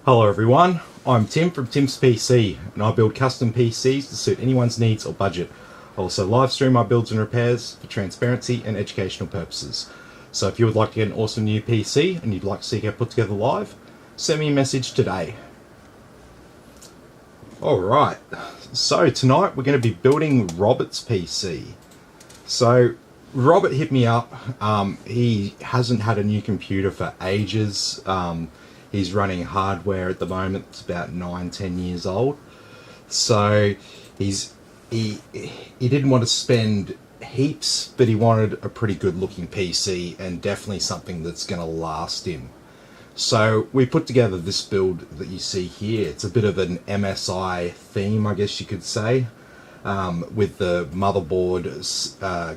Hello everyone, I'm Tim from Tim's PC and I build custom PCs to suit anyone's needs or budget. I also live stream my builds and repairs for transparency and educational purposes. So if you would like to get an awesome new PC and you'd like to see how put together live, send me a message today. Alright, so tonight we're going to be building Robert's PC. So Robert hit me up, he hasn't had a new computer for ages. He's running hardware at the moment. It's about 9-10 years old. So he didn't want to spend heaps, but he wanted a pretty good looking PC and definitely something that's going to last him. So we put together this build that you see here. It's a bit of an MSI theme, I guess you could say, with the motherboard,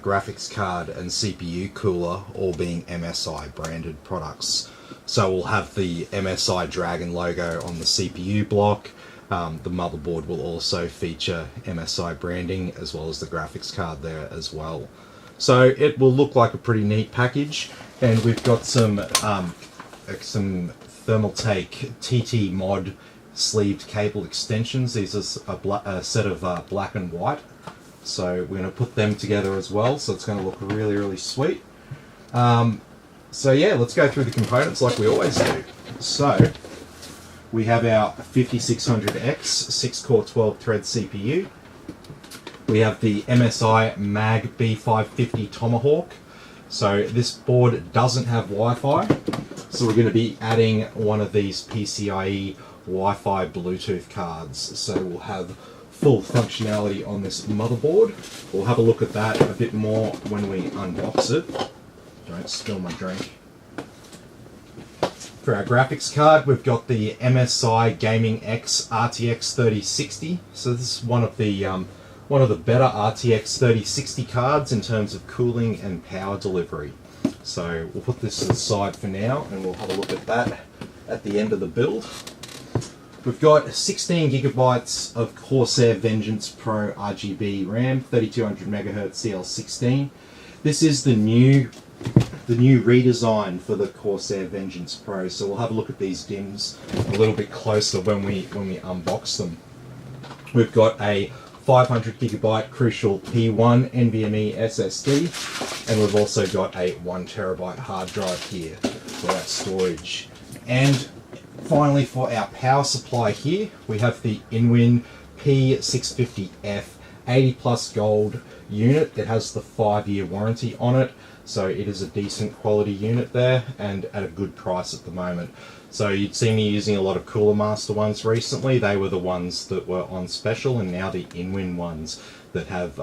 graphics card and CPU cooler all being MSI branded products. So we'll have the MSI Dragon logo on the CPU block. The motherboard will also feature MSI branding as well as the graphics card there as well. So it will look like a pretty neat package, and we've got some Thermaltake TT mod sleeved cable extensions. These are a set of black and white. So we're going to put them together as well, so it's going to look really, really sweet. So yeah, let's go through the components like we always do. So we have our 5600X 6-core 12-thread CPU. We have the MSI Mag B550 Tomahawk. So this board doesn't have Wi-Fi, so we're going to be adding one of these PCIe Wi-Fi Bluetooth cards. So we'll have full functionality on this motherboard. We'll have a look at that a bit more when we unbox it. Don't spill my drink. For our graphics card, we've got the MSI Gaming X RTX 3060. So this is one of the better RTX 3060 cards in terms of cooling and power delivery. So we'll put this aside for now, and we'll have a look at that at the end of the build. We've got 16 gigabytes of Corsair Vengeance Pro RGB RAM, 3200 MHz CL16. This is the new redesign for the Corsair Vengeance Pro, so we'll have a look at these DIMMs a little bit closer when we unbox them. We've got a 500 gigabyte Crucial P1 NVMe SSD, and we've also got a 1 terabyte hard drive here for our storage. And finally, for our power supply here, we have the InWin P650F 80 plus gold unit. It has the 5-year warranty on it, so it is a decent quality unit there and at a good price at the moment. So you'd see me using a lot of Cooler Master ones recently. They were the ones that were on special, and now the InWin ones that have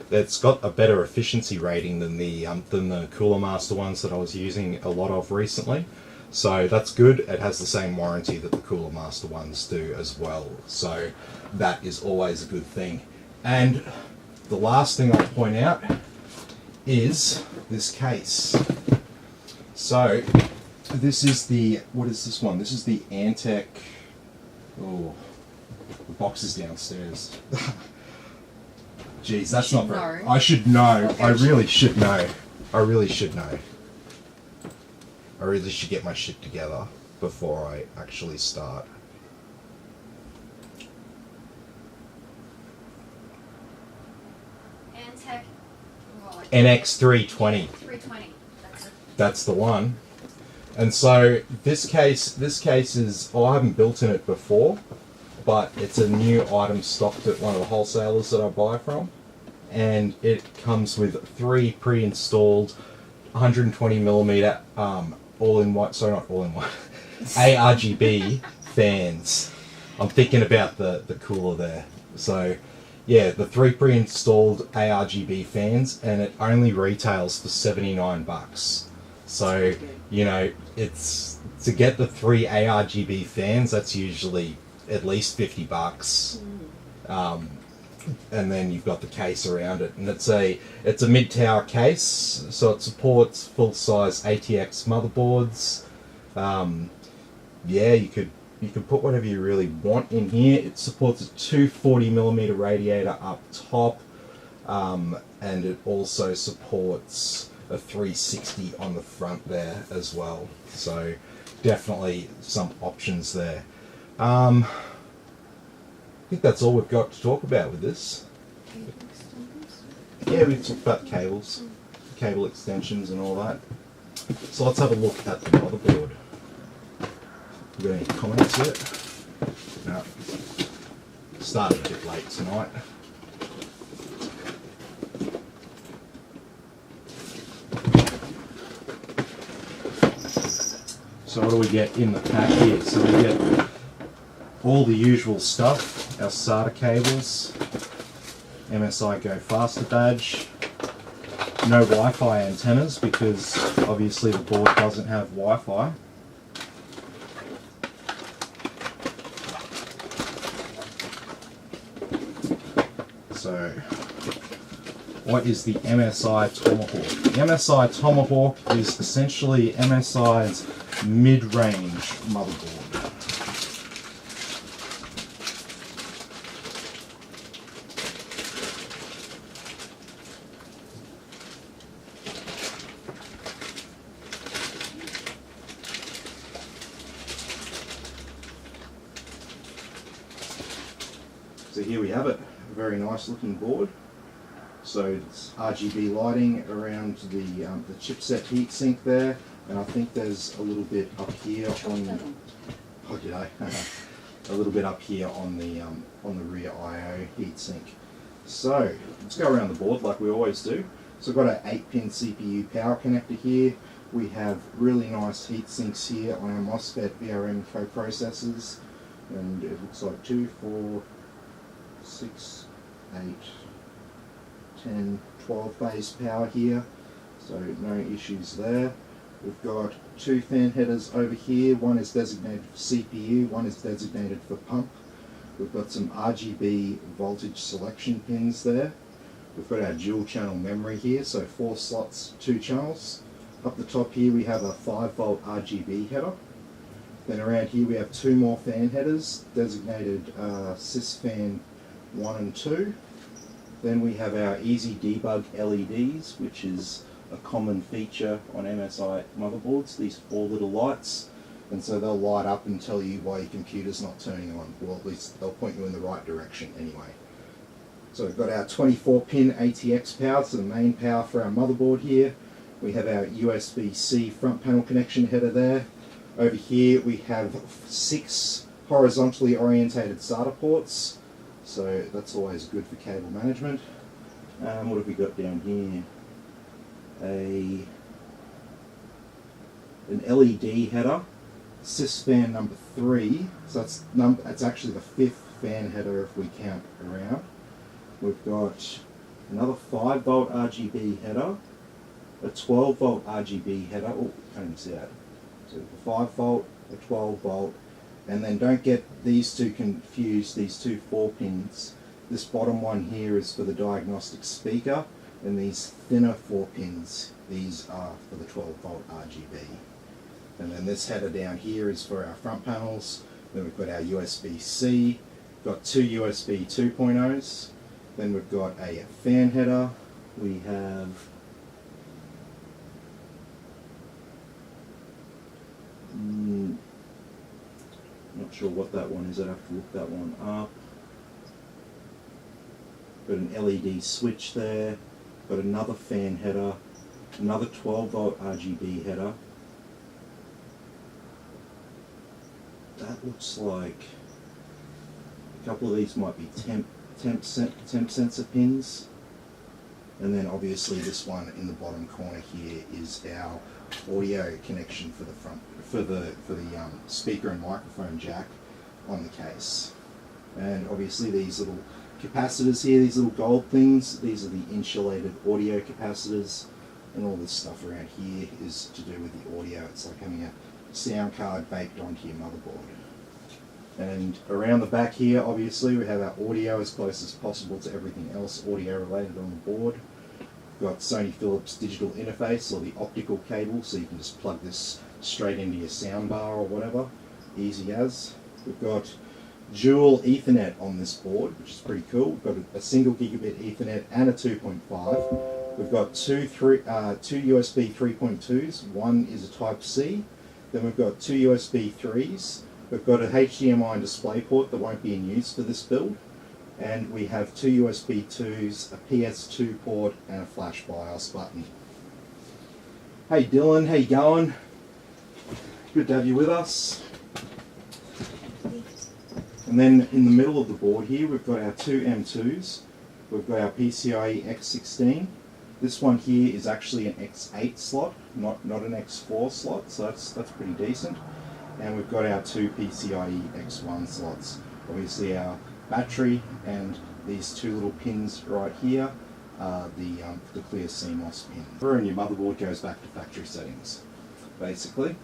it's got a better efficiency rating than the Cooler Master ones that I was using a lot of recently. So that's good. It has the same warranty that the Cooler Master ones do as well. So that is always a good thing. And the last thing I'll point out is this case. So this is the, what is this one? This is the Antec, oh, the box is downstairs. Geez, that's not very, I should know. Okay. I really should know. I really should know. I really should get my shit together before I actually start. Antec NX320. 320. That's it. That's the one. And so this case is, I haven't built in it before, but it's a new item stocked at one of the wholesalers that I buy from, and it comes with 3 pre-installed 120mm all-in-one, sorry, not all-in-one, ARGB fans. I'm thinking about the cooler there. So yeah, the 3 pre-installed ARGB fans, and it only retails for $79. So, you know, it's to get the 3 ARGB fans, that's usually at least $50. And then you've got the case around it, and it's a mid-tower case, so it supports full-size ATX motherboards. Yeah, you could put whatever you really want in here. It supports a 240mm radiator up top, and it also supports a 360 on the front there as well. So definitely some options there. I think that's all we've got to talk about with this. Yeah, we talked about cables, cable extensions and all that. So let's have a look at the motherboard. Got any comments yet? No. Started a bit late tonight. So what do we get in the pack here? So we get all the usual stuff, our SATA cables, MSI Go Faster badge, no Wi-Fi antennas because obviously the board doesn't have Wi-Fi. So, what is the MSI Tomahawk? The MSI Tomahawk is essentially MSI's mid-range motherboard. So here we have it, a very nice looking board. So it's RGB lighting around the chipset heatsink there, and I think there's a little bit up here on. Oh, did I? A little bit up here on the rear I/O heatsink. So let's go around the board like we always do. So we've got an 8-pin CPU power connector here. We have really nice heat sinks here on our MOSFET VRM coprocessors, and it looks like 2, 4, 6, 8, 10, 12 phase power here, so no issues there. We've got 2 fan headers over here. One is designated for CPU, one is designated for pump. We've got some RGB voltage selection pins there. We've got our dual channel memory here, so 4 slots, 2 channels. Up the top here we have a 5-volt RGB header. Then around here we have 2 more fan headers, designated sysfan 1 and 2. Then we have our easy debug LEDs, which is a common feature on MSI motherboards, these 4 little lights. And so they'll light up and tell you why your computer's not turning on. Well, at least they'll point you in the right direction anyway. So we've got our 24-pin ATX power, so the main power for our motherboard here. We have our USB-C front panel connection header there. Over here we have 6 horizontally orientated SATA ports. So that's always good for cable management. What have we got down here? An LED header, sysfan number 3. So that's actually the 5th fan header if we count around. We've got another 5-volt RGB header, a 12-volt RGB header. Oh, can't even see that. So a 5-volt, a 12-volt. And then don't get these two confused, these 2 4-pins. This bottom one here is for the diagnostic speaker, and these thinner 4 pins, these are for the 12-volt RGB. And then this header down here is for our front panels. Then we've got our USB-C, got 2 USB 2.0s. Then we've got a fan header. We have not sure what that one is, I'd have to look that one up. Got an LED switch there, got another fan header, another 12-volt RGB header. That looks like a couple of these might be temp sensor pins. And then obviously this one in the bottom corner here is our audio connection for the front, for the speaker and microphone jack on the case. And obviously these little capacitors here, these little gold things, these are the insulated audio capacitors, and all this stuff around here is to do with the audio. It's like having a sound card baked onto your motherboard. And around the back here, obviously, we have our audio as close as possible to everything else audio related on the board. We've got Sony Philips digital interface, or the optical cable, so you can just plug this straight into your soundbar or whatever, easy as. We've got dual Ethernet on this board, which is pretty cool. We've got a single gigabit Ethernet and a 2.5. We've got two USB 3.2s. One is a Type C. Then we've got 2 USB 3s. We've got a HDMI display port that won't be in use for this build, and we have two USB 2s, a PS2 port, and a flash BIOS button. Hey Dylan, how you going? Good to have you with us. And then in the middle of the board here, we've got our two M2s. We've got our PCIe X16. This one here is actually an X8 slot, not an X4 slot, so that's pretty decent. And we've got our two PCIe X1 slots. Obviously our battery and these two little pins right here are the clear CMOS pin. And your motherboard goes back to factory settings, basically.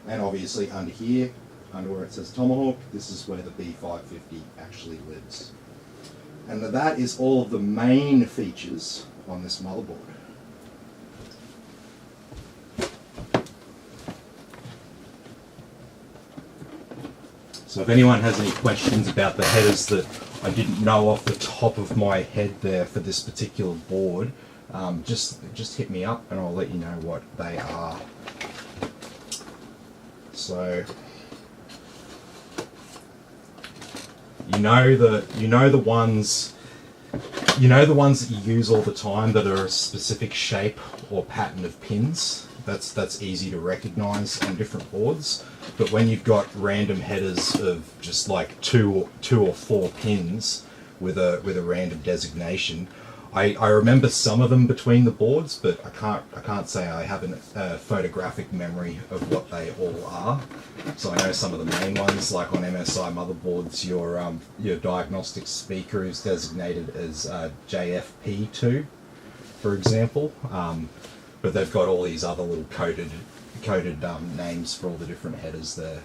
And obviously under here, under where it says Tomahawk, this is where the B550 actually lives. And that is all of the main features on this motherboard. So if anyone has any questions about the headers that I didn't know off the top of my head there for this particular board, just hit me up and I'll let you know what they are. So you know the ones that you use all the time that are a specific shape or pattern of pins. That's easy to recognize on different boards. But when you've got random headers of just like two or four pins with a random designation, I remember some of them between the boards, but I can't say I have a photographic memory of what they all are. So I know some of the main ones, like on MSI motherboards, your diagnostic speaker is designated as JFP2, for example. But they've got all these other little coded names for all the different headers there.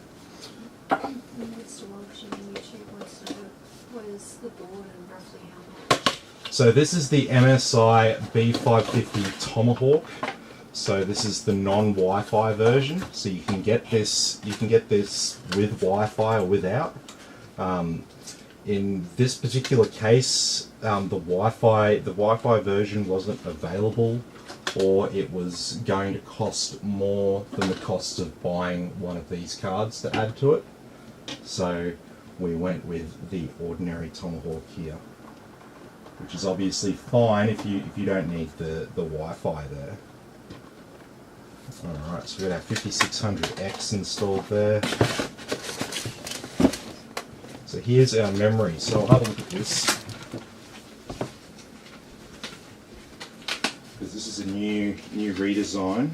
Mr. Walsh on YouTube wants to know what is the board and roughly how much? So this is the MSI B550 Tomahawk. So this is the non-Wi-Fi version. So you can get this with Wi-Fi or without. In this particular case, the Wi-Fi version wasn't available, or it was going to cost more than the cost of buying one of these cards to add to it. So we went with the ordinary Tomahawk here, which is obviously fine if you don't need the Wi-Fi there. Alright, so we've got our 5600X installed there. So here's our memory. So I'll have a look at this, because this is a new redesign.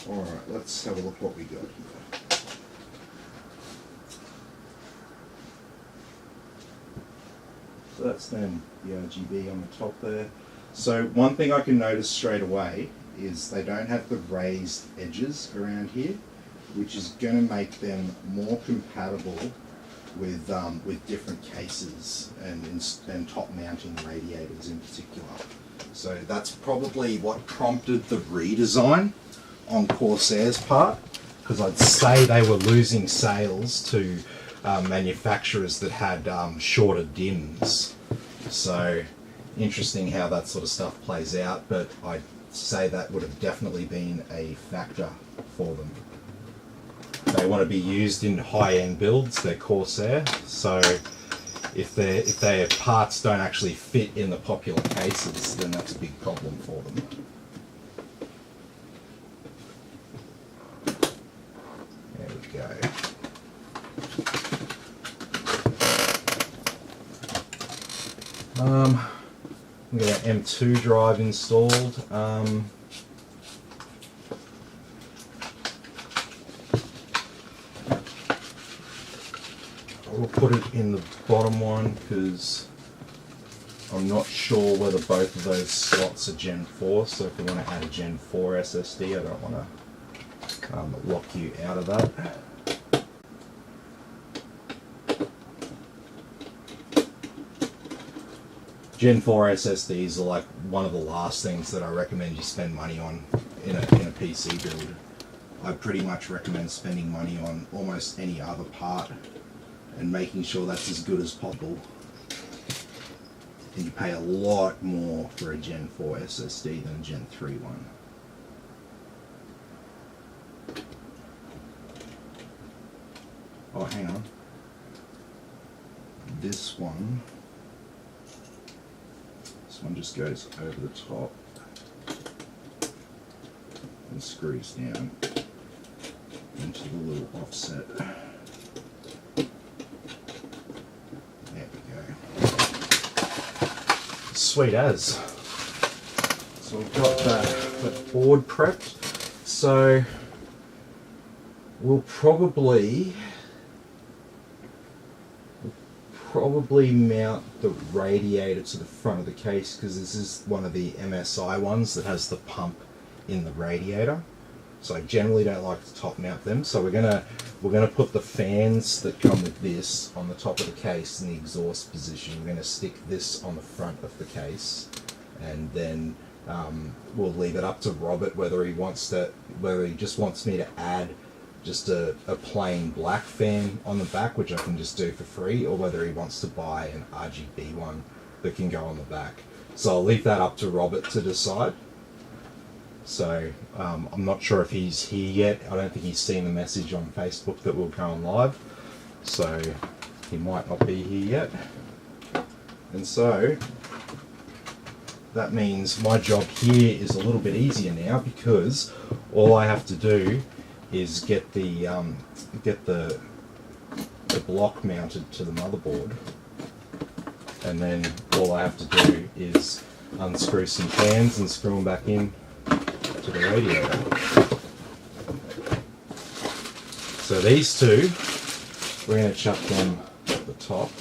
Alright, let's have a look what we got here. So that's then the RGB on the top there. So one thing I can notice straight away is they don't have the raised edges around here, which is going to make them more compatible with different cases and top mounting radiators in particular. So that's probably what prompted the redesign on Corsair's part, because I'd say they were losing sales to manufacturers that had shorter DIMMs. So interesting how that sort of stuff plays out, but I'd say that would have definitely been a factor for them. They want to be used in high-end builds, they're Corsair, so if their parts don't actually fit in the popular cases, then that's a big problem for them. There we go. We've got our M2 drive installed. We'll put it in the bottom one because I'm not sure whether both of those slots are Gen 4, so if we want to add a Gen 4 SSD, I don't want to lock you out of that. Gen 4 SSDs are like one of the last things that I recommend you spend money on in a PC build. I pretty much recommend spending money on almost any other part and making sure that's as good as possible. And you pay a lot more for a Gen 4 SSD than a Gen 3 one. Oh, hang on. This one just goes over the top and screws down into the little offset. There we go. Sweet as. So we've got that board prepped. So we'll probably mount the radiator to the front of the case, because this is one of the MSI ones that has the pump in the radiator. So I generally don't like to top mount them. So we're gonna put the fans that come with this on the top of the case in the exhaust position. We're gonna stick this on the front of the case, and then we'll leave it up to Robert whether he just wants me to add just a plain black fan on the back, which I can just do for free, or whether he wants to buy an RGB one that can go on the back. So I'll leave that up to Robert to decide. So I'm not sure if he's here yet. I don't think he's seen the message on Facebook that we'll go on live. So he might not be here yet. And so that means my job here is a little bit easier now, because all I have to do is get the block mounted to the motherboard, and then all I have to do is unscrew some fans and screw them back in to the radiator. So these two, we're going to chuck them at the top,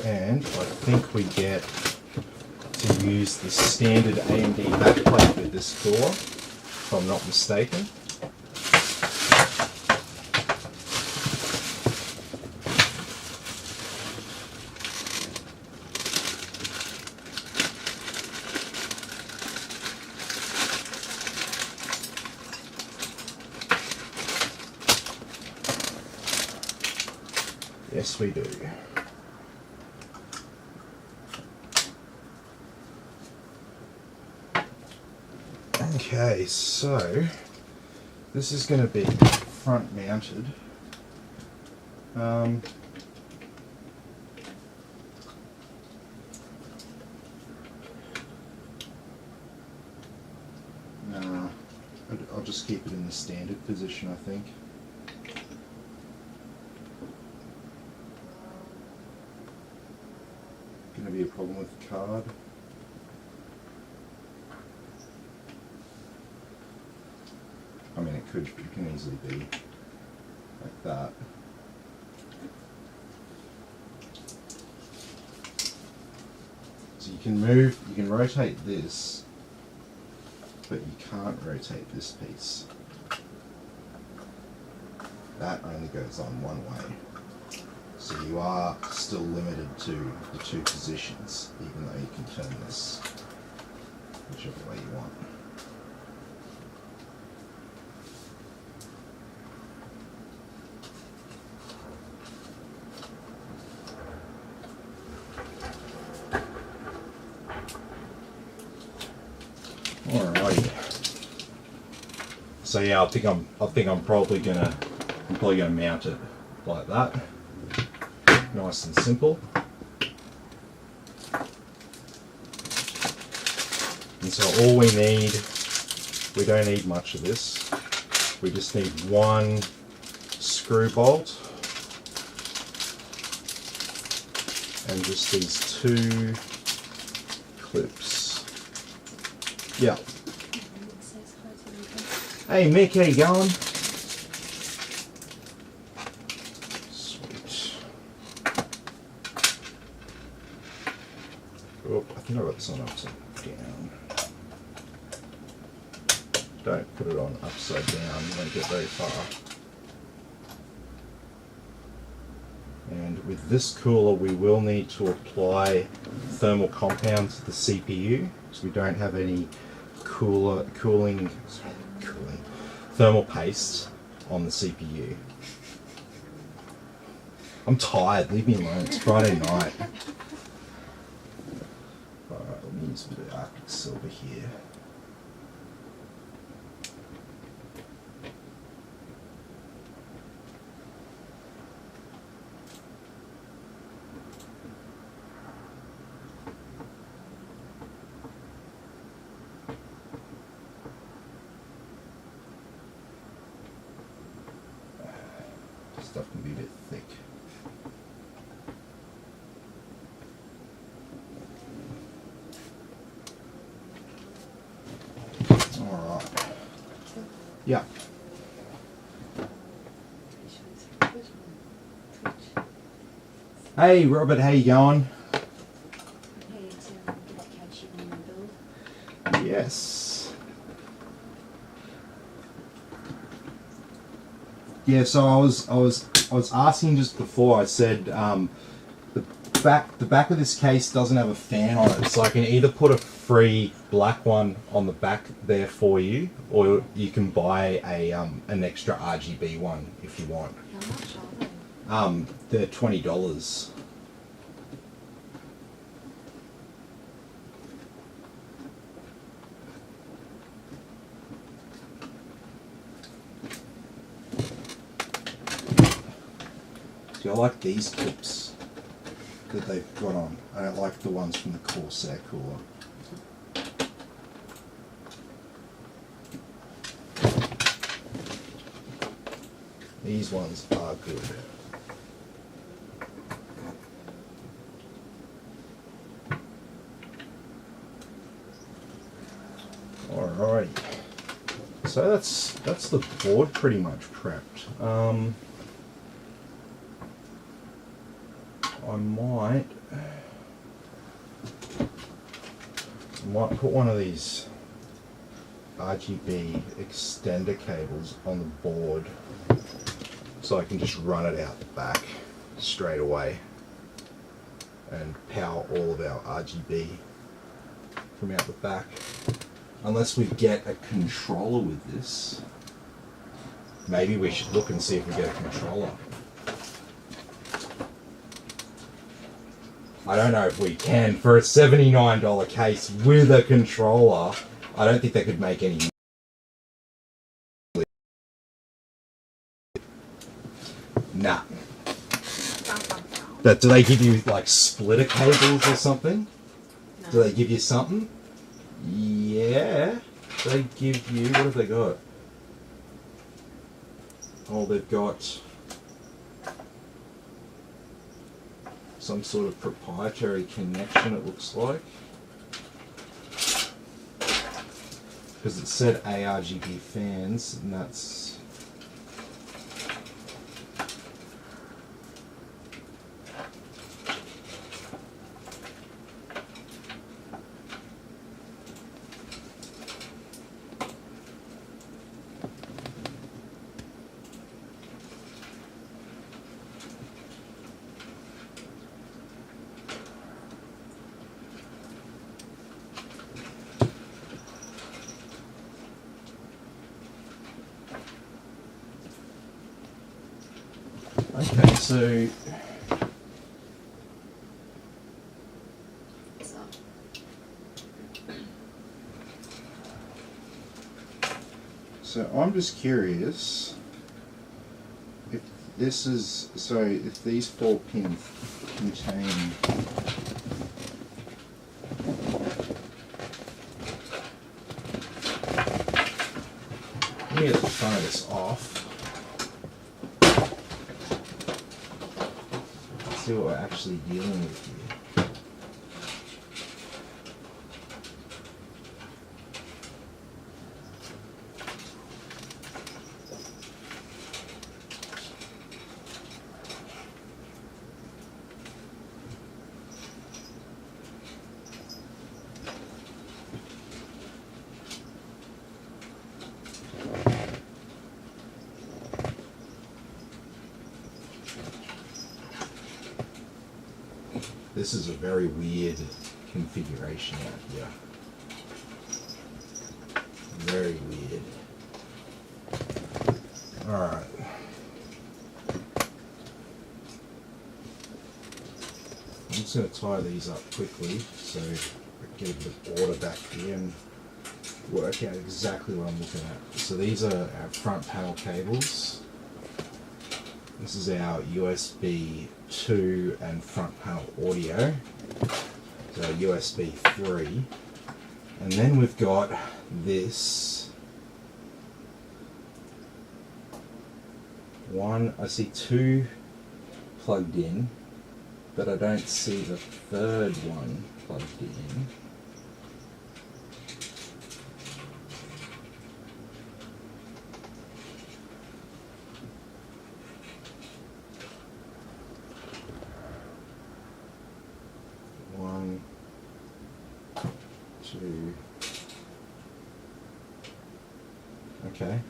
and I think we get to use the standard AMD backplate with this cooler, if I'm not mistaken. Yes, we do. Okay, so this is going to be front mounted. I'll just keep it in the standard position, I think. Going to be a problem with the card. I mean, it can easily be like that. So you can rotate this, but you can't rotate this piece. That only goes on one way. So you are still limited to the two positions, even though you can turn this whichever way you want. Alrighty. So yeah, I think I'm probably gonna mount it like that. Nice and simple. And so all we don't need much of this. We just need one screw bolt and just these two clips. Yeah. Hey Mick, how you going? Sweet. Oh, I think I got this one upside down. Don't put it on upside down, you won't get very far. And with this cooler we will need to apply thermal compound to the CPU, because we don't have any thermal paste on the CPU. I'm tired. Leave me alone. It's Friday night. Alright, let me use a bit of Arctic Silver here. Stuff can be a bit thick. Alright. Yeah. Hey Robert, how you going? Yes. Yeah, so I was asking just before. I said the back of this case doesn't have a fan on it, so I can either put a free black one on the back there for you, or you can buy a an extra RGB one if you want. How much are they? They're $20. See, I like these clips that they've got on. I don't like the ones from the Corsair cooler. These ones are good. Alrighty. So that's the board pretty much prepped. I might put one of these RGB extender cables on the board so I can just run it out the back straight away and power all of our RGB from out the back. Unless we get a controller with this, maybe we should look and see if we get a controller. I don't know if we can. For a $79 case with a controller, I don't think they could make any. Nah. But do they give you like splitter cables or something? No. Do they give you something? Yeah. They give you, what have they got? Oh, they've got some sort of proprietary connection, it looks like. Because it said ARGB fans, and that's... Okay, so I'm just curious if this is, so if these 4 pins contain let me get the front of this off. See what we're actually dealing with here. This is a very weird configuration out here. Very weird. Alright. just going to tie these up quickly so I can get a bit of order back here and work out exactly what I'm looking at. So these are our front panel cables. This is our USB 2 and front panel audio. So USB 3. And then we've got this one. I see two plugged in, but I don't see the third one plugged in. One, two. Okay.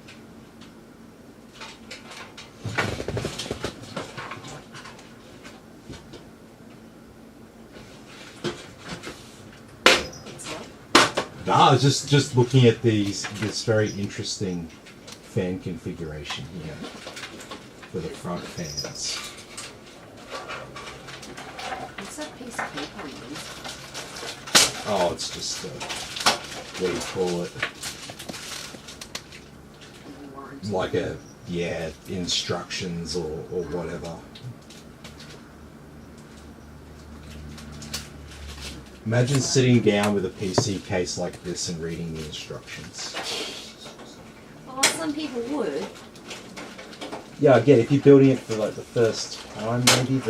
I was just looking at this very interesting fan configuration here for the front fans. What's that piece of paper on this? Oh, it's just what do you call it? Like instructions or whatever. Imagine sitting down with a PC case like this and reading the instructions. Oh, some people would. Yeah, I get it. If you're building it for like the first time, maybe,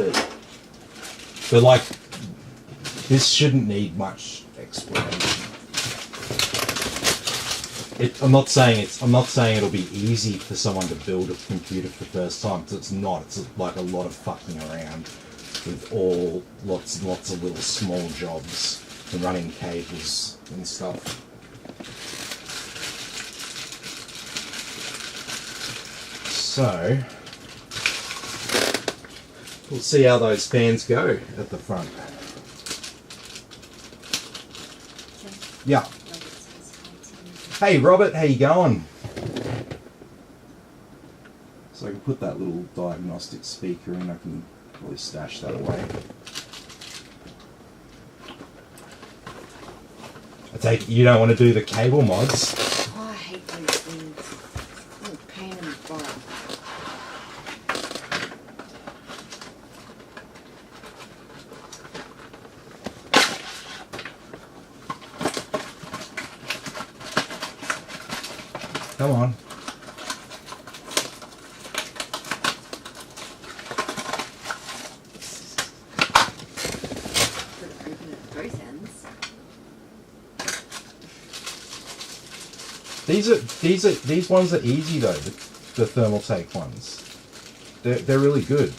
but like this shouldn't need much explanation. I'm not saying it'll be easy for someone to build a computer for the first time, because it's not. It's like a lot of fucking around with lots and lots of little small jobs and running cables and stuff. So we'll see how those fans go at the front. Yeah. Hey Robert, how you going? So I can put that little diagnostic speaker in, I can probably stash that away. I take it you don't want to do the cable mods. Oh, I hate those things. What a pain in the butt. Come on. These ones are easy though, the Thermaltake ones. They're really good.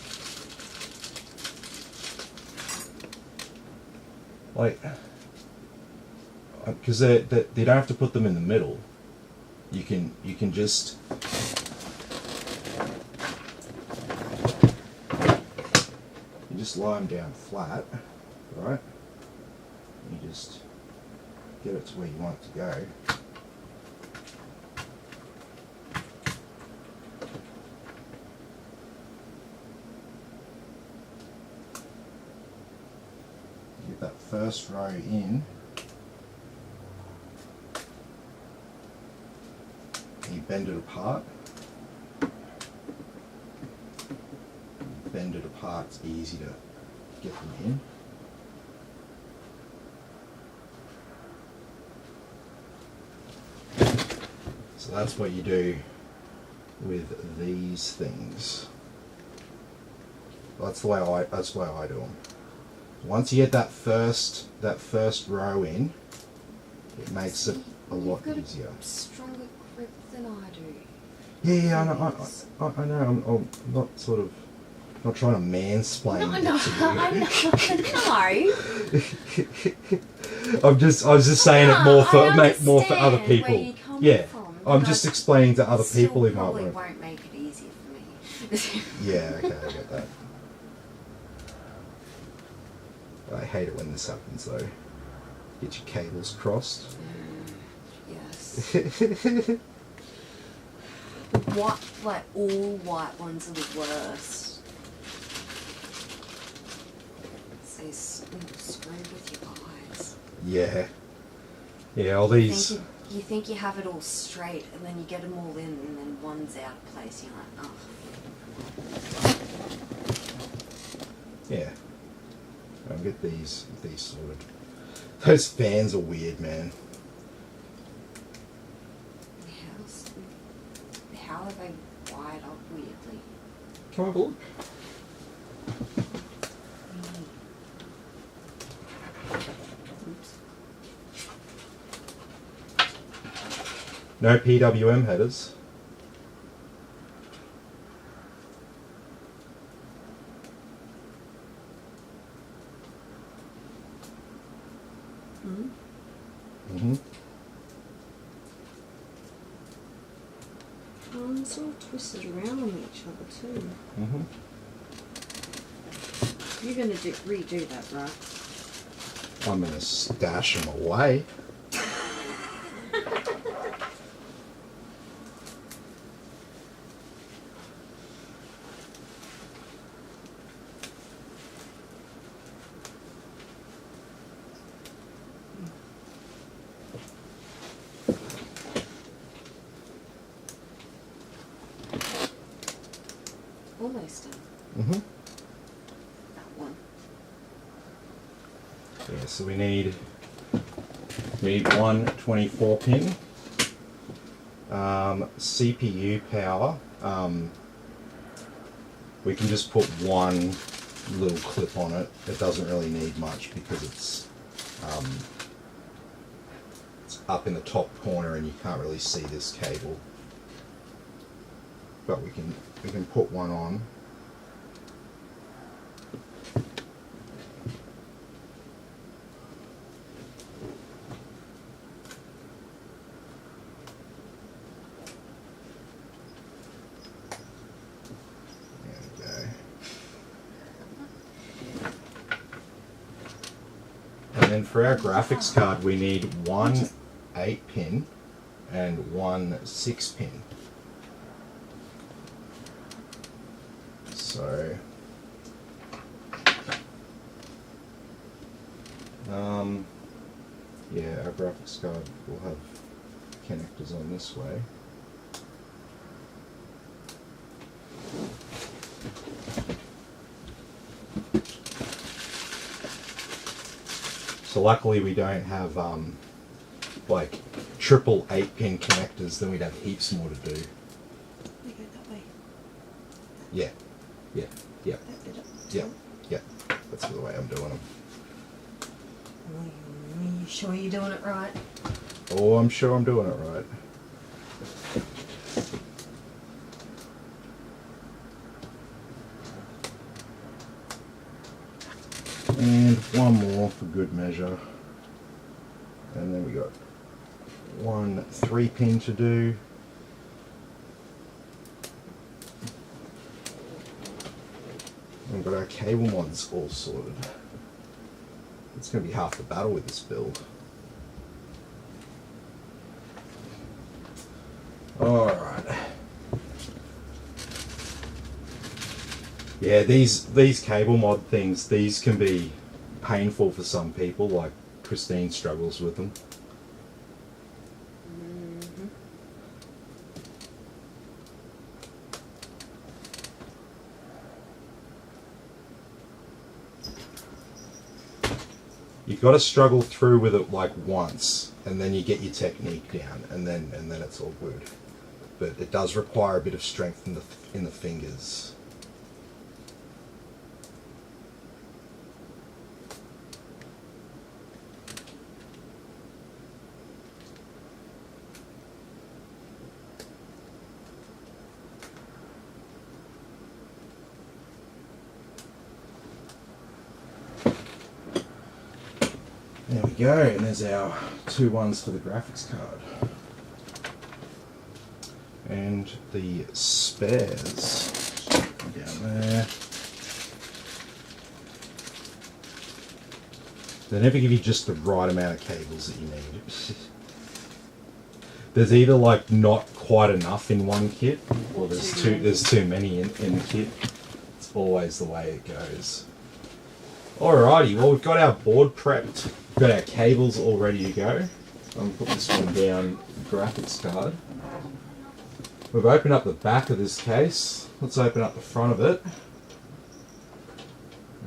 Like, because they don't have to put them in the middle. You can just lie them down flat, right? You just get it to where you want it to go. Get that first row in. You bend it apart. Bend it apart, it's easy to get them in. So that's what you do with these things. That's the way I do them. Once you get that first row in, it makes it a lot easier. Stronger grip than I do. Yeah, I know. I'm not sort of not trying to mansplain it to you. I was just saying it more for other people. Yeah, I'm just explaining to other people who might want. It won't make it easier for me. Yeah, okay, I get that. I hate it when this happens though. Get your cables crossed. Yes. Like all white ones are the worst. So so screwed with your eyes. Yeah. Yeah, all these... You think you have it all straight, and then you get them all in, and then one's out of place. You're like, oh. Yeah. I'll get these sorted. Those fans are weird, man. How are they wired up weirdly? Can I have a look? Oops. No PWM headers. Mm-hmm. It's all twisted around on each other too. Mm-hmm. You're going to redo that, right? I'm going to stash them away. Almost done. Mm-hmm. That one. Yeah, so we need one 24 pin CPU power. We can just put one little clip on it. It doesn't really need much because it's up in the top corner and you can't really see this cable. But we can put one on. And then for our graphics card, we need one 8-pin and one 6-pin. So, yeah, our graphics card will have connectors on this way. So luckily we don't have like triple 8-pin connectors, then we'd have heaps more to do. They go that way. Yeah, yeah, yeah, That bit up. yeah, yeah. That's the way I'm doing them. Are you sure you're doing it right? Oh, I'm sure I'm doing it right. And one more for good measure. And then we got one 3-pin to do. We've got our cable mods all sorted. It's going to be half the battle with this build. Alright. Yeah, these cable mod things, these can be painful for some people, like Christine struggles with them. Mm-hmm. You've got to struggle through with it like once, and then you get your technique down, and then it's all good. But it does require a bit of strength in the fingers. There we go, and there's our 2 ones for the graphics card. And the spares down there. They never give you just the right amount of cables that you need. There's either like not quite enough in one kit, or there's too many in the kit. It's always the way it goes. Alrighty, well we've got our board prepped, we've got our cables all ready to go. I'm going to put this one down, the graphics card. We've opened up the back of this case, let's open up the front of it,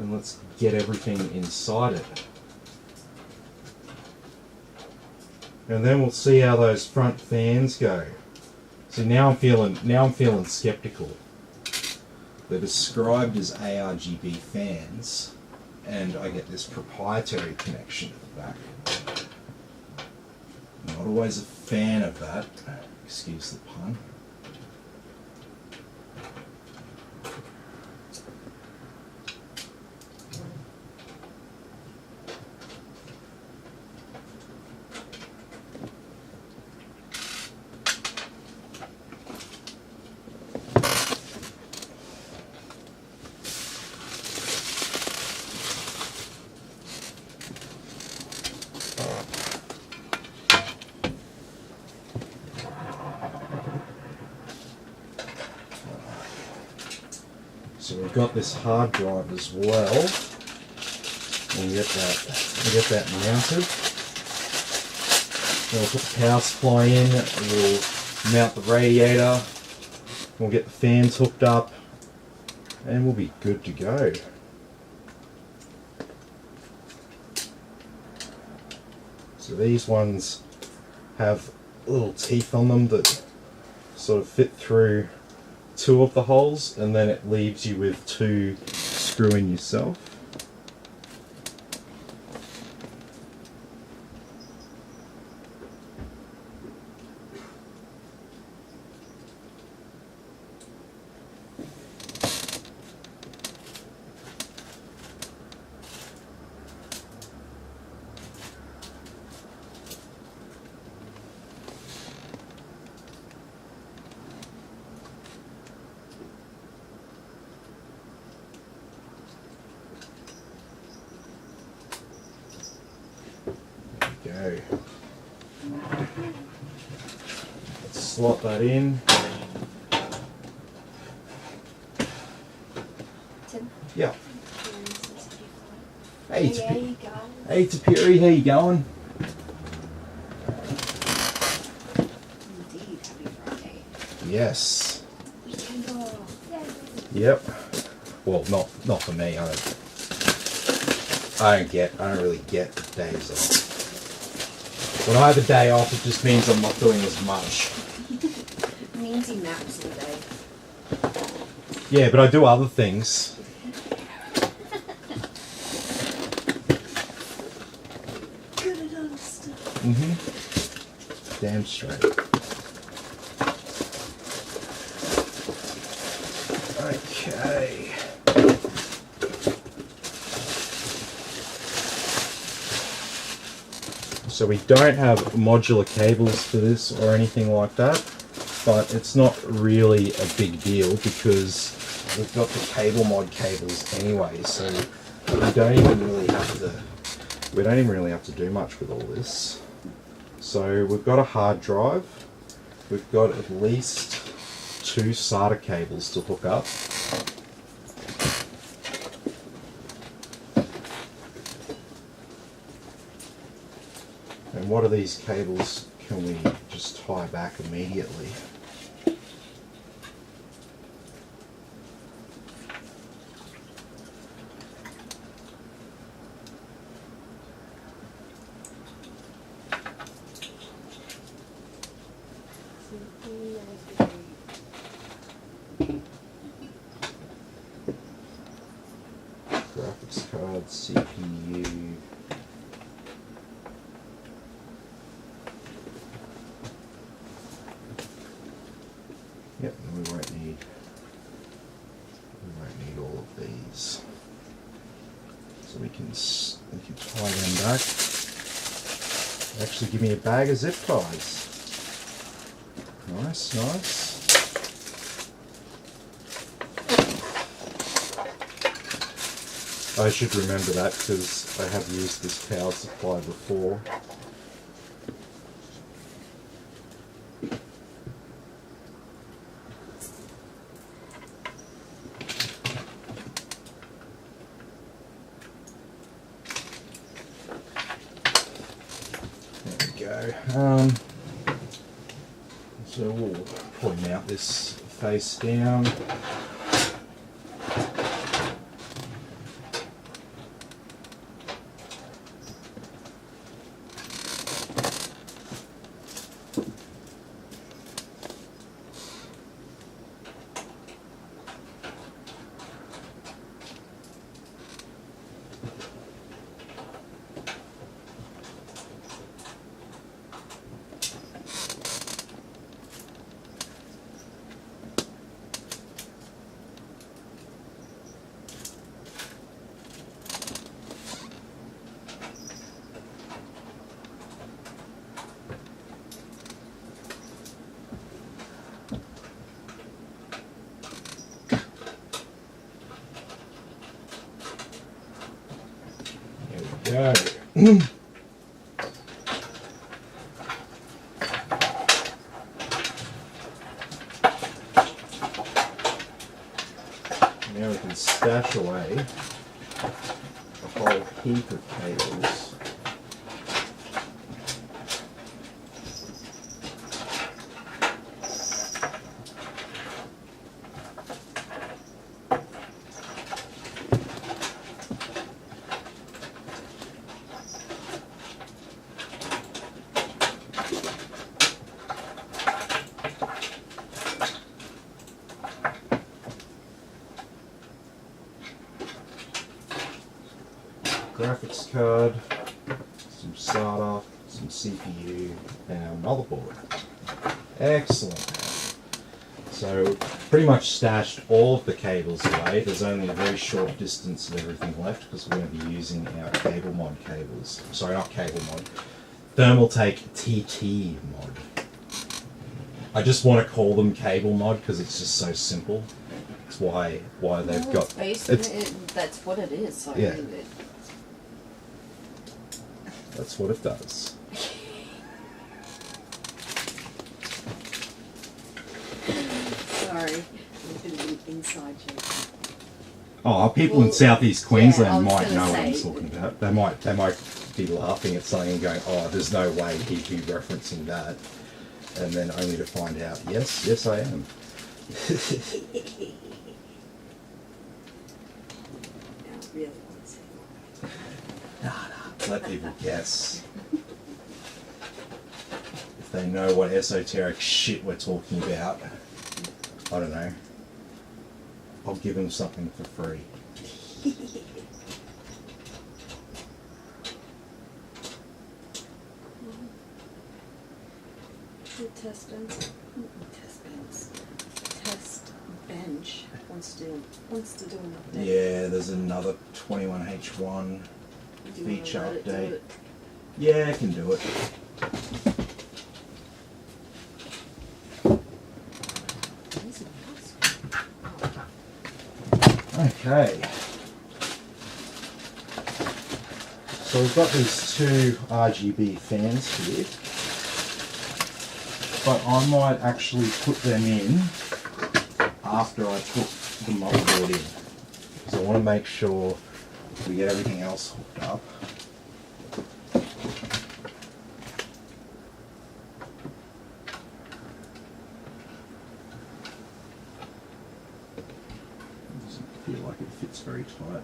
and let's get everything inside it. And then we'll see how those front fans go. So now I'm feeling skeptical. They're described as ARGB fans, and I get this proprietary connection at the back. Not always a fan of that. Excuse the pun. So we've got this hard drive as well. We'll get that mounted. Then we'll put the power supply in, we'll mount the radiator, we'll get the fans hooked up, and we'll be good to go. So these ones have little teeth on them that sort of fit through two of the holes, and then it leaves you with two screw in yourself. Go. Let's slot that in. Tim? Yeah. Hey, Hey, how you go? Hey Tapiri, how you going? Indeed, happy Friday. Yes. Weekend off. Yep. Well, not for me. I don't really get days off. When I have a day off, it just means I'm not doing as much. It means he naps all day. Yeah, but I do other things. Good at other stuff. Damn straight. Okay. So we don't have modular cables for this or anything like that, but it's not really a big deal because we've got the cable mod cables anyway, so we don't even really have to do much with all this. So we've got a hard drive, we've got at least two SATA cables to hook up. And what are these cables can we just tie back immediately? Graphics card, CPU. Yep, and we won't need all of these. So we can tie them back. Actually give me a bag of zip ties. Nice, nice. I should remember that because I have used this power supply before. go. So we'll probably mount this face down. Go. Now we can stash away a whole heap of cables. Graphics card, some SATA, some CPU, and our motherboard. Excellent. So pretty much stashed all of the cables away. There's only a very short distance of everything left because we're going to be using our cable mod cables. Sorry, not cable mod. Thermaltake TT mod. I just want to call them cable mod because it's just so simple. It's why they've got. That's what it is. So Yeah. That's what it does. Sorry, a bit of an inside joke. Oh, people in southeast Queensland yeah, I might was know gonna what I'm say- talking about. They might be laughing at something and going, "Oh, there's no way he'd be referencing that," and then only to find out, yes, I am. Now, I really want to say Let people guess. If they know what esoteric shit we're talking about, I don't know. I'll give them something for free. The test bench wants to do an update. Yeah, there's another 21H1 Do you wanna feature let it do update. it? Yeah, I can do it. Easy enough. Okay. So we've got these two RGB fans here, but I might actually put them in after I put the motherboard in, because I want to make sure we get everything else hooked up. Doesn't feel like it fits very tight.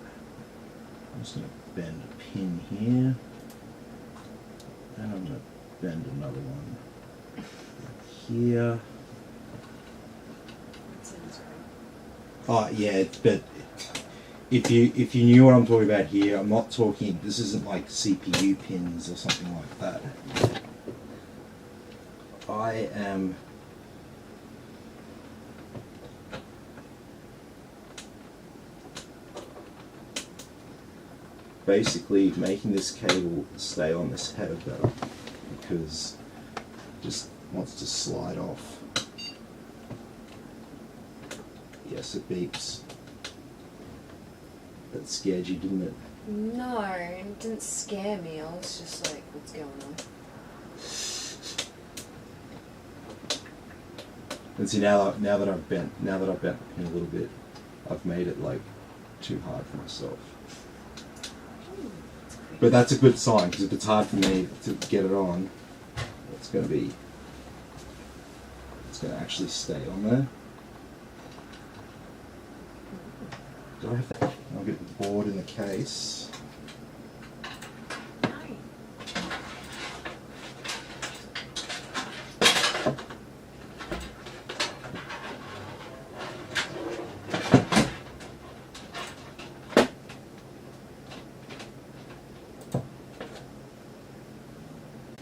I'm just going to bend a pin here, and I'm going to bend another one here. That sounds great. Oh yeah, but if you knew what I'm talking about here, I'm not talking. This isn't like CPU pins or something like that. I am basically making this cable stay on this header better because it just wants to slide off. Yes, it beeps. That scared you, didn't it? No, it didn't scare me. I was just like, what's going on? And see, now that I've bent the pin a little bit, I've made it like too hard for myself. That's great. But that's a good sign because if it's hard for me to get it on, it's going to actually stay on there. Do I have to, I'll get the board in the case.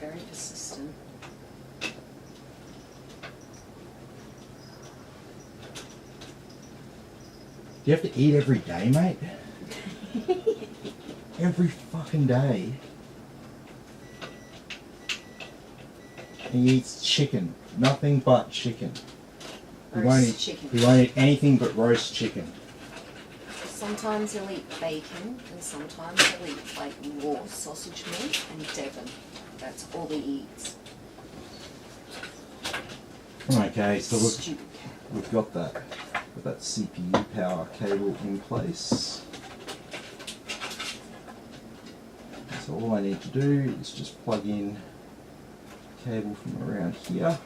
Very persistent. Do you have to eat every day, mate? Every fucking day. He eats chicken. Nothing but chicken. Roast chicken. He won't eat anything but roast chicken. Sometimes he'll eat bacon, and sometimes he'll eat like raw sausage meat and Devon. That's all he eats. Okay, so Stupid cat. we've got that CPU power cable in place. So all I need to do is just plug in cable from around here,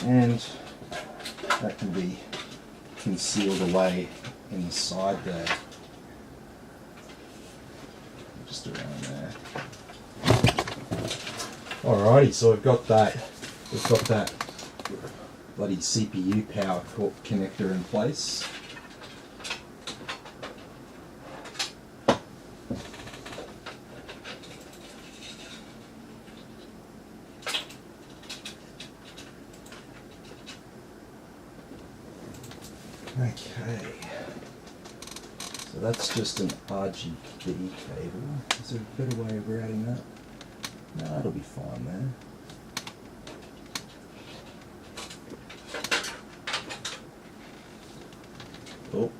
and that can be concealed away in the side there, just around there. Alrighty, so we've got that bloody CPU power connector in place. Okay, so that's just an RGB cable. Is there a better way of routing that? No, it'll be fine there. Oh.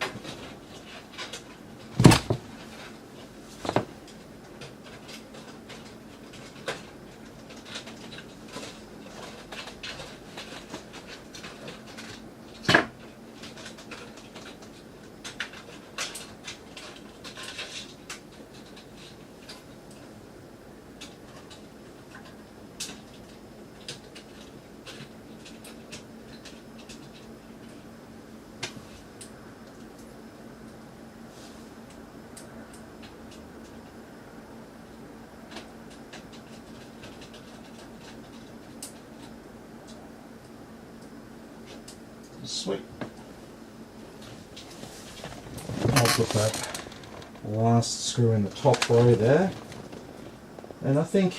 Sweet. I'll put that last screw in the top row there, and I think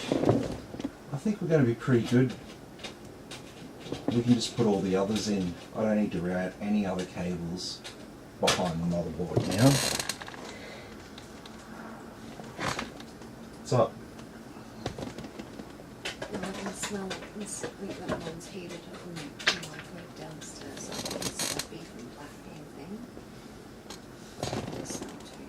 we're going to be pretty good. We can just put all the others in. I don't need to route any other cables behind the motherboard now. What's up? I can smell this. We've got one's heated up in the microwave downstairs. I think it's that beef and black bean thing. I can smell too.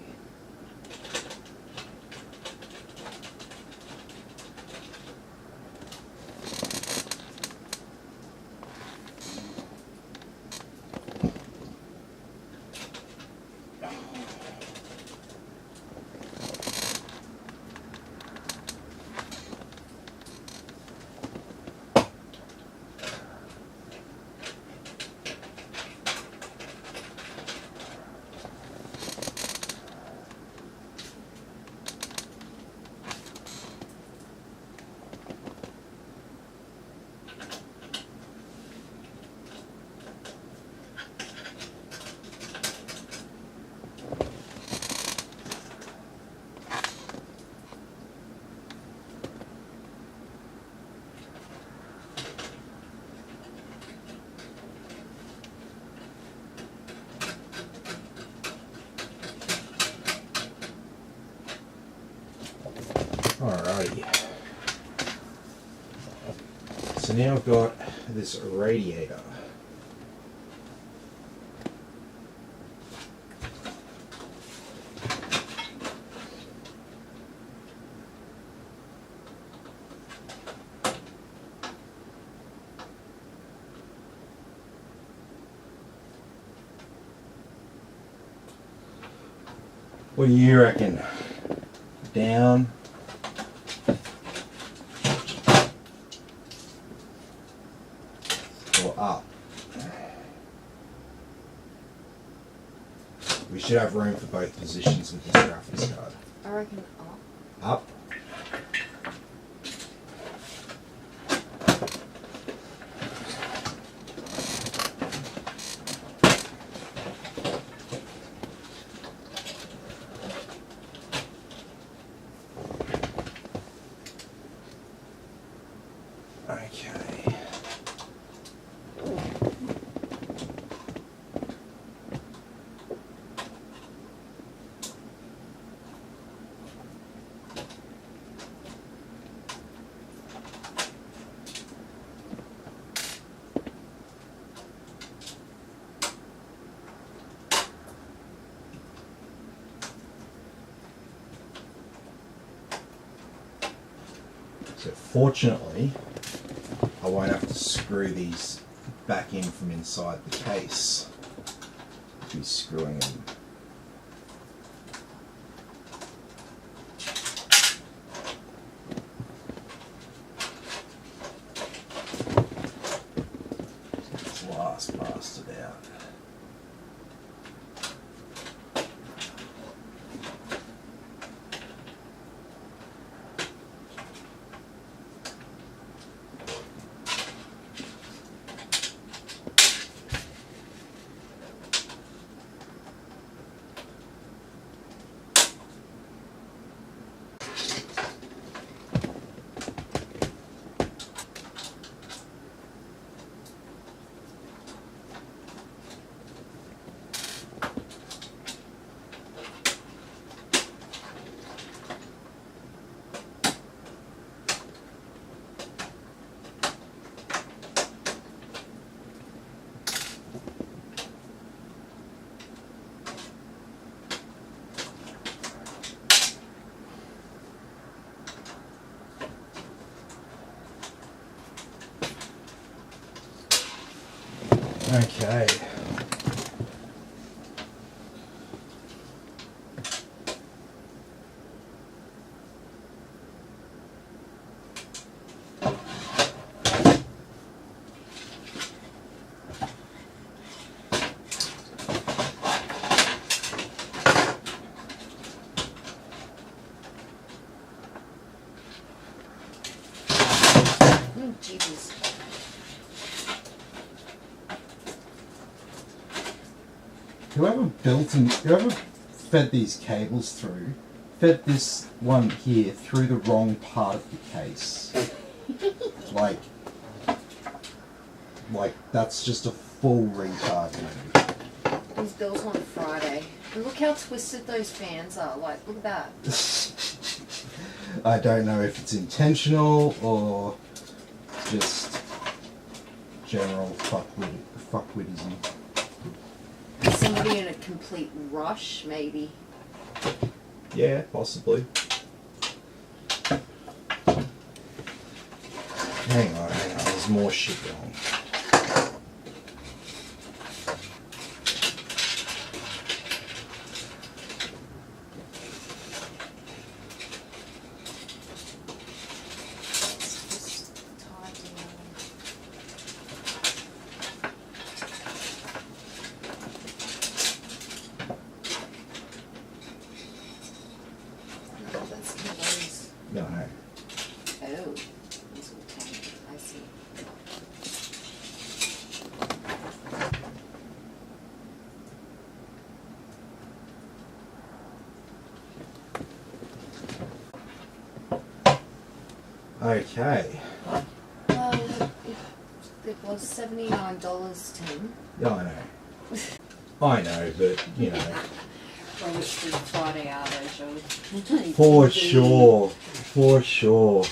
Alrighty. So now I've got this radiator. What do you reckon? Down? up? We should have room for both positions with this graphics card. I reckon up. Up. Okay. So fortunately, I won't have to screw these back in from inside the case. I'll be screwing them. This last bastard out. Okay. Jesus. Whoever fed these cables through, fed this one here through the wrong part of the case. like that's just a full retard move. It was built on Friday. And look how twisted those fans are. Like, look at that. I don't know if it's intentional or just general fuckwittism. Somebody in a complete rush, maybe. Yeah, possibly. Hang on, there's more shit going. Just tied down. Oh, that's close. No. Oh, these will tank. I see. Okay. Well, it was $79, Tim. Yeah, I know. I know, but you know. Well, it's the Friday hour, For sure. For sure.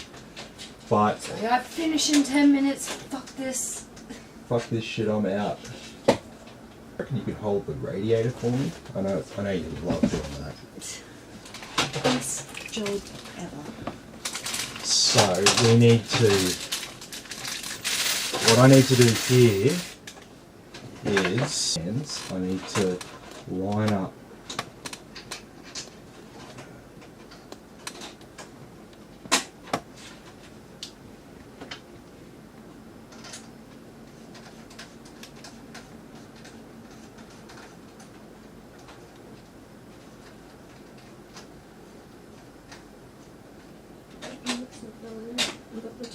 But I finish in 10 minutes. Fuck this. fuck this shit, I'm out. I reckon you could hold the radiator for me? I know you love doing that. Best job ever. So we need to. What I need to do here is I need to line up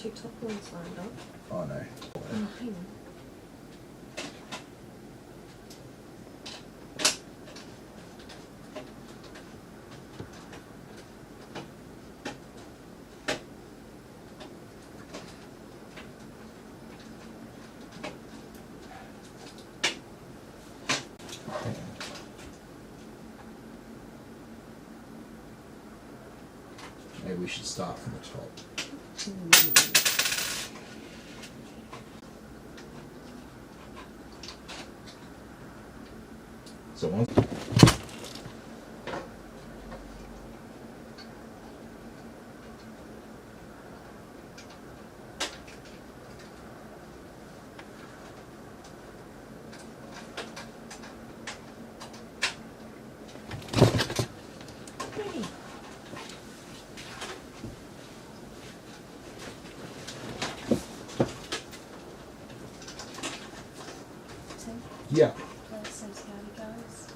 your top ones lined up. Oh no. Oh, hang on. Maybe we should start from the top. So once. Yeah. Blair says howdy guys.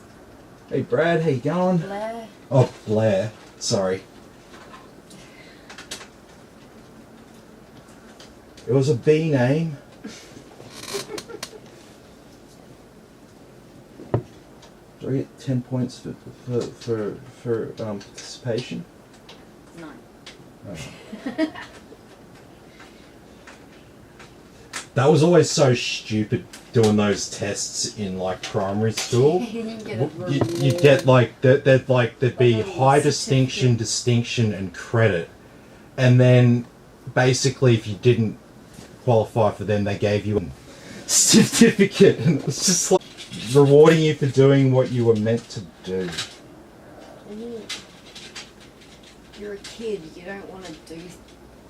Hey Brad, how you going? Blair. Oh, Blair. Sorry. It was a B name. Do I get 10 points for participation? No. Oh. That was always so stupid doing those tests in like primary school. You didn't get a You'd get like there'd be Like a high certificate. distinction, and credit, and then basically if you didn't qualify for them, they gave you a certificate, and it was just like rewarding you for doing what you were meant to do. You're a kid, you don't want to do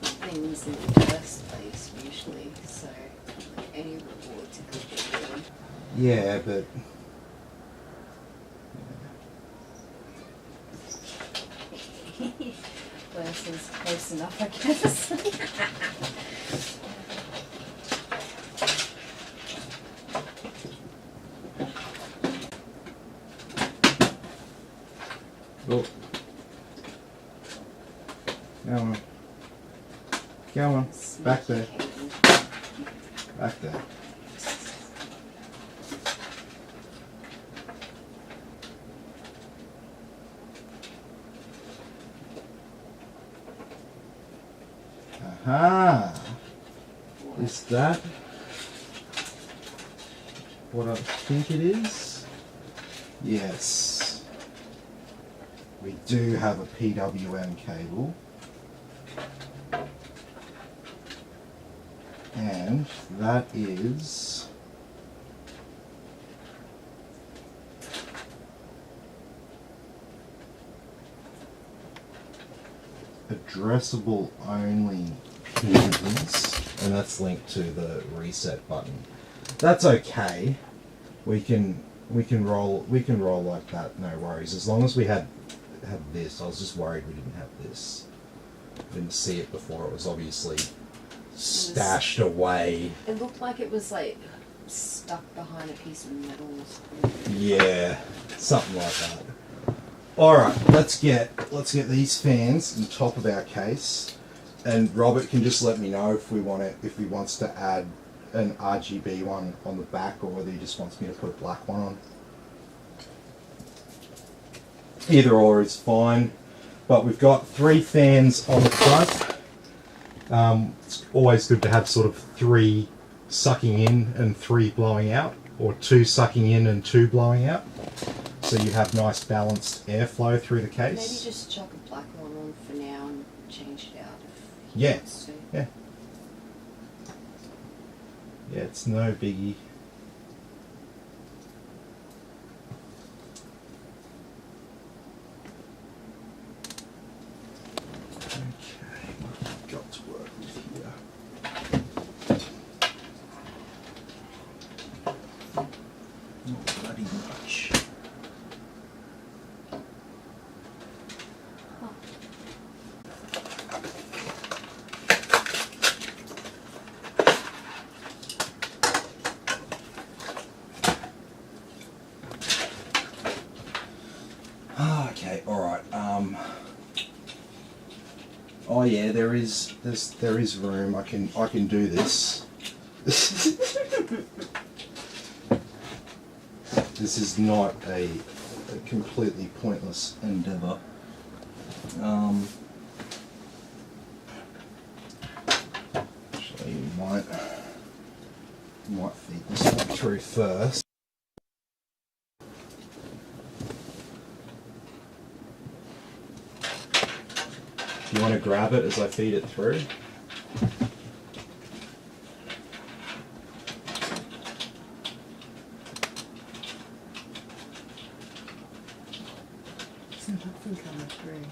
things in the first place usually, so like, any reward's a good reward. Yeah, but Blair says close enough, I guess. oh. Go on. Go on. Back there. Back there. Aha! Is that what I think it is? Yes. We do have a PWM cable. And that is addressable only pins, and that's linked to the reset button. That's okay. We can roll like that, no worries. As long as we had this. I was just worried we didn't have this. Didn't see it before. It was obviously stashed away. It looked like it was like stuck behind a piece of metal or something. Yeah, something like that. Alright, let's get these fans on top of our case, and Robert can just let me know if he wants to add an RGB one on the back or whether he just wants me to put a black one on. Either or is fine, but we've got 3 fans on the front. It's always good to have sort of 3 sucking in and 3 blowing out, or 2 sucking in and 2 blowing out, so you have nice balanced airflow through the case. Maybe just chuck a black one on for now and change it out if Yeah. he wants to. Yeah. Yeah, it's no biggie. Okay, what have we got to work with here? Not bloody much. Oh yeah, there is room. I can do this. This is not a completely pointless endeavour. Actually, you might feed this one through first. You want to grab it as I feed it through? There's nothing coming through.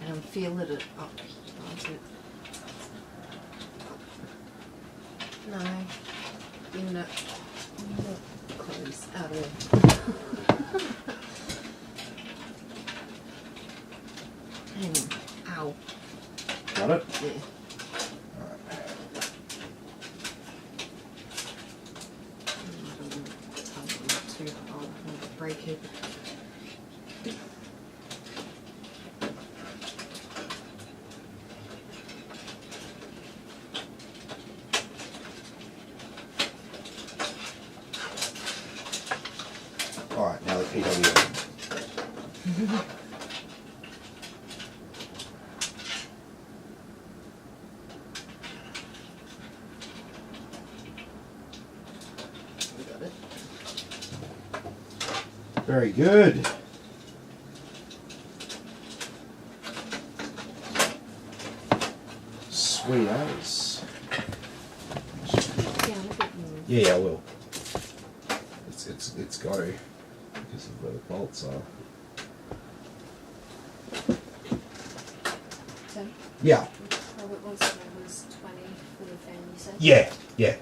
And I'm feeling it up. No. You're not close at all. Hang on. Ow. Got it? Yeah. Too hard. I'm gonna break it. Alright, now the PWA. We got it. Very good. Sweet as. Down a bit more. Yeah, I will. It's got to because of where the bolts are. 10. Yeah. Robert wants to know was 20 for the fan, you said? Yeah. Yeah.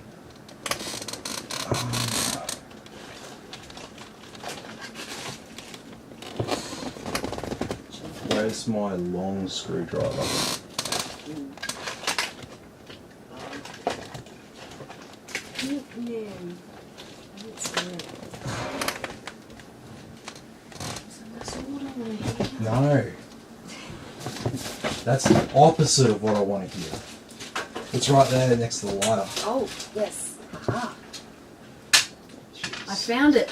Where's my long screwdriver? No. I didn't see it. So that's all I want to hear. No. That's the opposite of what I want to hear. It's right there next to the lighter. Oh, yes. Aha. Jeez. I found it.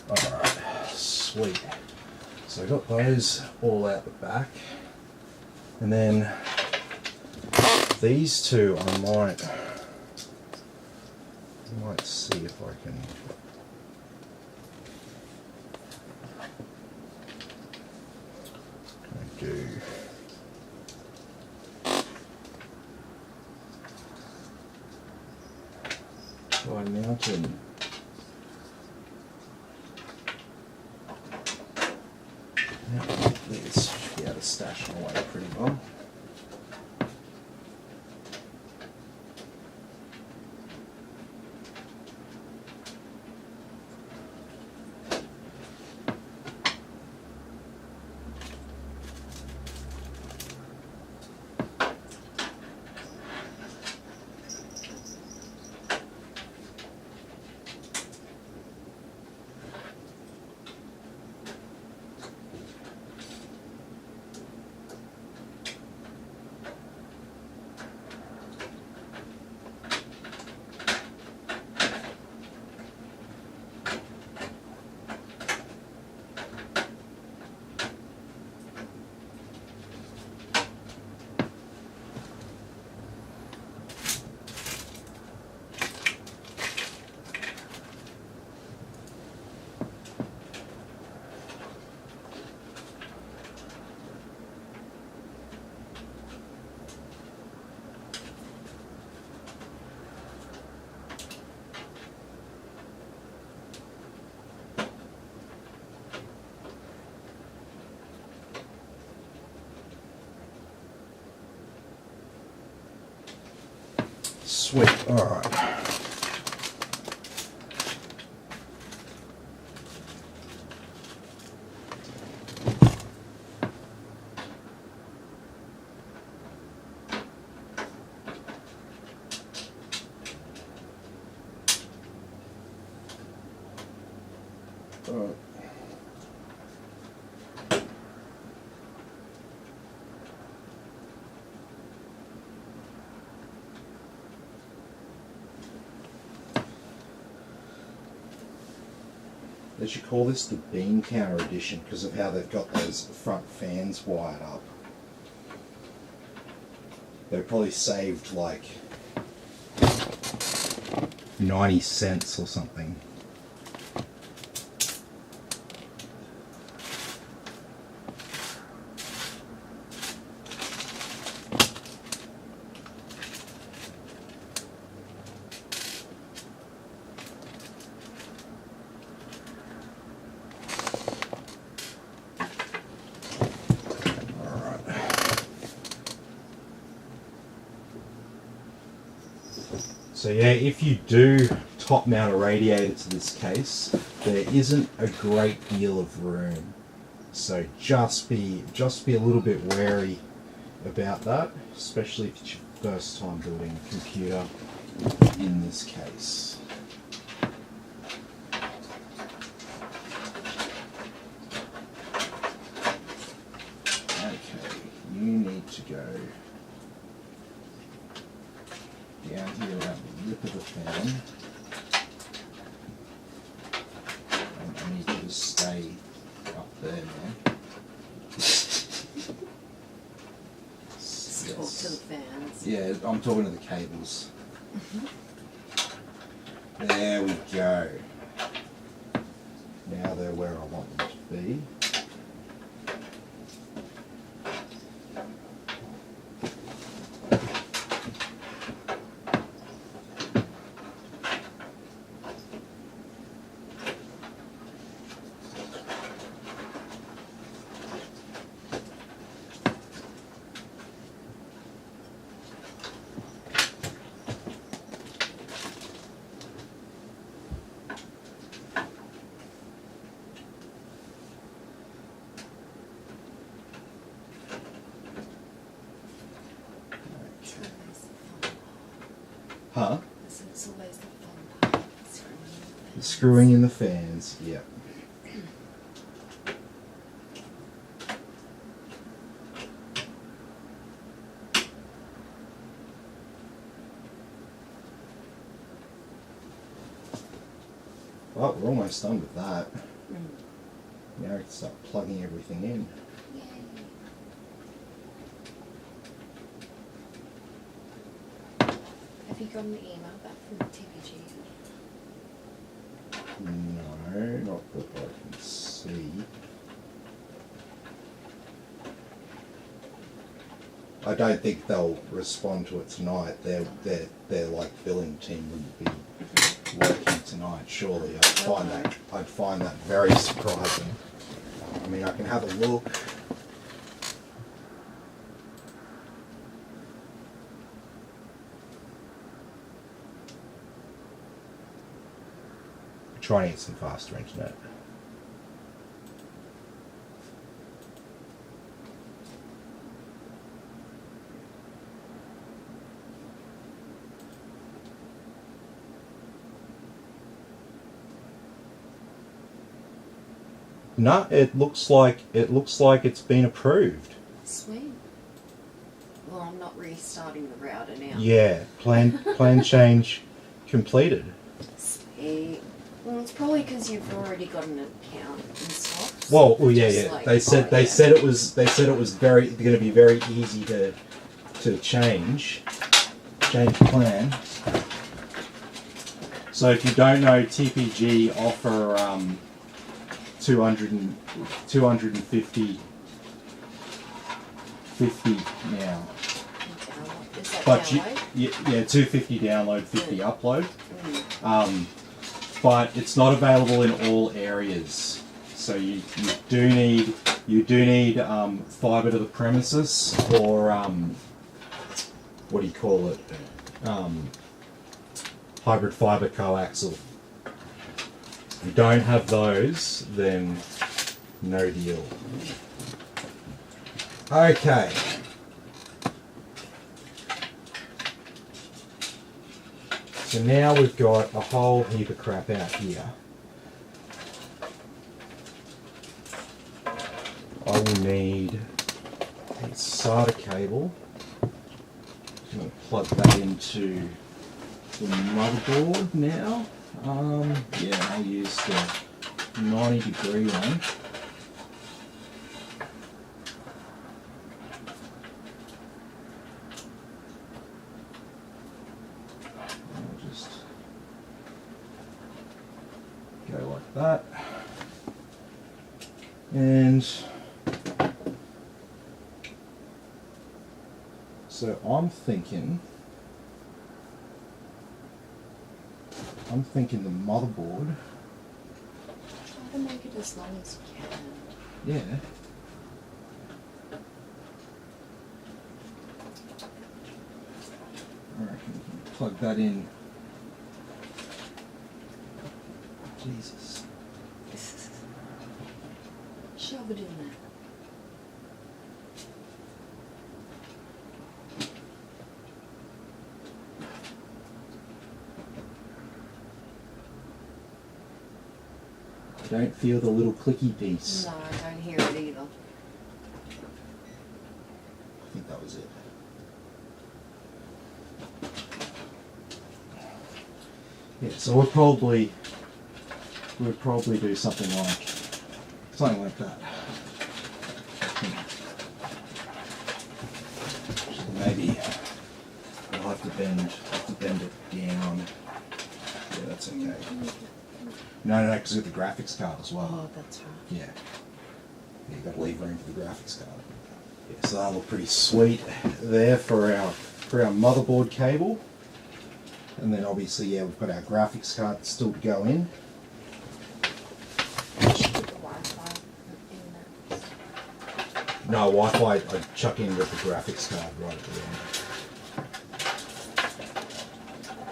Alright, sweet. So I got those all out the back. And then these two I might see if I can do. So I mounted. Yeah, these should be able to stash them away pretty well. Sweet. All right. They should call this the bean counter edition because of how they've got those front fans wired up. They probably saved like 90 cents or something. So yeah, if you do top mount a radiator to this case, there isn't a great deal of room. So just be a little bit wary about that, especially if it's your first time building a computer in this case. Okay, you need to go down here around the lip of the fan. And I need you to stay up there now. Talk to the fans. Yeah, I'm talking to the cables. There we go. Now they're where I want them to be. Huh? It's always the fun part, Screwing in the fans, yeah. Well, we're almost done with that. Now we can start plugging everything in. Yay. Have you gotten the email back from the TPG? No, not that I can see. I don't think they'll respond to it tonight. Their like billing team wouldn't be working tonight. Surely, I'd find that very surprising. I mean, I can have a look. Try and get some faster internet. No, it looks like it's been approved. Sweet. Well, I'm not restarting the router now. Yeah, plan change completed. Sweet. Well, it's probably because you've already got an account and stuff. Well, yeah. Just like, They said it was going to be very easy to change plan. So if you don't know, TPG offer 250 now. Is that But download? yeah, 250 download, 50 upload. Mm. But it's not available in all areas. So you do need fibre to the premises, or what do you call it? hybrid fiber coaxial. If you don't have those, then no deal. Okay. So now we've got a whole heap of crap out here. I will need a SATA cable. I'm going to plug that into the motherboard now. Yeah, I'll use the 90-degree one. I'll just go like that. And so I'm thinking the motherboard. Try to make it as long as you can. Yeah. I reckon we can plug that in. Jesus. Shove it in there. I don't feel the little clicky piece. No, I don't hear it either. I think that was it. Yeah, so we'll probably do something like that. So maybe we'll have to bend it down. Yeah, that's okay. No, because we've got the graphics card as well. Oh, that's right. Yeah. You've got to leave room for the graphics card. Yeah, so that'll look pretty sweet there for our motherboard cable. And then obviously, yeah, we've got our graphics card still to go in. You should put the Wi-Fi in that. No, Wi-Fi I'd chuck in with the graphics card right at the end.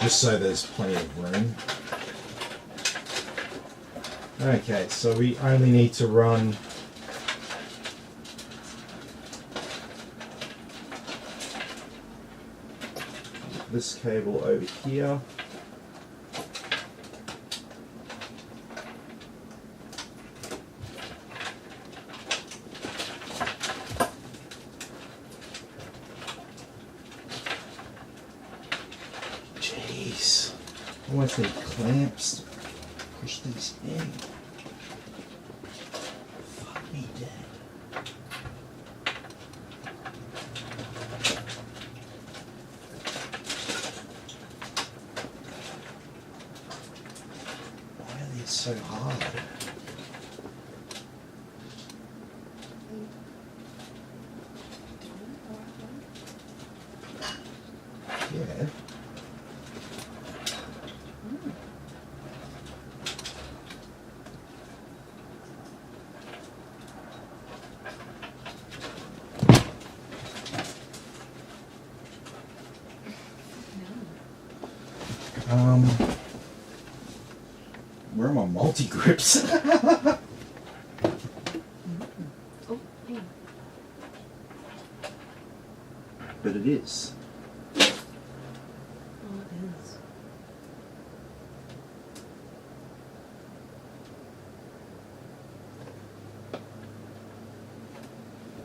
Just so there's plenty of room. Okay, so we only need to run this cable over here. Jeez, I almost need clamps to push these in. Fuck me dead. So hard. Yeah. Where are my multi-grips? Oh, yeah. But it is. Oh, it is.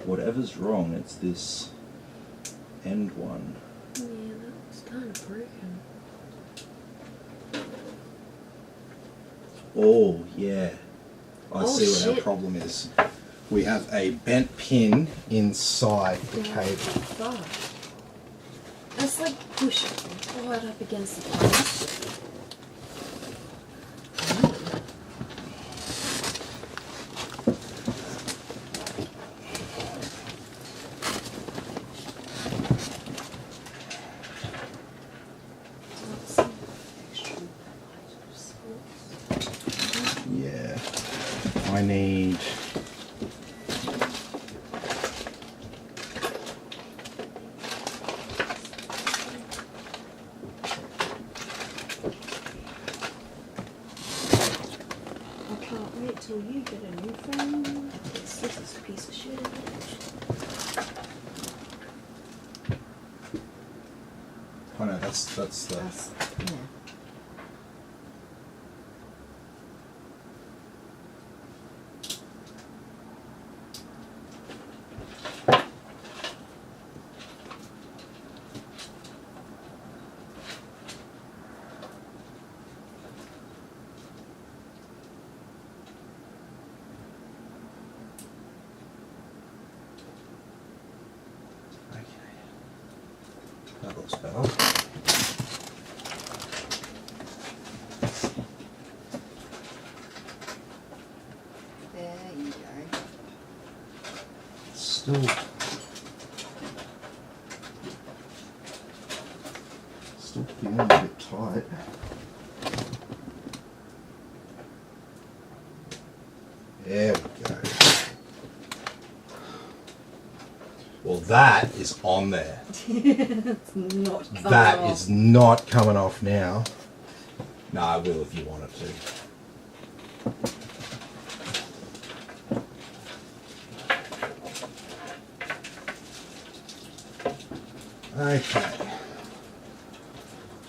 Whatever's wrong, it's this end one. Yeah, that's kind of broken. Oh, yeah. I Oh, see what our shit. problem is. We have a bent pin inside the cable. Fuck. That's like push it right up against the post. Yeah. I need... until you get a new phone. This is a piece of shit. I know that's the. That's, yeah. Okay. That looks better. There you go. Still feeling a bit tight. There we go. Well, that is on there. It's not coming That off. is not coming off now. No, I will if you want it to. Okay.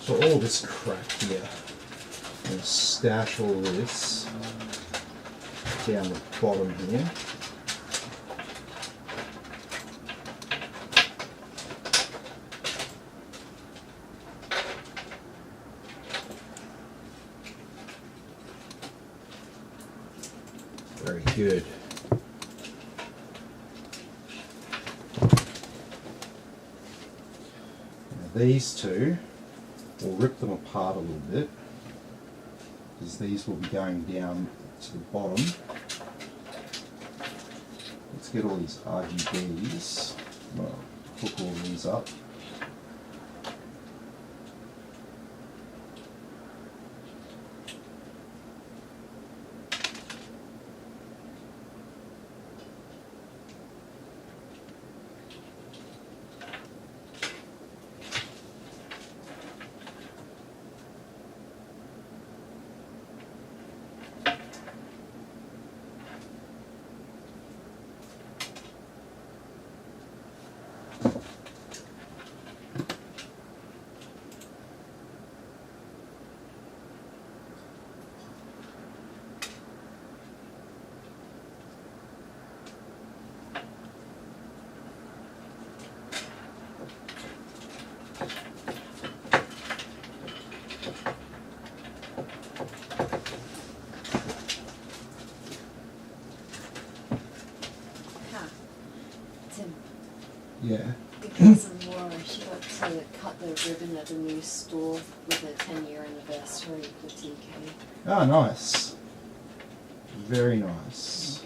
So all this crap here, I'm going to stash all this down the bottom here. Very good. Now these two, we'll rip them apart a little bit because these will be going down to the bottom. Let's get all these RGBs. Well, hook all these up. Ha. Tim, Yeah. because of Laura, she got to cut the ribbon at a new store with a 10-year anniversary for TK. Oh, nice. Very nice.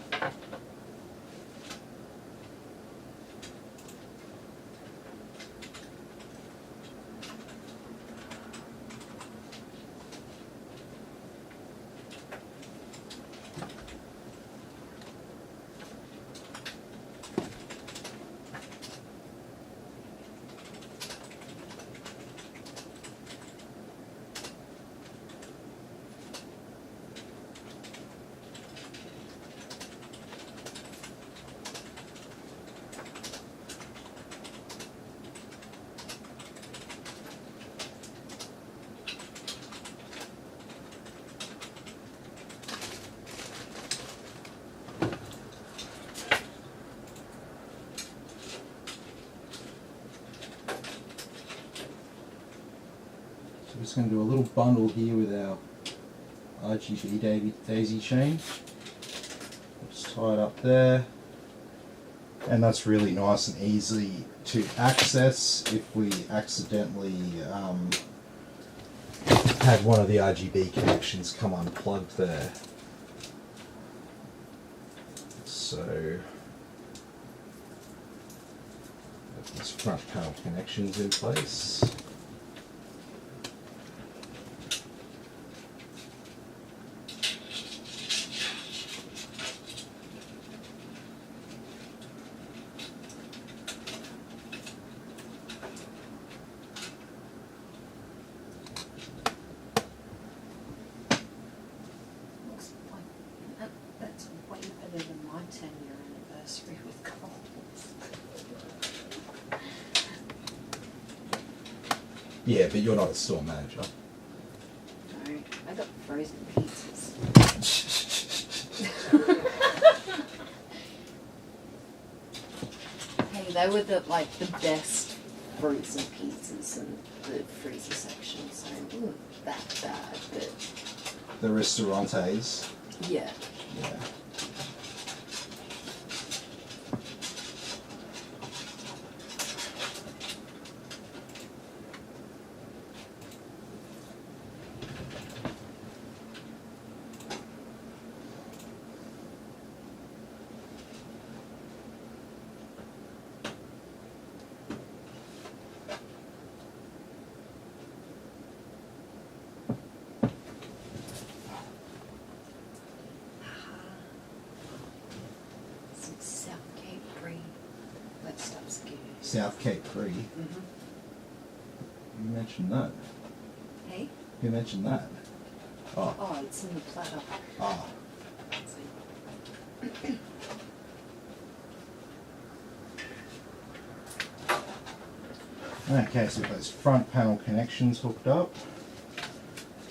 So we're just going to do a little bundle here with our RGB daisy chain. Just tie it up there. And that's really nice and easy to access if we accidentally had one of the RGB connections come unplugged there. So this front panel connections in place. Looks like that Yeah, but you're not a store manager. No, I got frozen pizzas. Hey, they were the best frozen pizzas in the freezer section, so it wasn't that bad, but The restaurantes. yeah. Yeah. Some South Cape brie. That stuff's good. South Cape Brie. Mm-hmm. You mentioned that. Hey? Who mentioned that? Oh. Oh, it's in the platter. Ah. Okay, so we've got those front panel connections hooked up.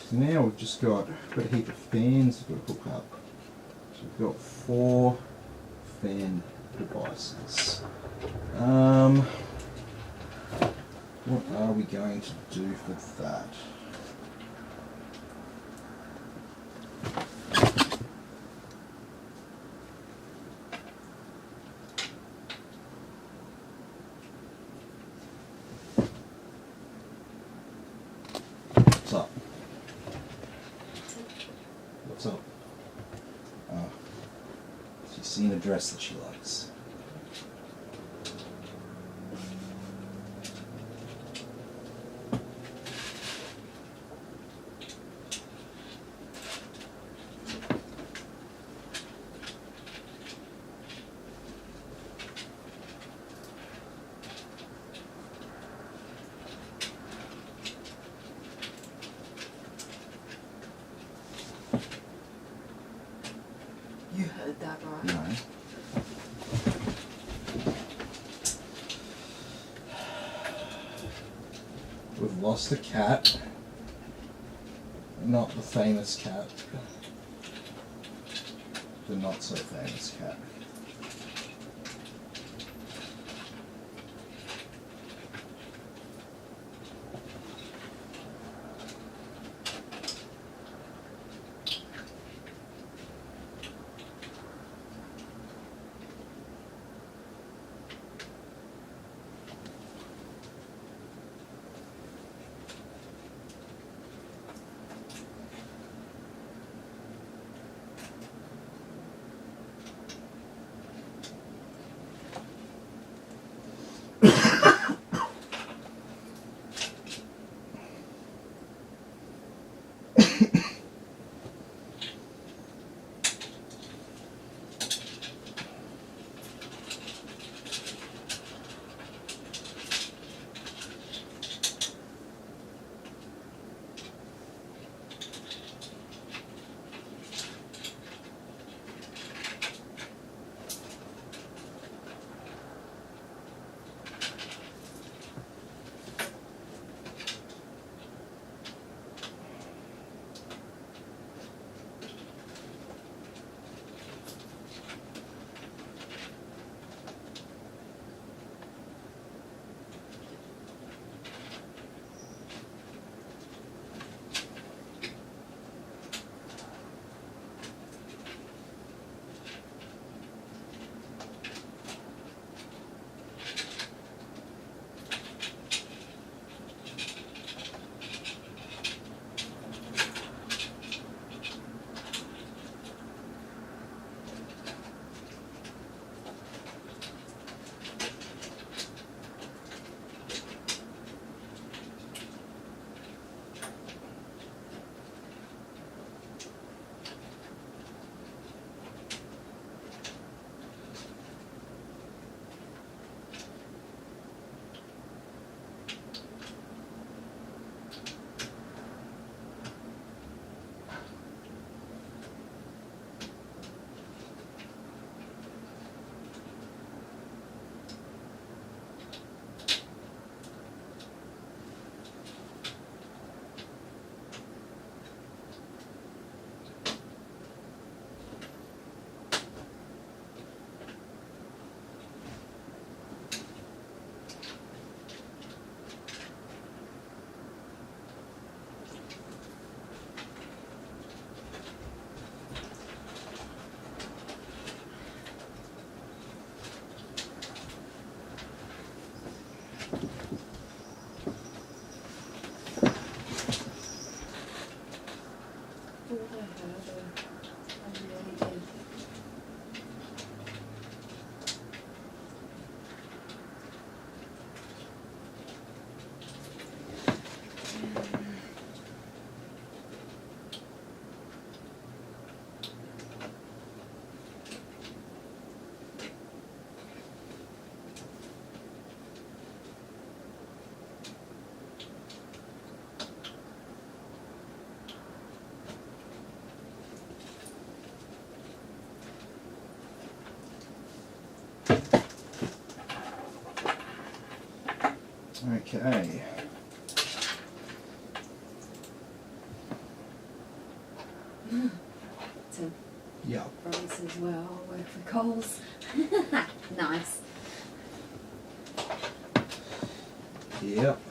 So now we've just got a heap of fans we've got to hook up. So we've got 4 fan devices. What are we going to do for that? What's up? What's up? Oh. She's seen a dress that she likes. You heard that right? No. We've lost a cat. Not the famous cat. The not so famous cat. Okay. So Yeah. Robbie says, well, I'll work for Coles. Nice. Yep.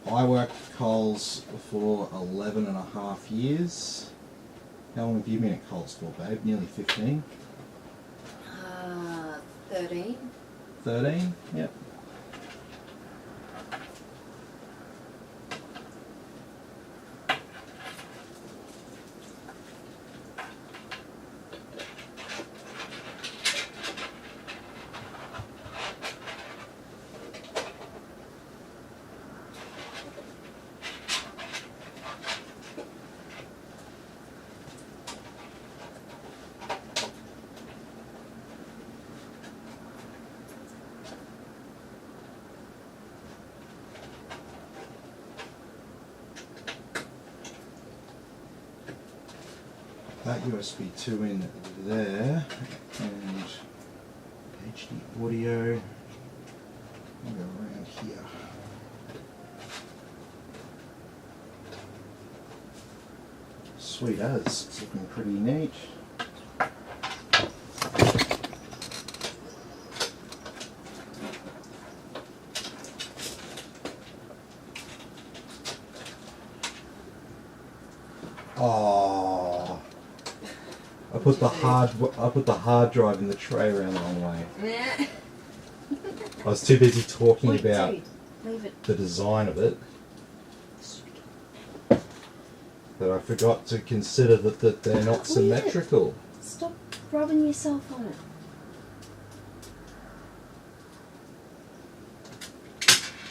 I worked for Coles for 11 and a half years. How long have you been at Coles for, babe? Nearly 15? 13. 13? Yep. That USB 2 in there, and HD audio. I'll go around here. Sweet as, it's looking pretty neat. Oh, I put the hard drive in the tray around the wrong way. I was too busy talking Wait, about dude, leave it. the design of it that I forgot to consider that they're not symmetrical. Stop rubbing yourself on it.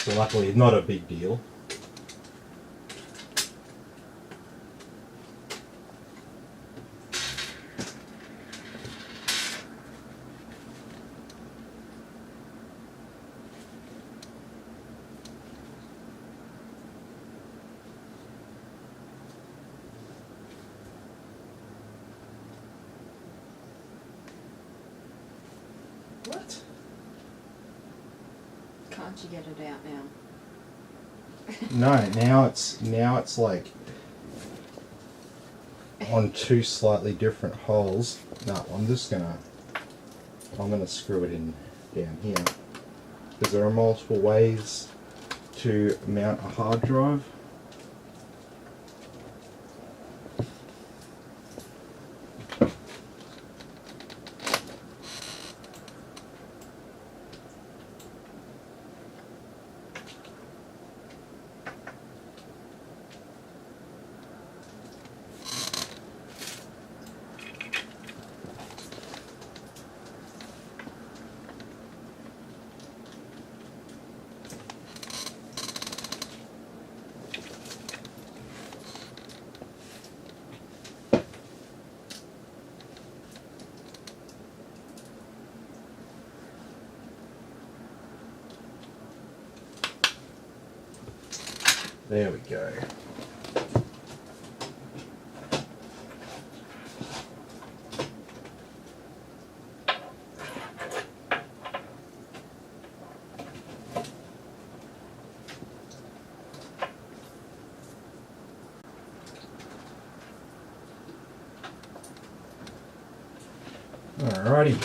So luckily, not a big deal. What? Can't you get it out now? No, now it's like on two slightly different holes. No, I'm gonna screw it in down here because there are multiple ways to mount a hard drive. There we go. Alrighty,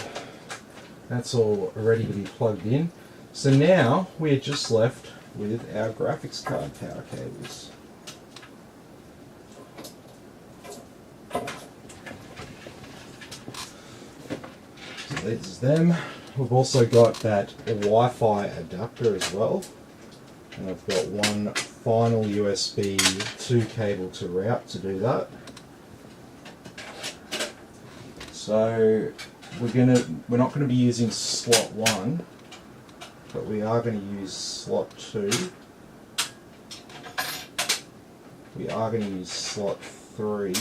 that's all ready to be plugged in. So now we're just left with our graphics card power cables. So there's them. We've also got that Wi-Fi adapter as well. And I've got one final USB 2 cable to route to do that. So we're not going to be using slot 1, but we are going to use slot 2. We are going to use slot 3.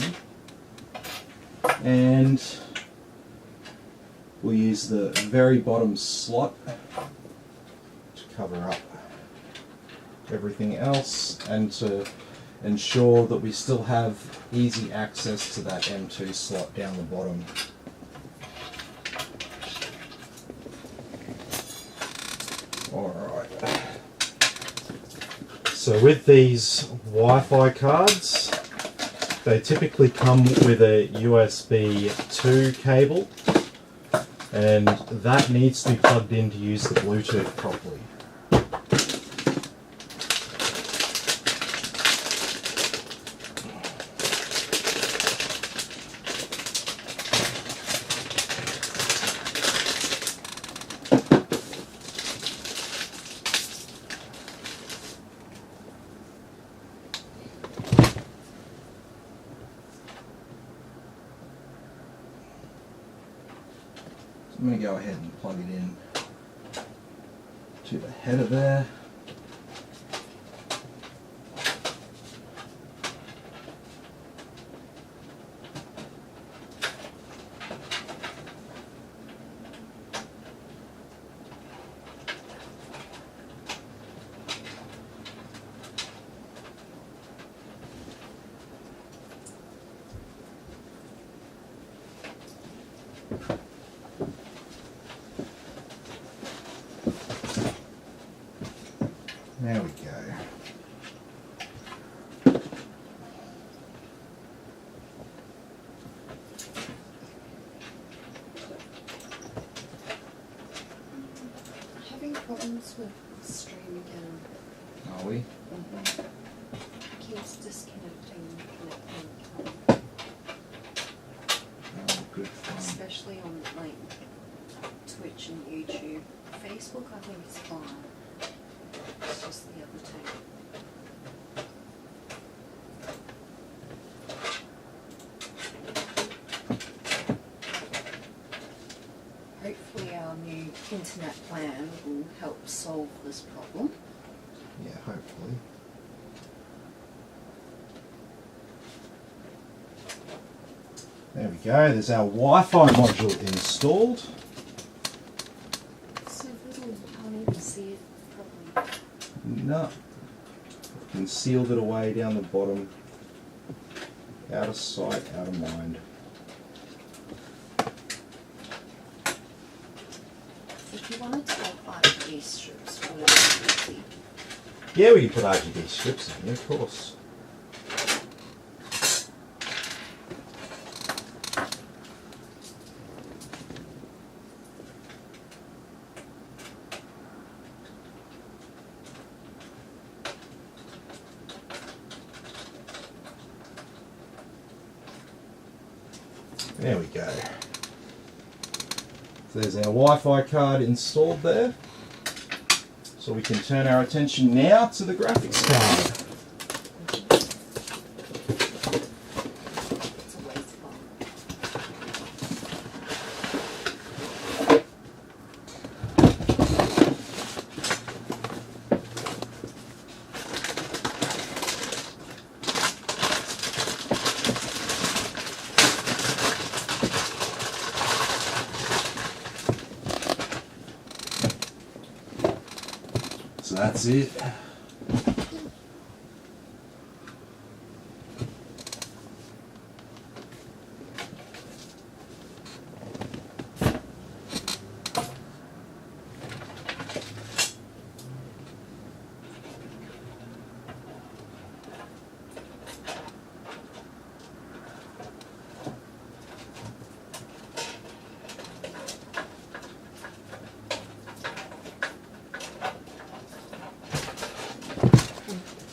And we'll use the very bottom slot to cover up everything else and to ensure that we still have easy access to that M2 slot down the bottom. So with these Wi-Fi cards, they typically come with a USB 2 cable, and that needs to be plugged in to use the Bluetooth properly. I'm going to go ahead and plug it in to the header there. There we go. Having problems with the stream again. Are we? Keeps disconnecting and connecting. Oh, good fun. Especially on like Twitch and YouTube. Facebook I think is fine. It's just the other two. Hopefully our new internet plan will help solve this problem. Yeah, hopefully. There we go, there's our Wi-Fi module installed. So little, I can't even see it properly. No. Concealed it away down the bottom. Out of sight, out of mind. If you wanted to have RGB strips, would it be easy? Yeah, we can put RGB strips in here, of course. There we go. So there's our Wi-Fi card installed there. So we can turn our attention now to the graphics card. It's a waste bomb. So that's it.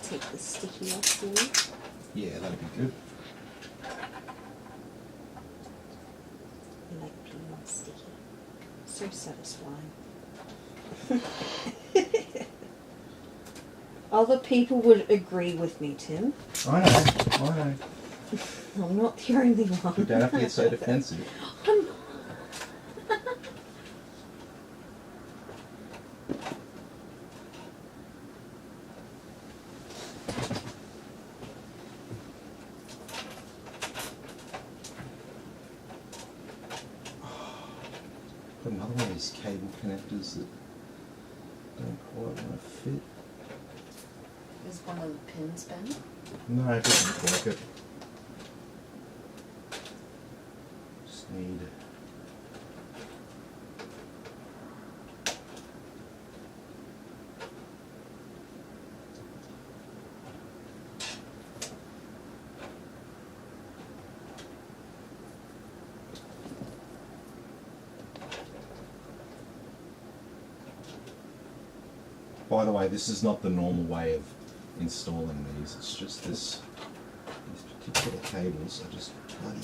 Take the sticky off for you. Yeah, that'd be good. I like being sticky. So satisfying. Other people would agree with me, Tim. I know. I'm not the only one. You don't have to get so defensive. I'm not. Got another one of these cable connectors that don't quite want to fit. Is one of the pins bent? No, it doesn't look like it. Just need. By the way, this is not the normal way of installing these. It's just these particular cables are just bloody.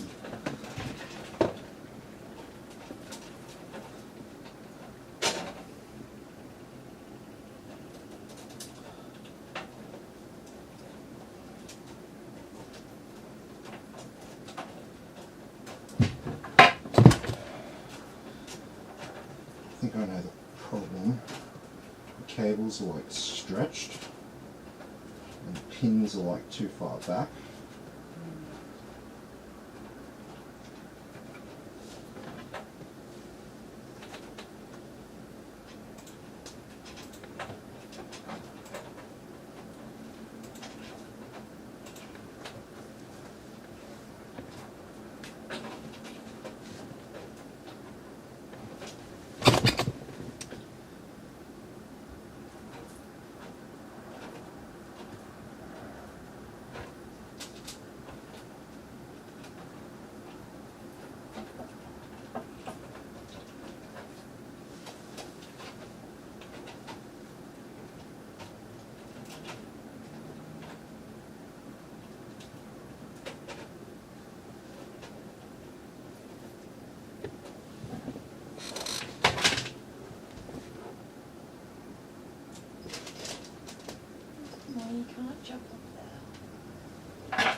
I think I know the problem. The cables are like stretched and the pins are like too far back. No, you can't jump up there.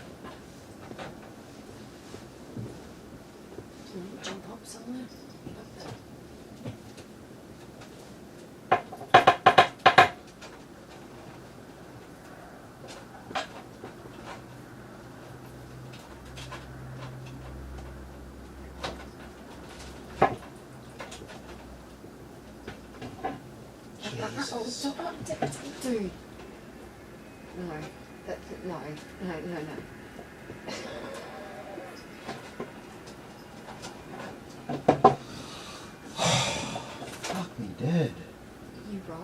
Can you jump up somewhere? Up there. Oh, stop up, dude. No, no. Fuck me dead. You right?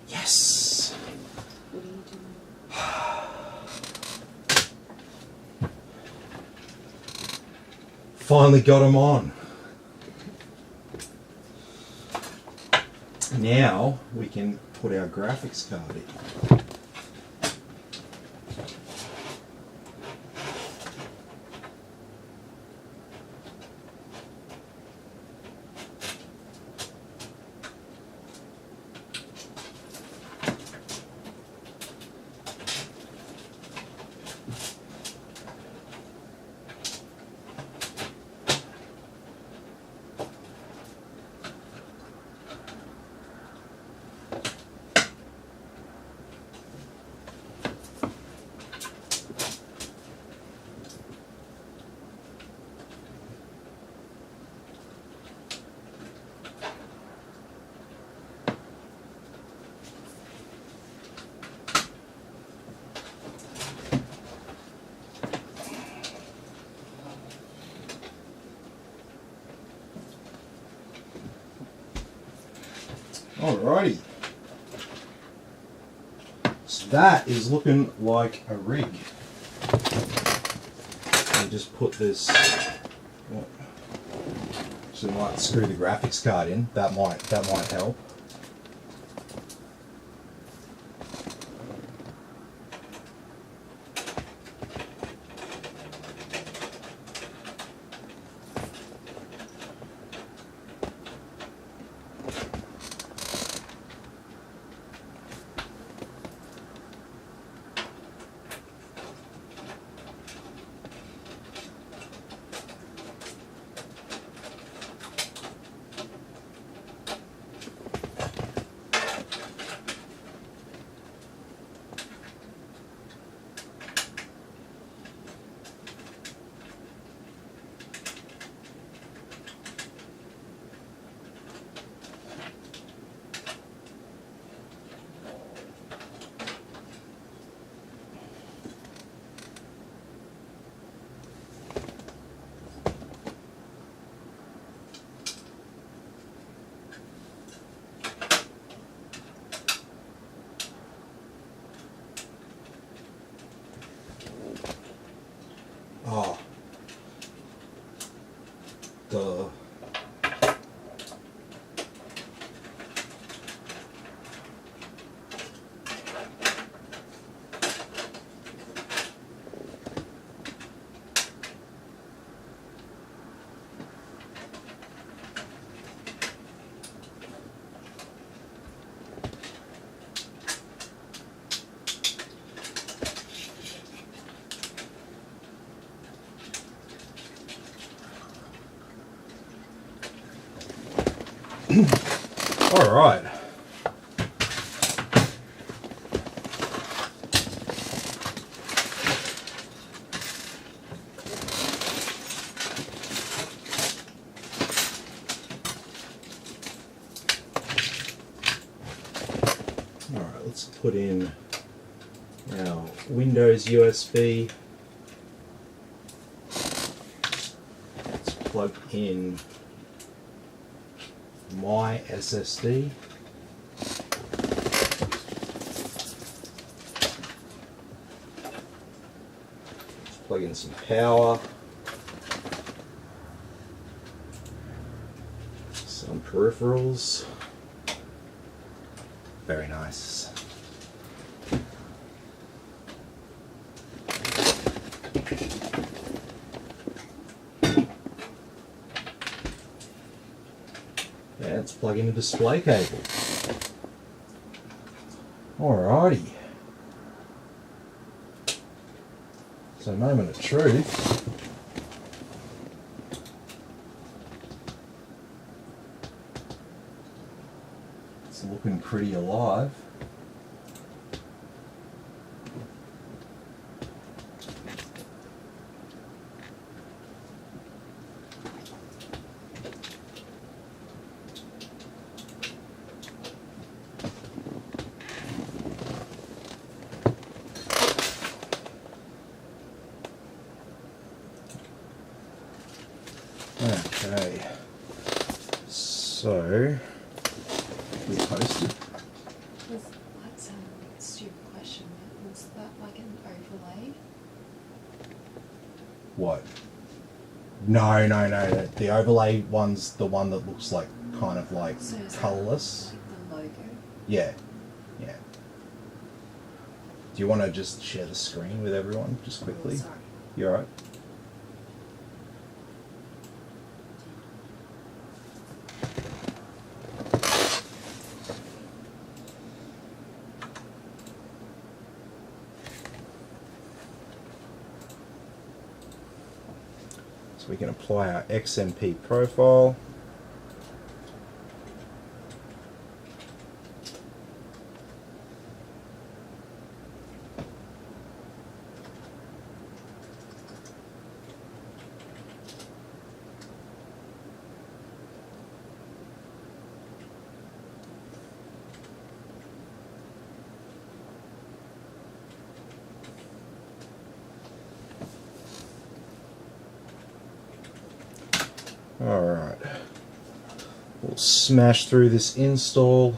Yes! What are you doing? Finally got them on. Now we can put our graphics card in. Alrighty. So that is looking like a rig. I just put this. So I might screw the graphics card in. That might help. All right. All right, let's put in our Windows USB. Let's plug in my SSD. Let's plug in some power. Some peripherals. Very nice. Yeah, let's plug in a display cable. Alrighty. So, moment of truth. It's looking pretty alive. Okay, so we posted. That's a stupid question. Was that like an overlay? What? No. The overlay one's the one that looks like kind of like So is that colourless. like the logo? Yeah. Do you want to just share the screen with everyone, just quickly? Sorry. You alright? So we can apply our XMP profile. Alright, we'll smash through this install.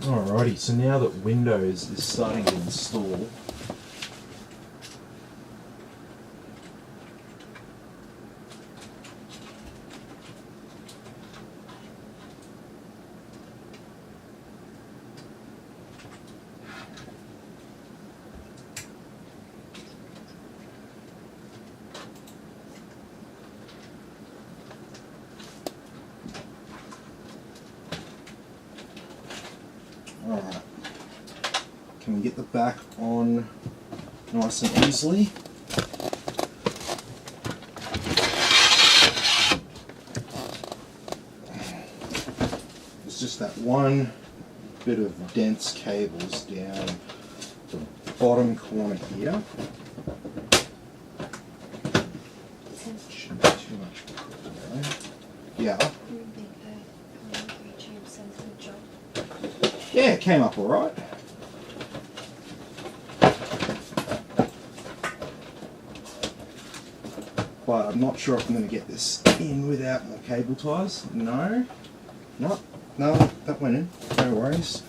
Alrighty, so now that Windows is starting to install, alright, can we get the back on nice and easily? It's just that one bit of dense cables down the bottom corner here. Shouldn't be too much there. Yeah. YouTube says good job. Yeah, it came up alright. But I'm not sure if I'm going to get this in without more cable ties. No, that went in. No worries.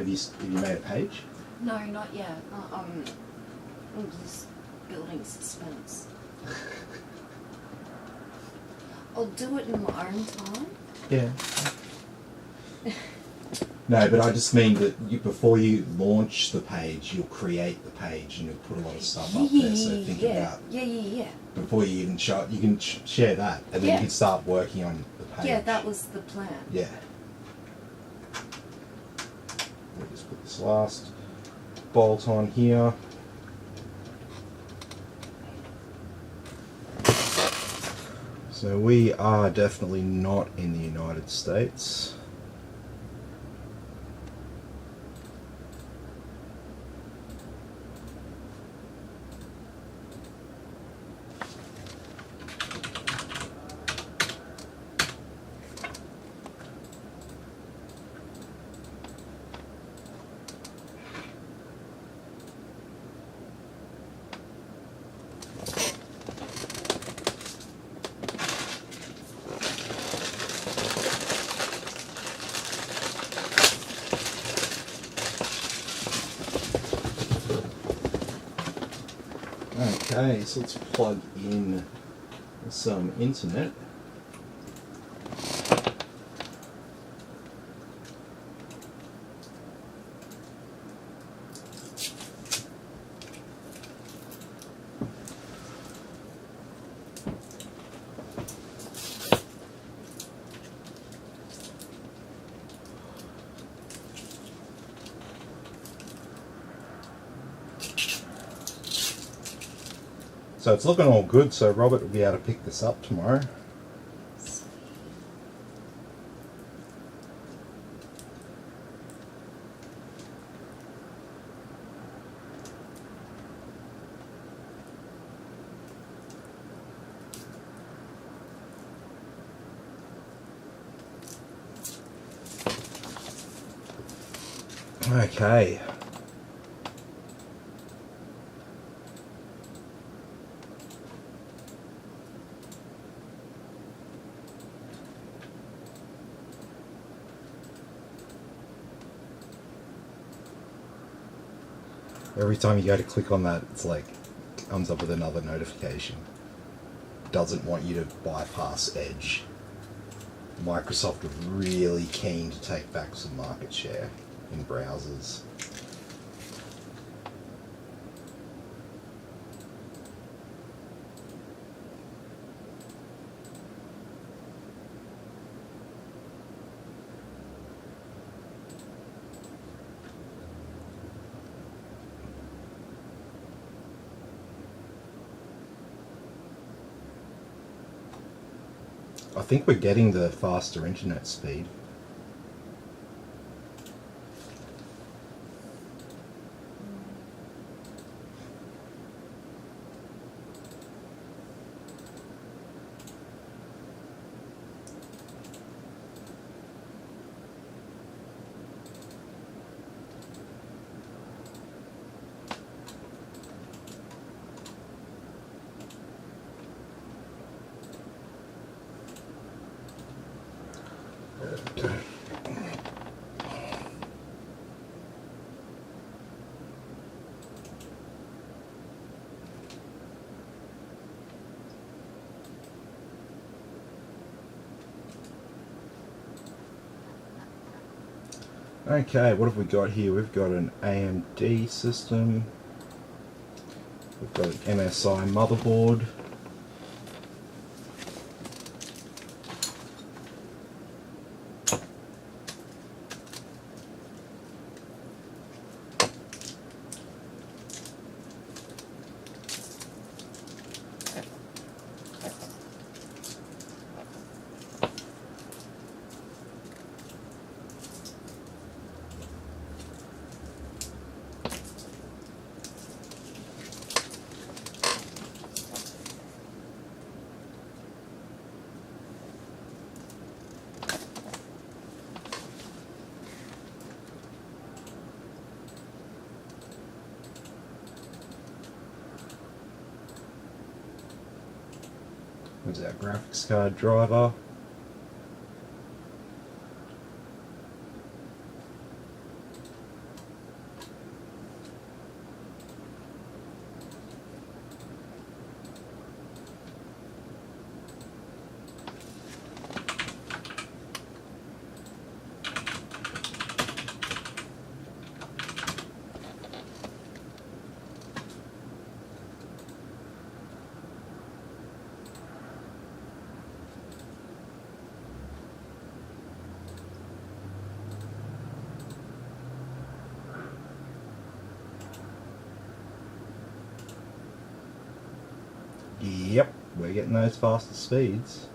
have you made a page? No, not yet. I'm just building suspense. I'll do it in my own time. Yeah. No, but I just mean that before you launch the page, you'll create the page and you'll put a lot of stuff up there. So think about Yeah. before you even show it, you can share that, and then you can start working on the page. Yeah, that was the plan. Yeah. We'll just put this last bolt on here. So we are definitely not in the United States. Okay, so let's plug in some internet. So it's looking all good, so Robert will be able to pick this up tomorrow. Okay. Every time you go to click on that, it's like, comes up with another notification. Doesn't want you to bypass Edge. Microsoft are really keen to take back some market share in browsers. I think we're getting the faster internet speed. Okay, what have we got here? We've got an AMD system. We've got an MSI motherboard. There's our graphics card driver. Yep, we're getting those faster speeds.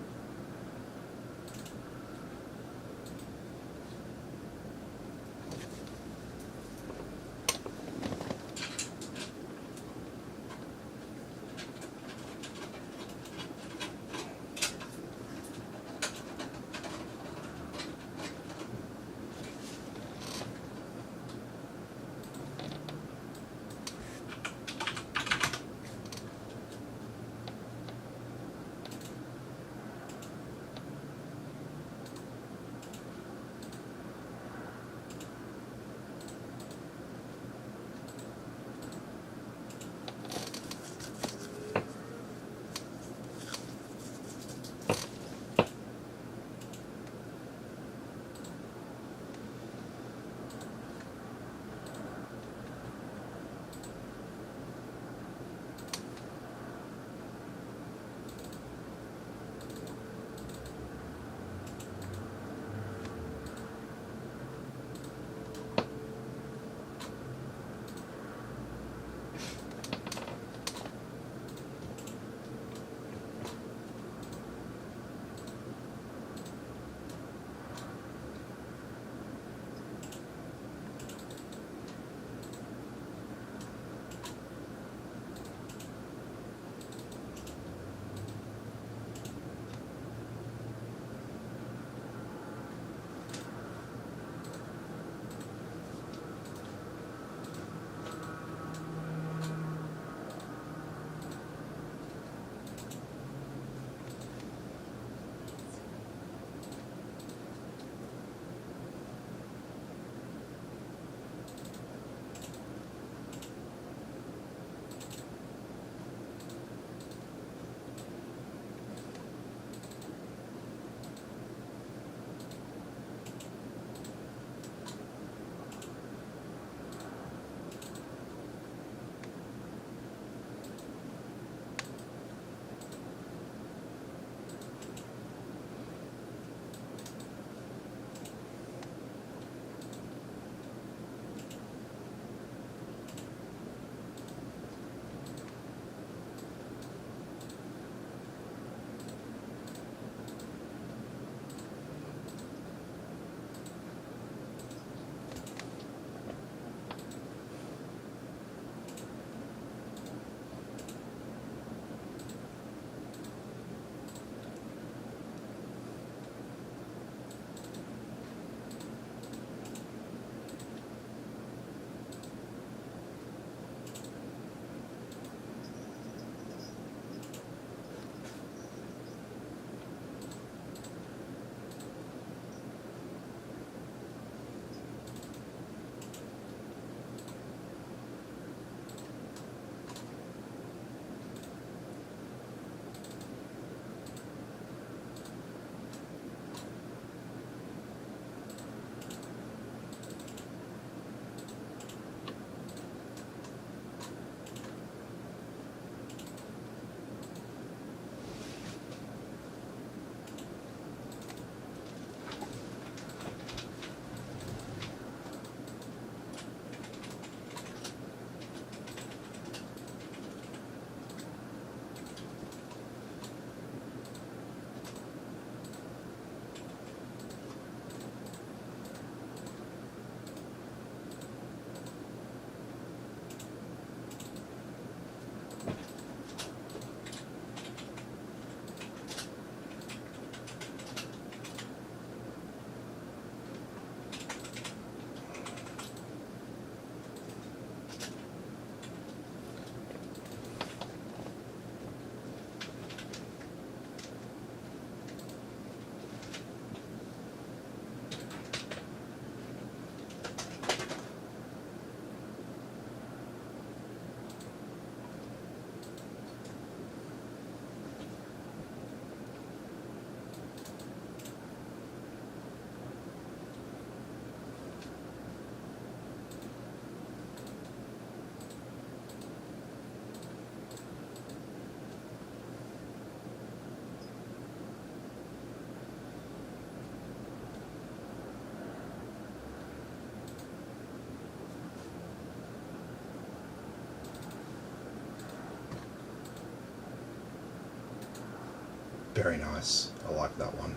Very nice. I like that one.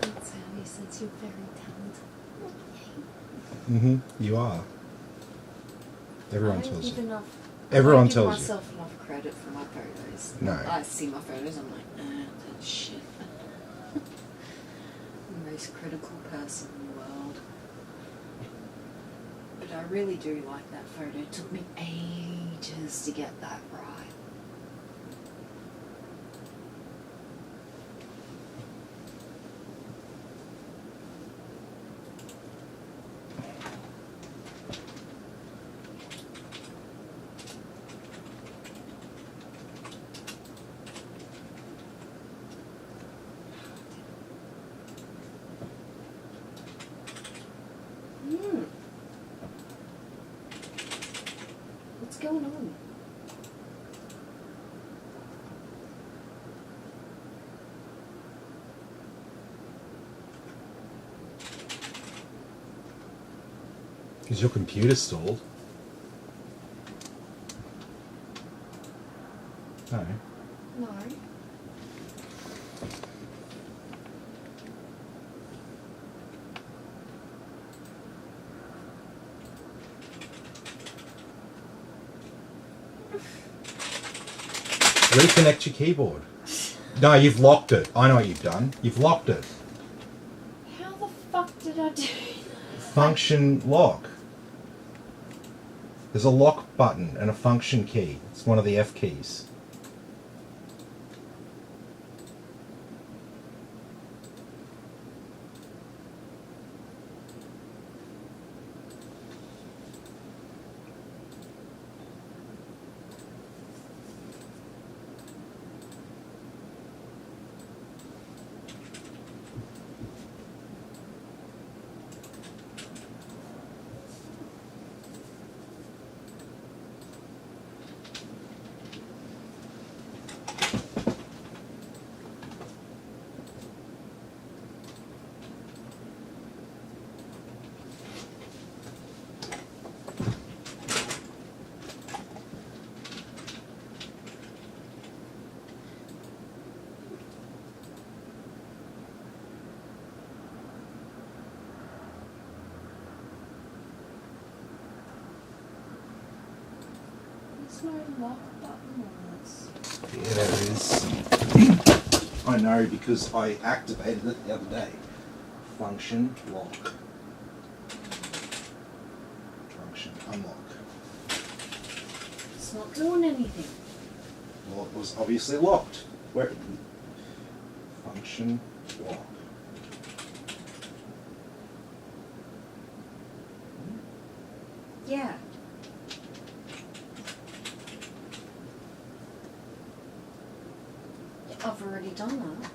That's how he says you're very talented. You are. Everyone I don't tells give you. enough. Everyone I don't tells give you. myself enough credit for my photos. No. I see my photos, I'm like, that's shit. The most critical person in the world. But I really do like that photo. It took me ages to get that right. What's going on? Is your computer stalled? No. No. Reconnect your keyboard. No, you've locked it. I know what you've done. You've locked it. How the fuck did I do that? Function lock. There's a lock button and a function key. It's one of the F keys. There's no lock button on this. Yeah, there is. I know because I activated it the other day. Function lock. Function unlock. It's not doing anything. Well, it was obviously locked. Where? Function lock. Yeah. I've already done that.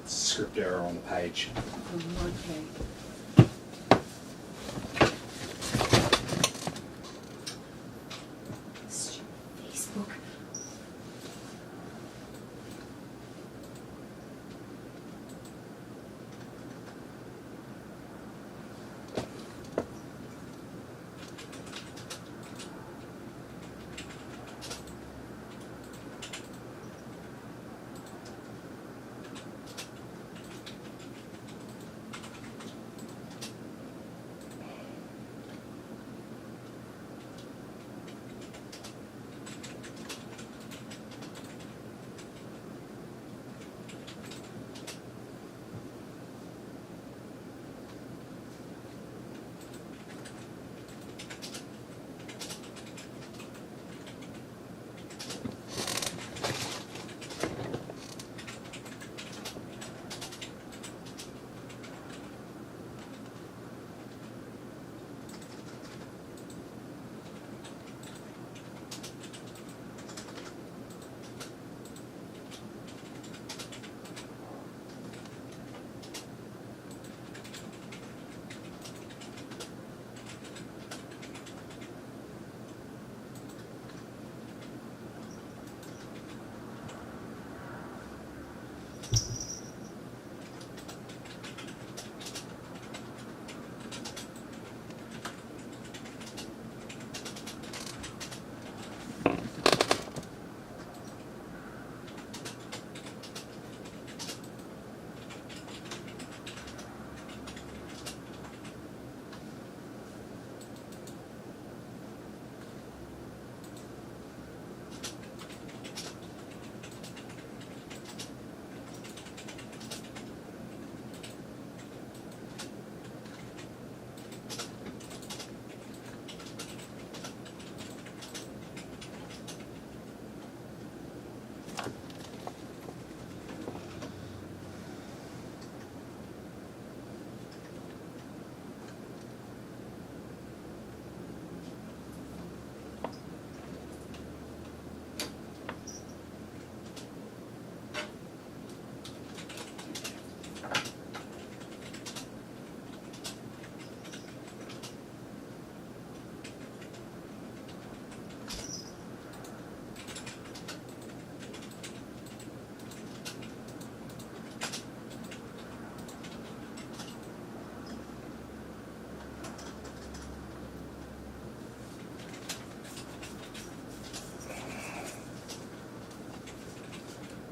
Script error on the page. Okay. Stupid Facebook.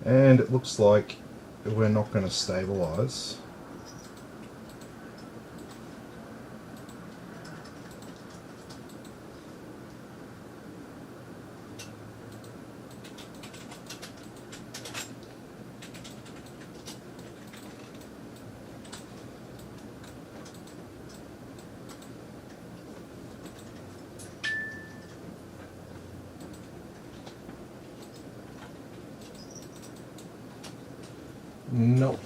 And it looks like we're not going to stabilize. Nope.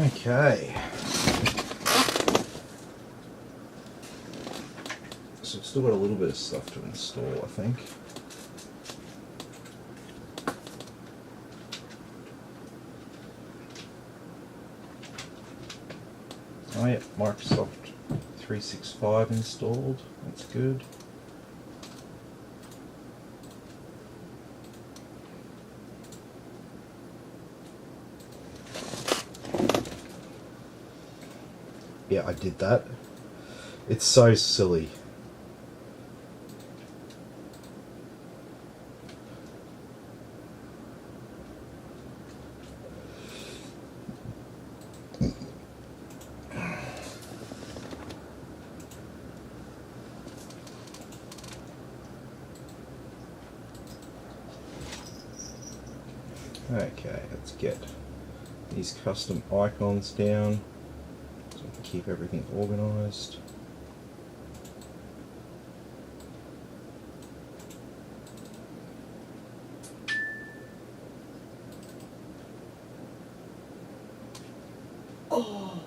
Okay. So we've still got a little bit of stuff to install, I think. Oh yeah, Microsoft 365 installed. That's good. Yeah, I did that. It's so silly. Okay, let's get these custom icons down so I can keep everything organized. Oh.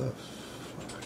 the fuck?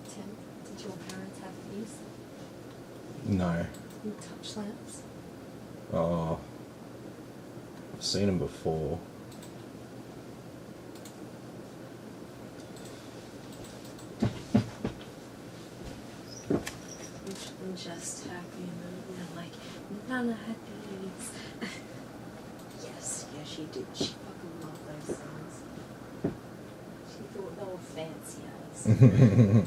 Tim, did your parents have these? No. Touch lamps? Oh. I've seen them before. I'm just happy and they're like, Nana had these. Yes, she did. She fucking loved those things. She thought they were fancy as.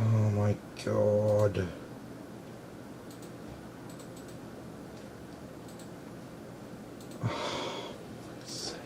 Oh my god. Oh, for fuck's sake.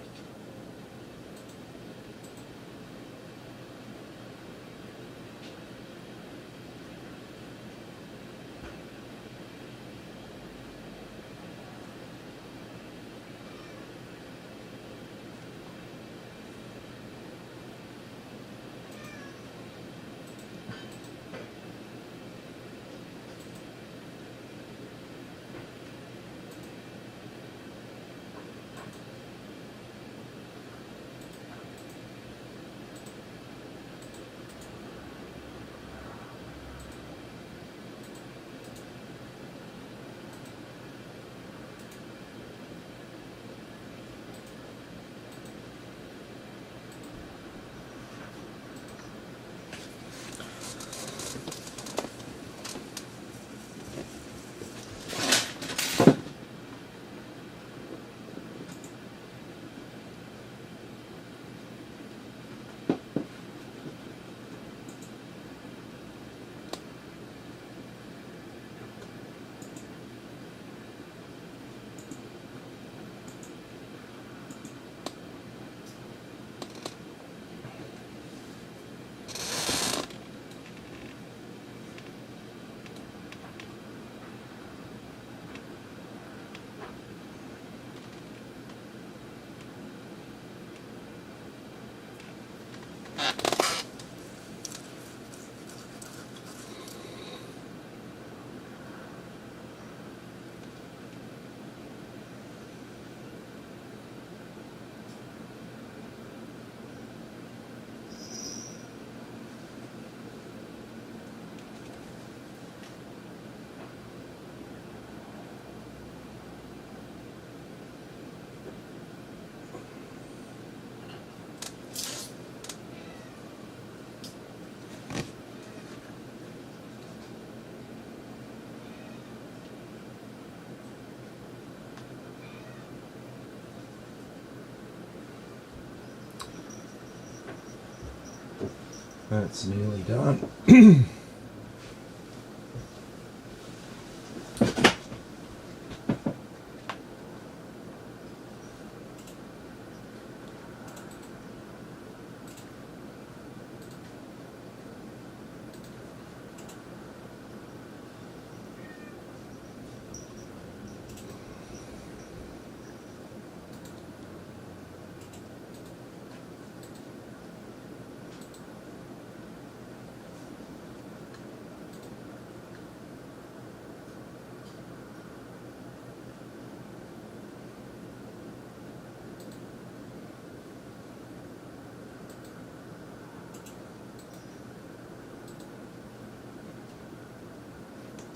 That's nearly done.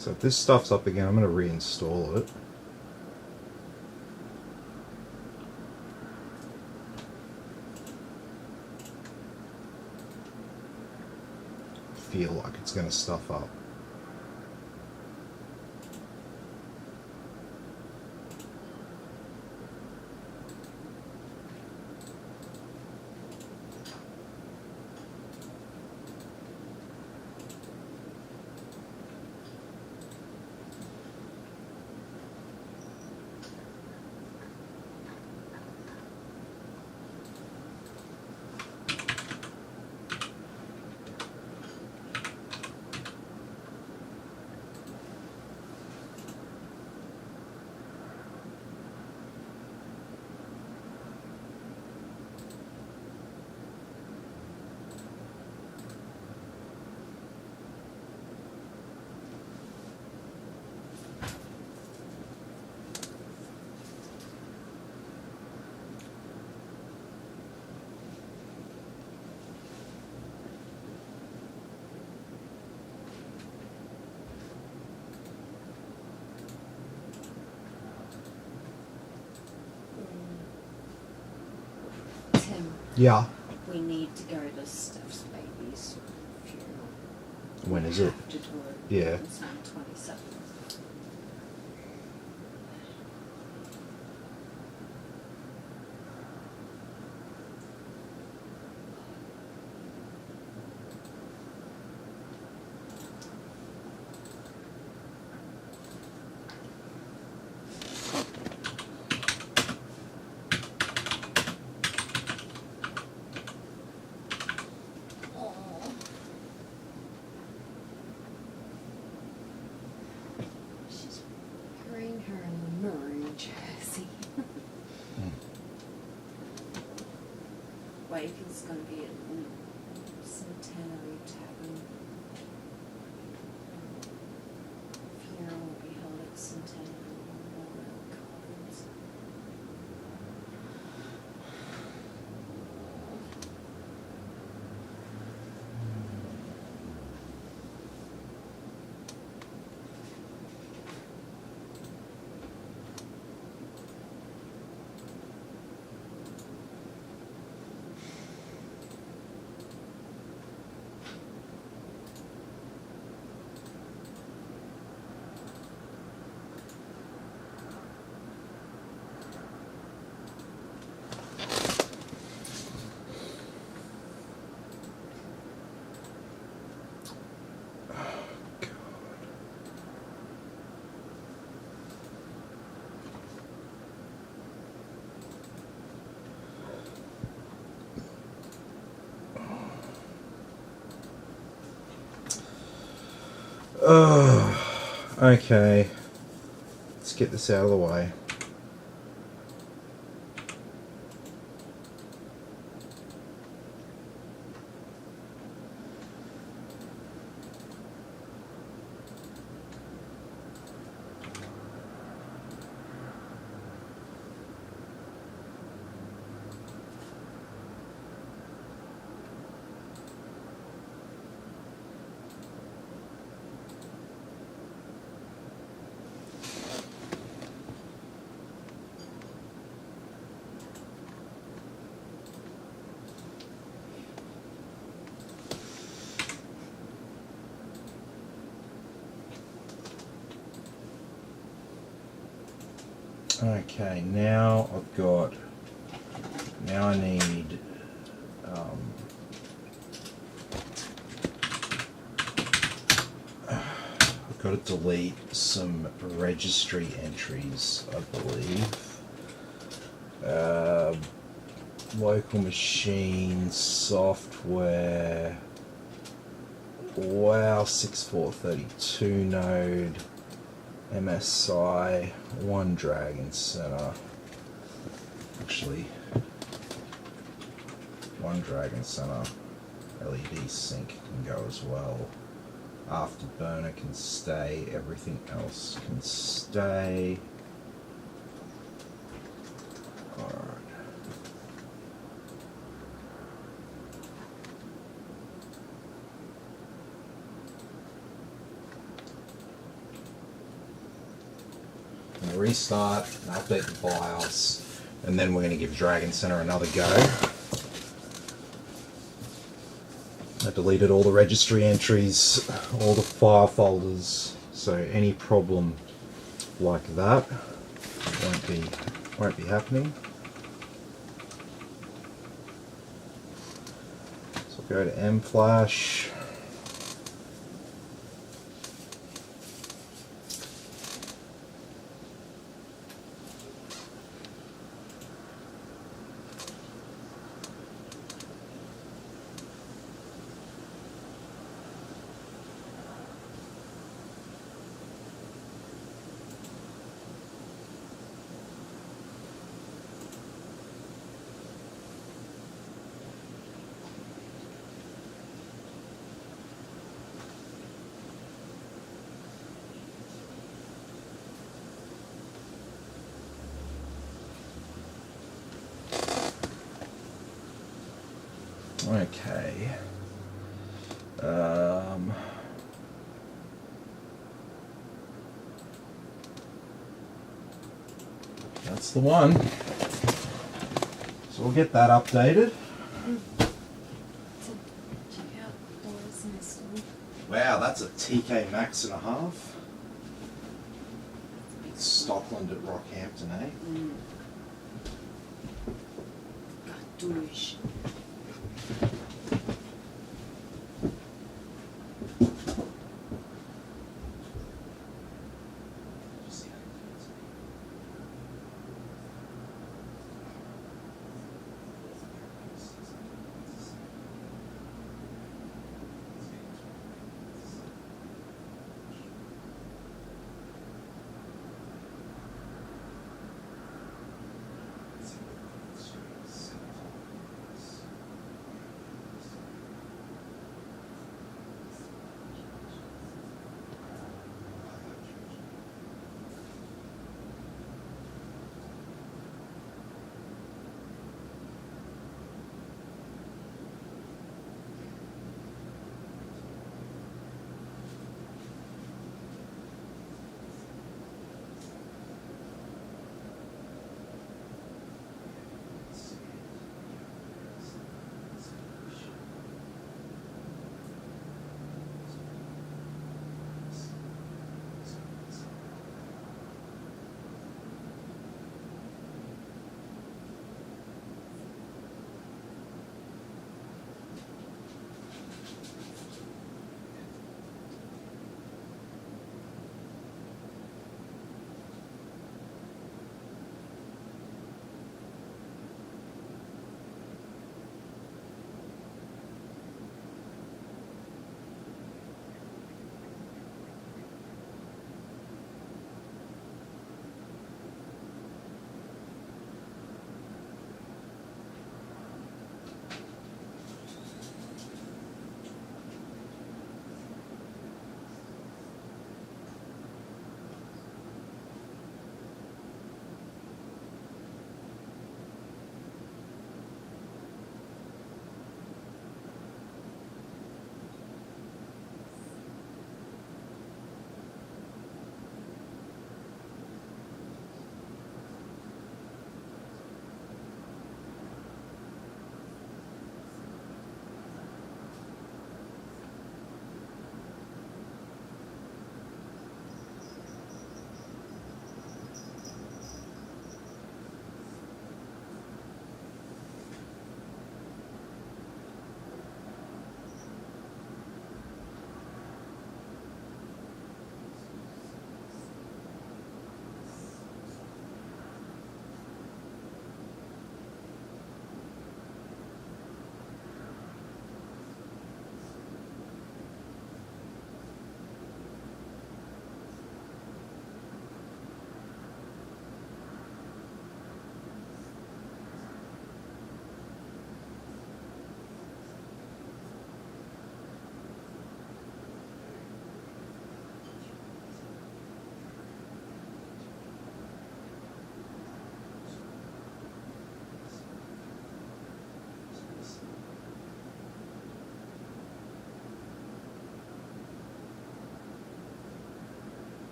So if this stuff's up again, I'm going to reinstall it. Feel like it's going to stuff up. Tim, Yeah. we need to go to Steph's baby's funeral. When is We it? have to do it. Yeah. It's on 27th. She's wearing her maroon jersey. Waken's gonna be at Centenary Tavern. Funeral will be held at Centenary Memorial Gardens. Okay. Let's get this out of the way. Okay, now I need, I've got to delete some registry entries, I believe. Local machine software, wow, 6432 node, MSI, one Dragon Center. Actually, one Dragon Center LED sync can go as well. Afterburner can stay, everything else can stay. Alright. restart and update the BIOS, and then we're going to give Dragon Center another go. I deleted all the registry entries, all the file folders, so any problem like that won't be happening. So go to mFlash. Okay. That's the one. So we'll get that updated. Check out Laura's next one. Wow, that's a TK Maxx and a half. Stockland at Rockhampton, eh? Cartouche.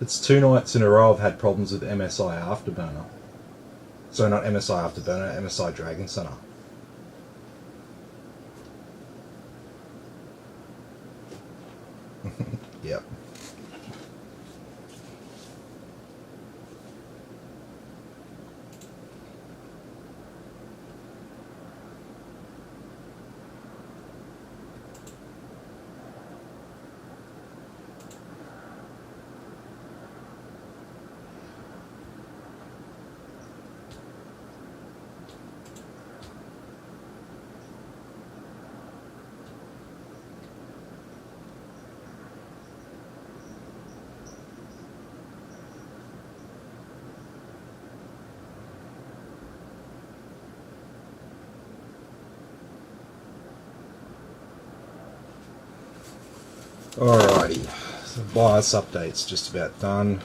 It's 2 nights in a row I've had problems with MSI Afterburner. So not MSI Afterburner, MSI Dragon Center. Yep. Alrighty, so BIOS update's just about done.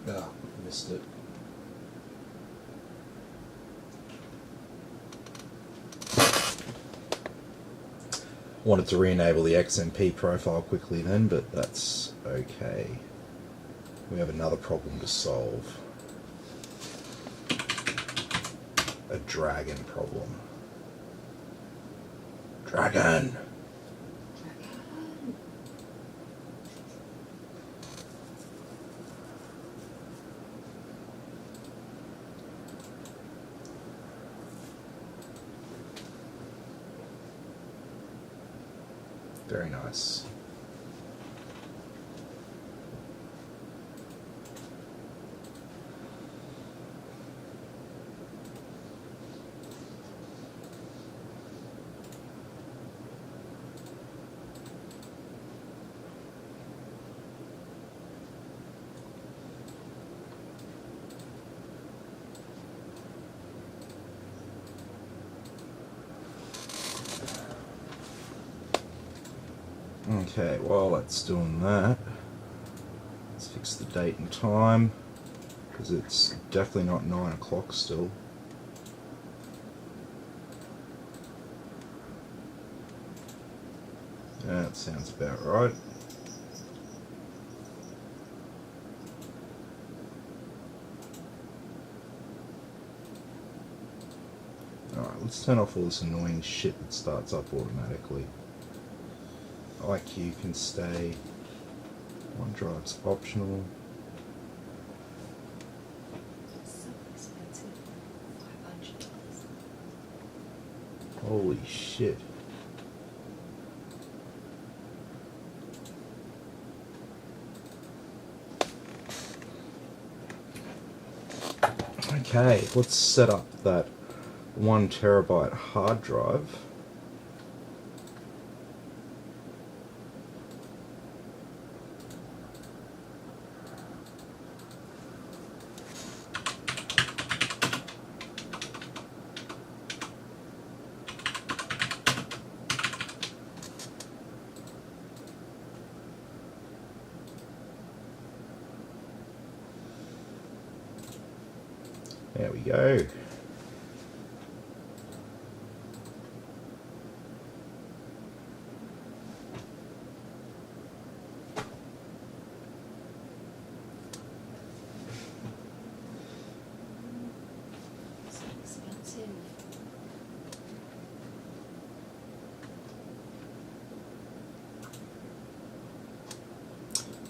Ah, missed it. Wanted to re-enable the XMP profile quickly then, but that's okay. We have another problem to solve. A dragon problem. Dragon! Very nice. Okay, while that's doing that, let's fix the date and time, because it's definitely not 9 o'clock still. That sounds about right. Alright, let's turn off all this annoying shit that starts up automatically. IQ can stay. OneDrive's optional. So expensive. $500. Holy shit. Okay, let's set up that 1 terabyte hard drive. There we go. So expensive.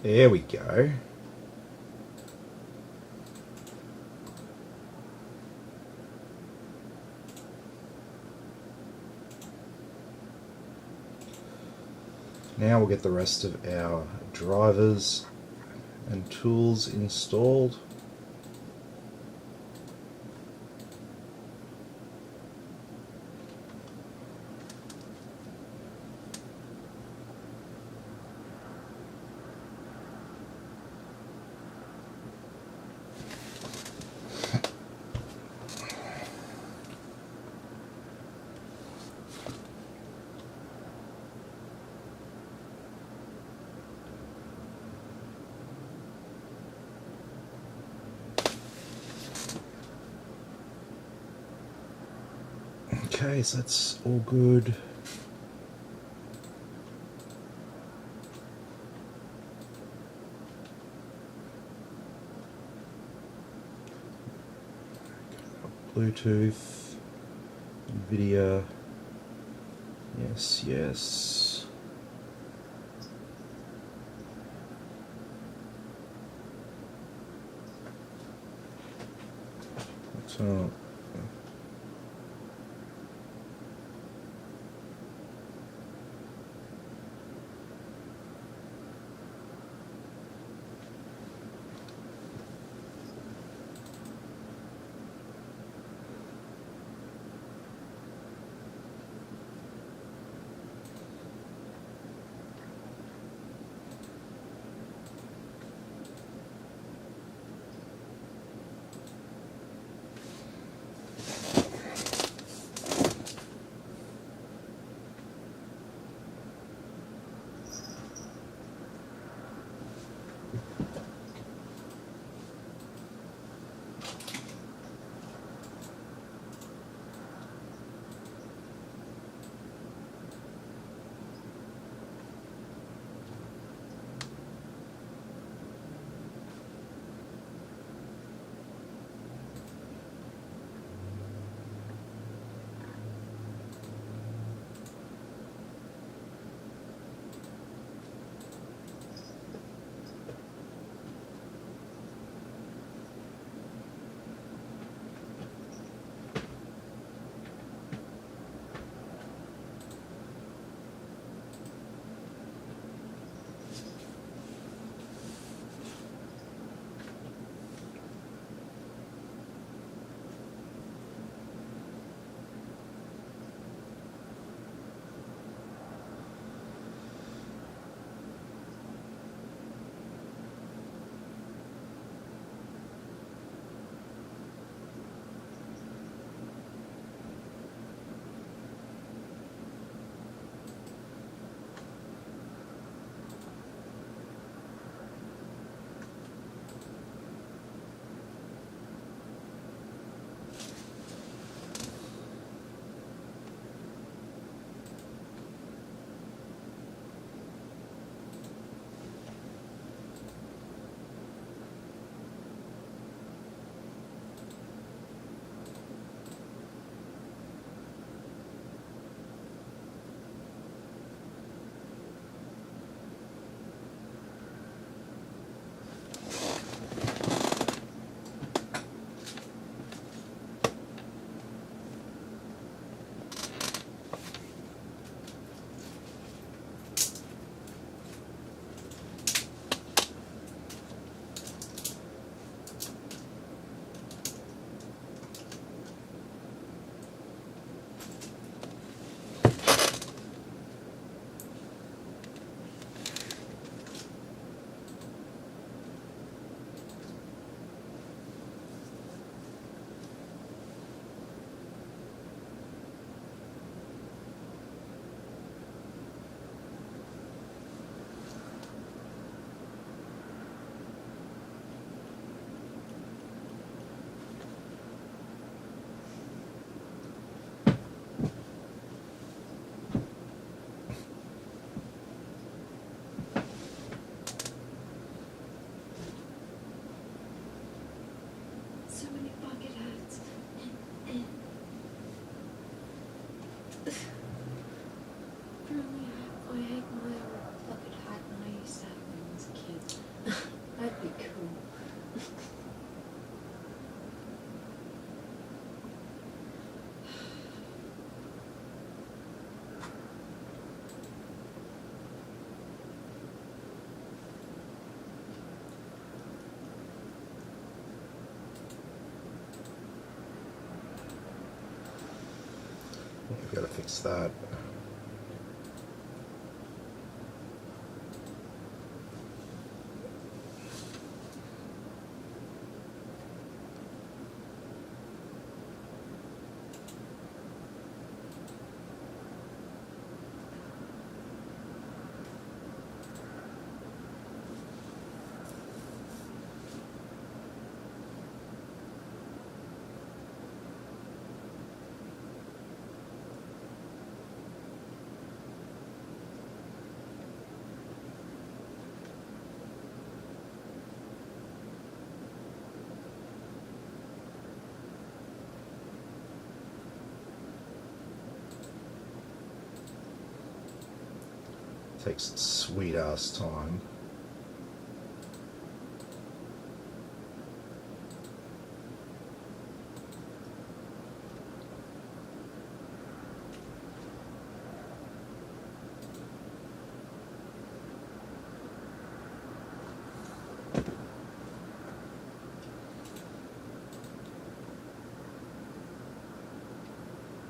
There we go. Now we'll get the rest of our drivers and tools installed. Okay, so that's all good. Bluetooth, video, yes, yes. So, What's that? Takes sweet ass time.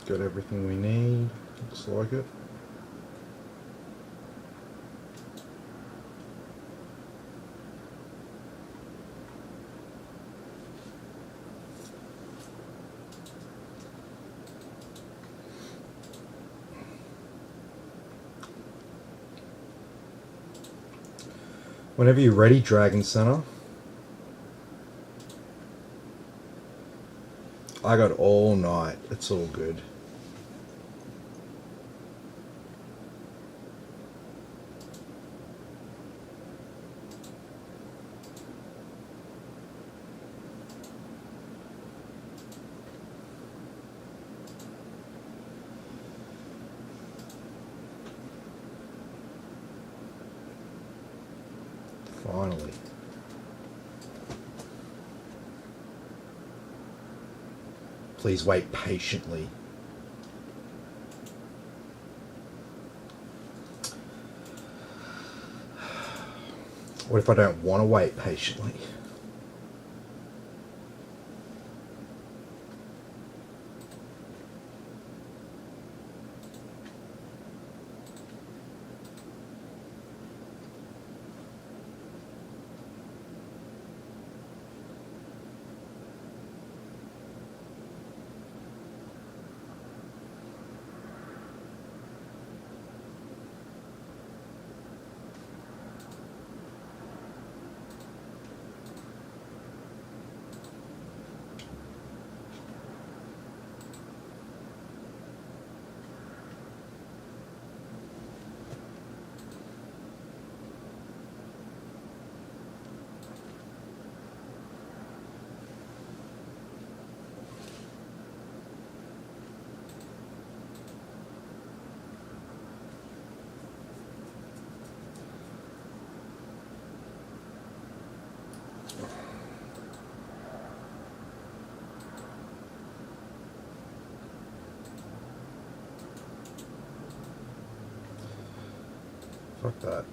Got everything we need, looks like it. Whenever you're ready, Dragon Center. I got all night. It's all good. Finally. Please wait patiently. What if I don't want to wait patiently? Fuck that.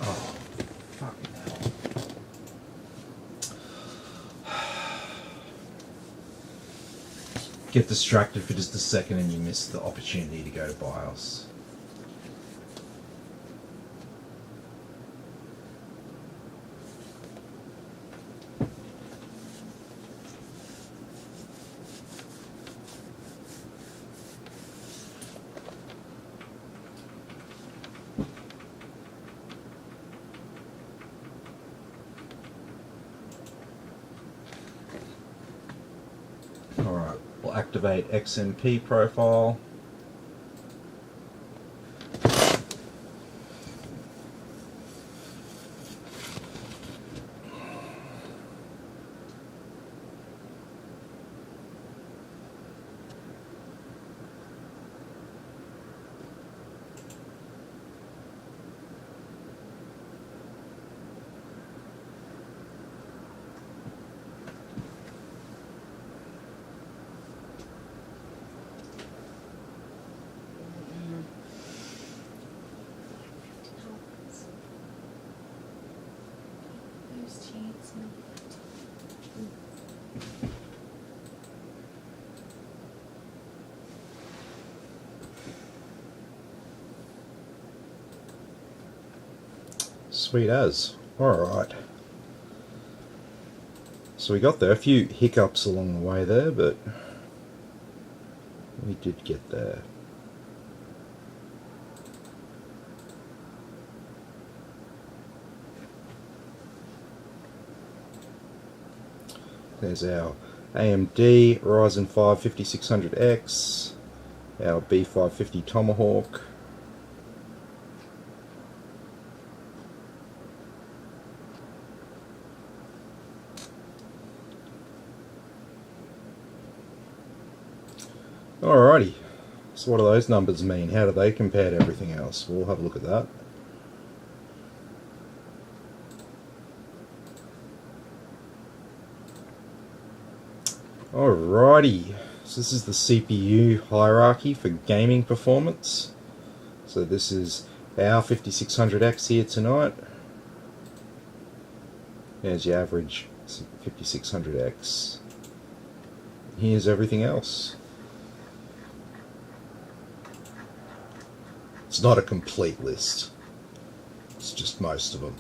Oh, fucking hell. Get distracted for just a second and you miss the opportunity to go to BIOS. Alright, we'll activate XMP profile. First chance, mate. Sweet as. Alright. So we got there. A few hiccups along the way there, but we did get there. There's our AMD Ryzen 5 5600X, our B550 Tomahawk. Alrighty, so what do those numbers mean? How do they compare to everything else? We'll have a look at that. Alrighty, so this is the CPU hierarchy for gaming performance. So this is our 5600X here tonight. There's your average 5600X. Here's everything else. It's not a complete list. It's just most of them.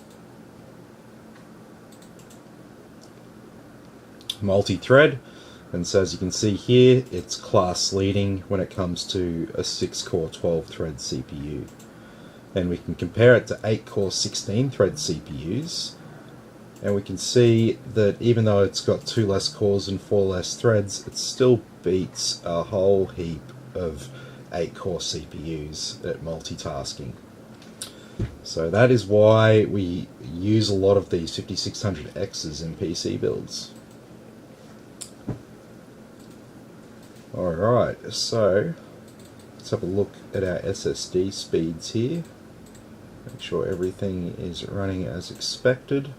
Multi-thread, and so as you can see here, it's class leading when it comes to a 6-core 12-thread CPU. And we can compare it to 8-core 16-thread CPUs, and we can see that even though it's got 2 less cores and 4 less threads, it still beats a whole heap of 8-core CPUs at multitasking. So that is why we use a lot of these 5600Xs in PC builds. Alright, so let's have a look at our SSD speeds here. Make sure everything is running as expected.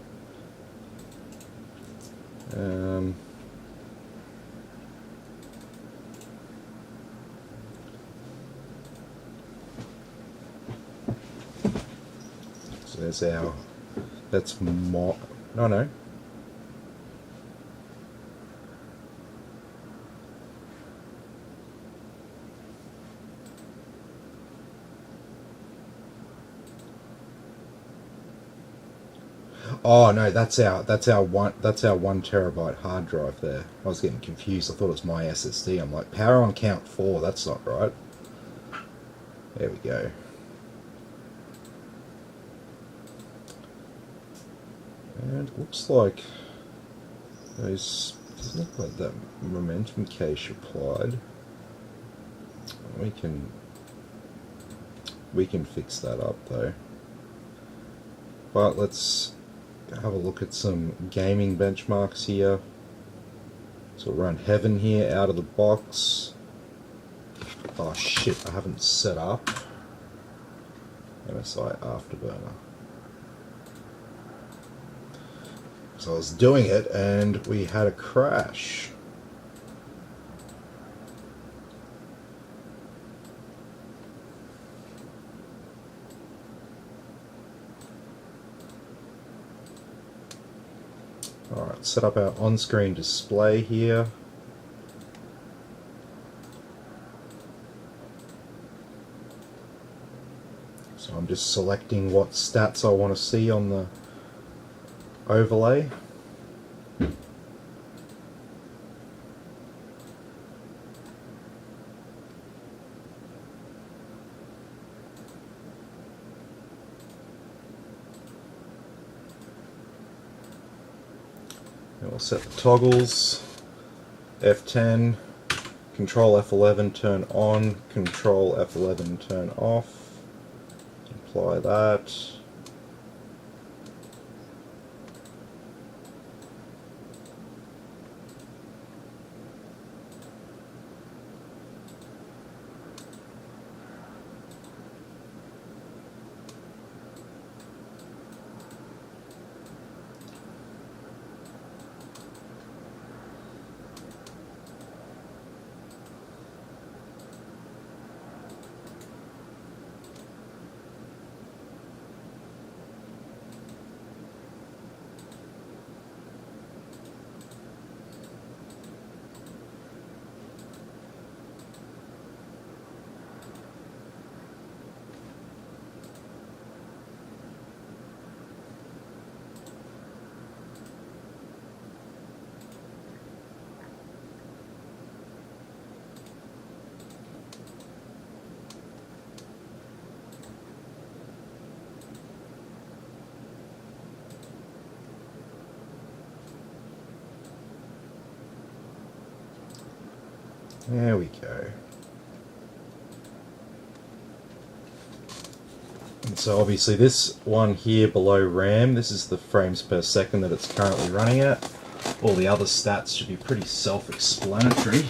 So there's our, that's no. Oh no, that's our 1 terabyte hard drive there. I was getting confused. I thought it was my SSD. I'm like, power on count 4. That's not right. There we go. And it looks like those doesn't look like that momentum cache applied. We can fix that up though. But let's have a look at some gaming benchmarks here. So we'll run Heaven here out of the box. Oh shit, I haven't set up MSI Afterburner. So I was doing it and we had a crash. Alright, set up our on-screen display here. So I'm just selecting what stats I want to see on the overlay. And we'll set the toggles. F10, Control F11 turn on, Control F11 turn off. Apply that. There we go. And so obviously this one here below RAM, this is the frames per second that it's currently running at. All the other stats should be pretty self-explanatory.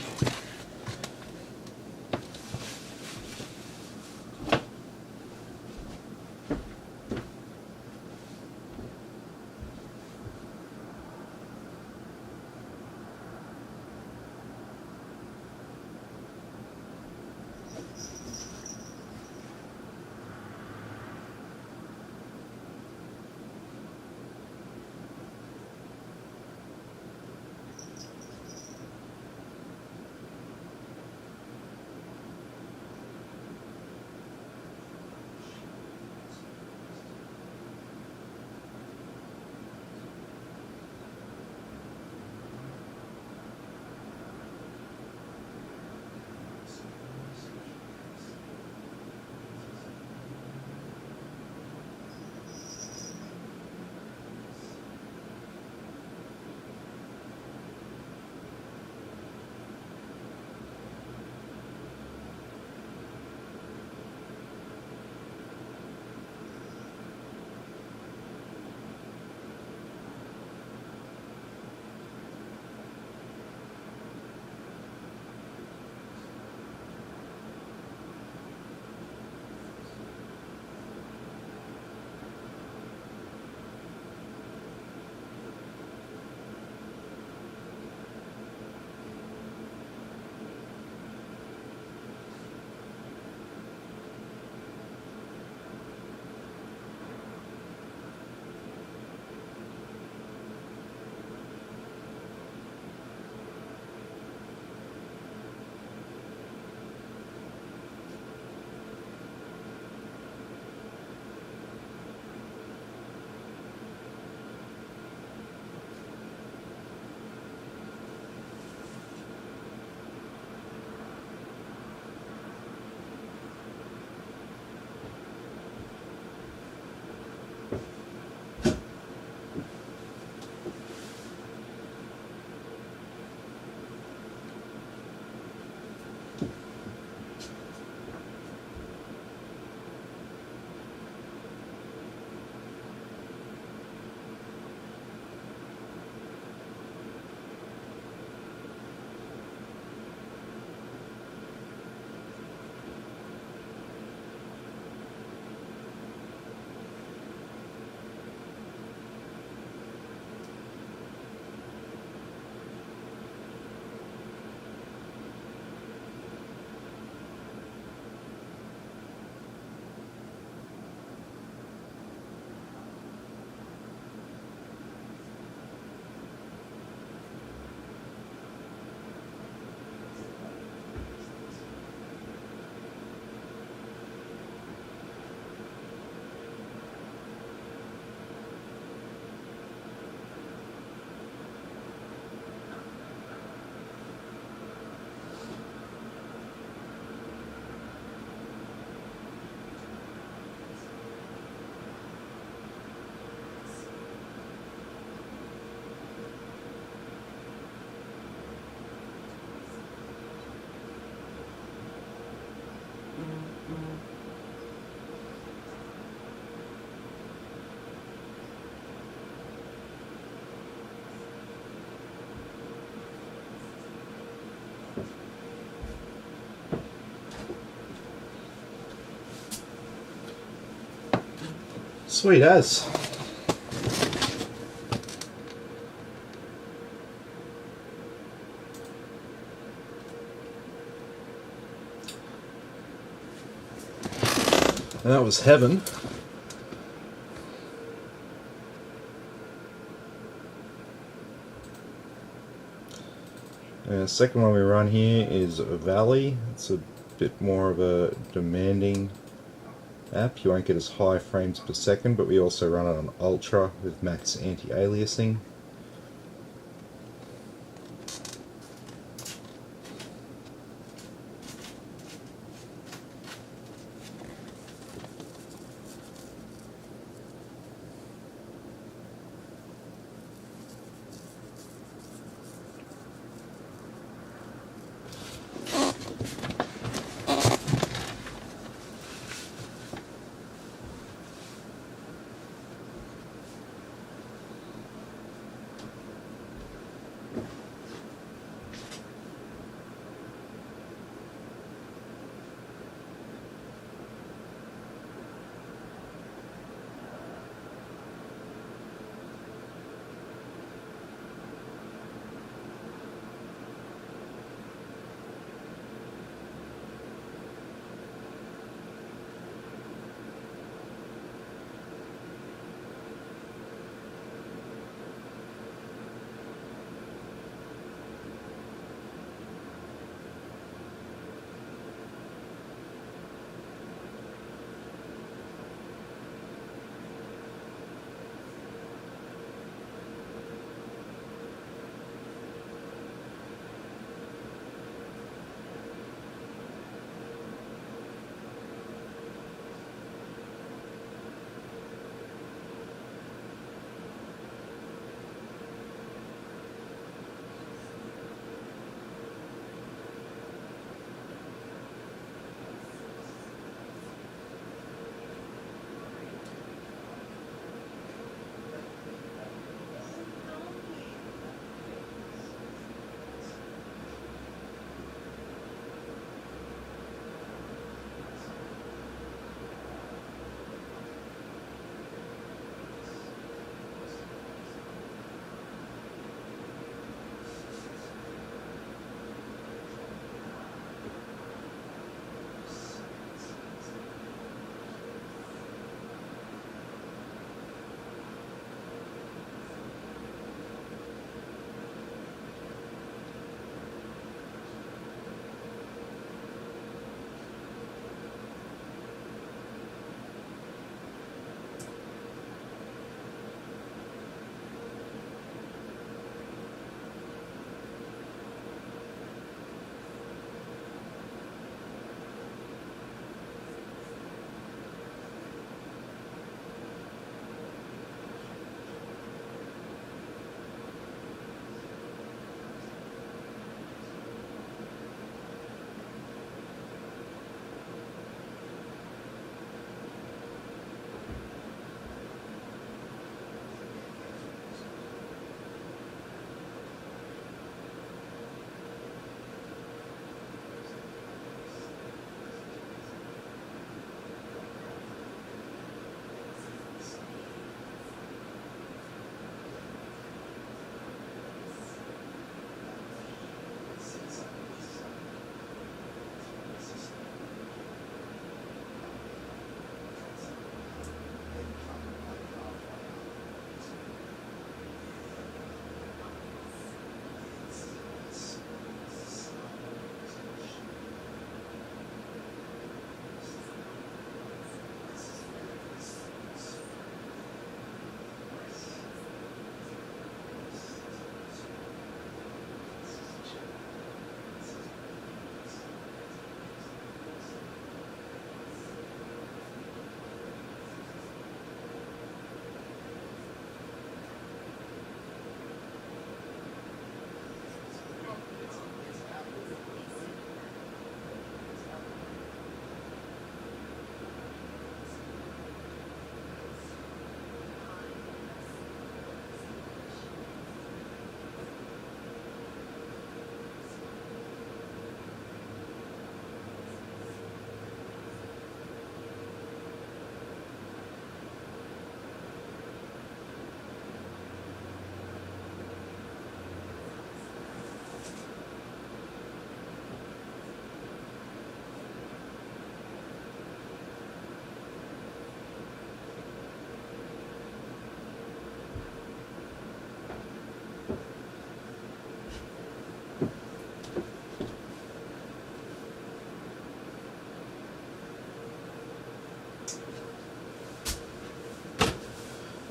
Sweet as. And that was heaven. And the second one we run here is Valley. It's a bit more of a demanding app. You won't get as high frames per second, but we also run it on Ultra with max anti-aliasing.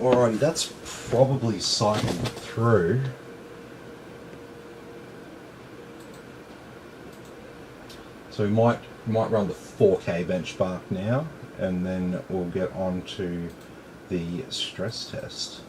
Alrighty, that's probably cycled through. So we might run the 4K benchmark now, and then we'll get on to the stress test.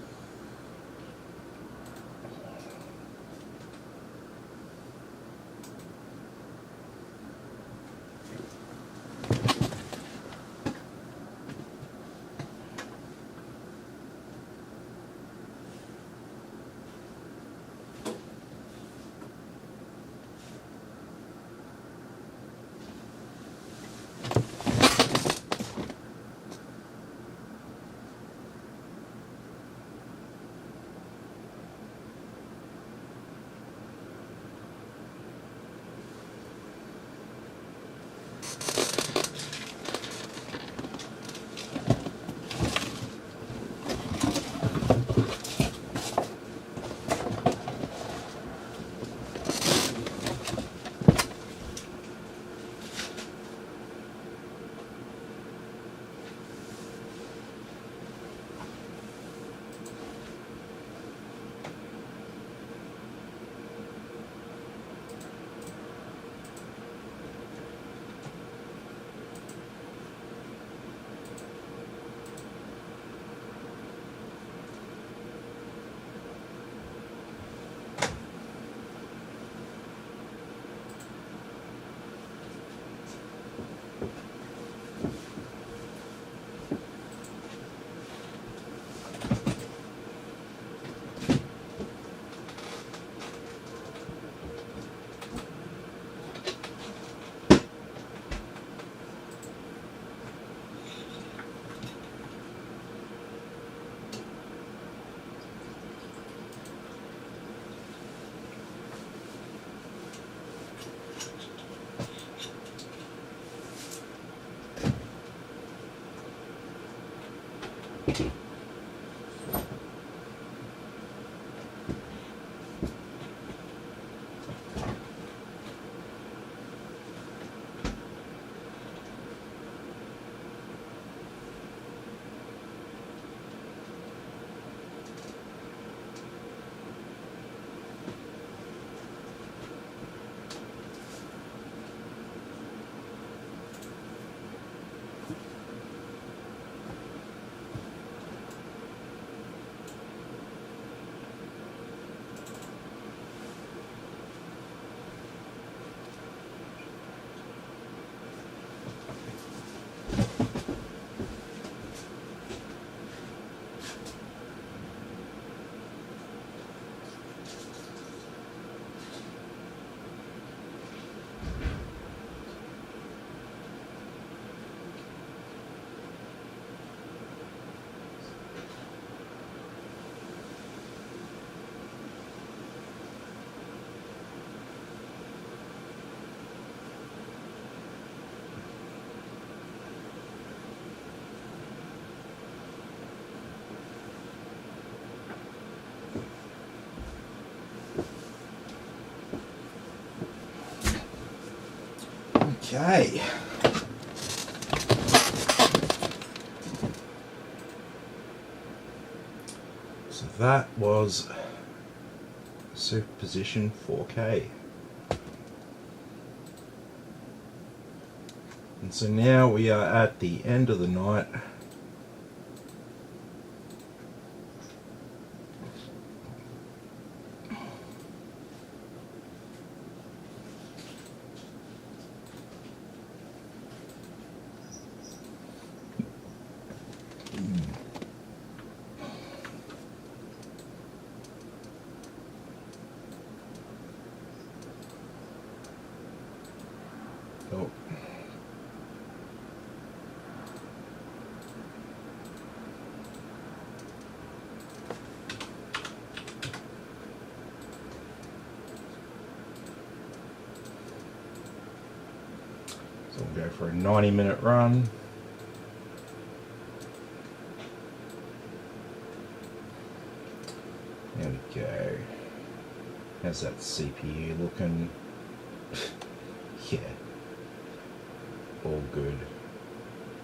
Okay. So that was Superposition 4K. And so now we are at the end of the night. Oh. So we'll go for a 90-minute run. There we go. How's that CPU looking? Yeah. All good.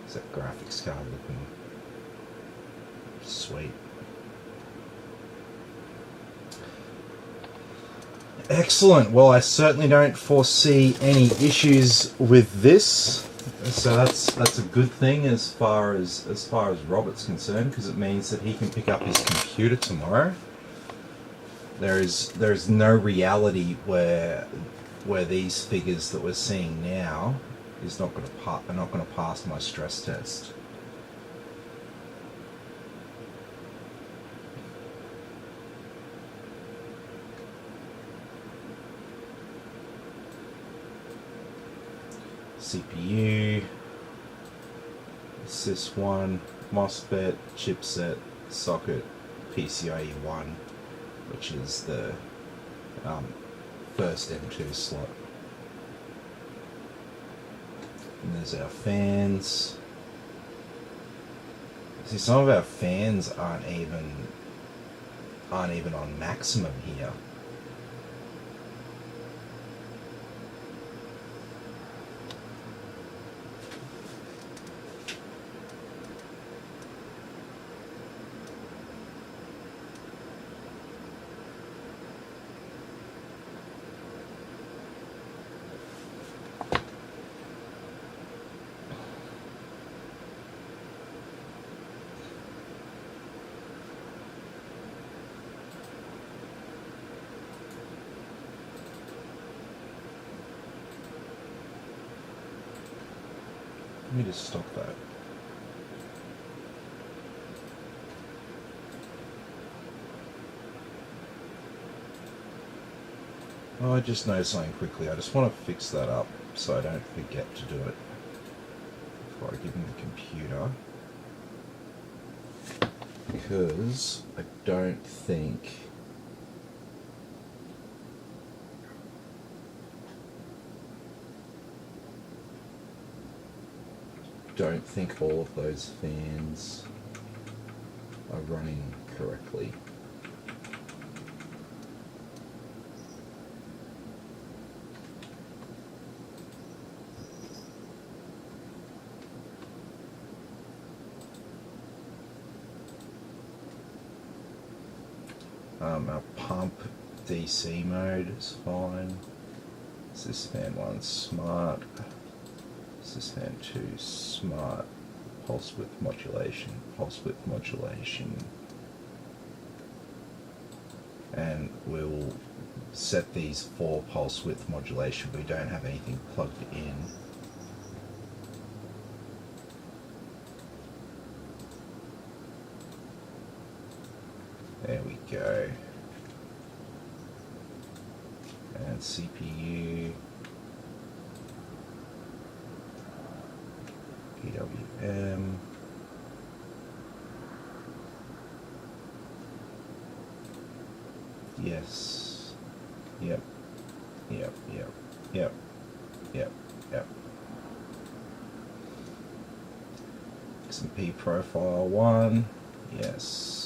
Is that graphics card looking sweet? Excellent. Well, I certainly don't foresee any issues with this, so that's a good thing as far as Robert's concerned, because it means that he can pick up his computer tomorrow. There is no reality where these figures that we're seeing now is not going to pass my stress test. CPU, sys1, MOSFET, chipset, socket, PCIe 1, which is the first M2 slot. And there's our fans. See, some of our fans aren't even on maximum here. Let me just stop that. Oh, I just noticed something quickly. I just want to fix that up so I don't forget to do it before I give him the computer. Because I don't think all of those fans are running correctly. Our pump DC mode is fine. Sysfan 1 smart. Sysfan 2 smart. Pulse width modulation. And we'll set these for pulse width modulation. We don't have anything plugged in. There we go. And CPU, PWM, yes, yep. XMP profile 1, yes.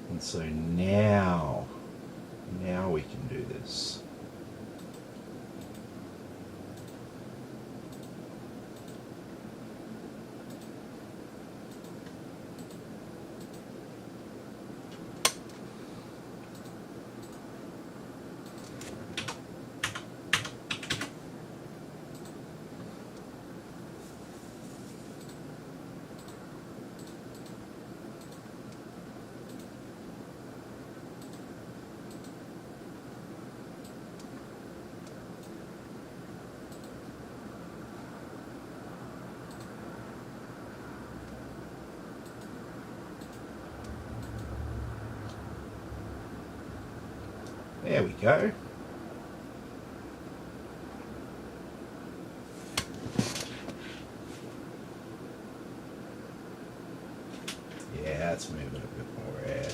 And so now we can do this. There we go. Yeah, let's move it a bit more air.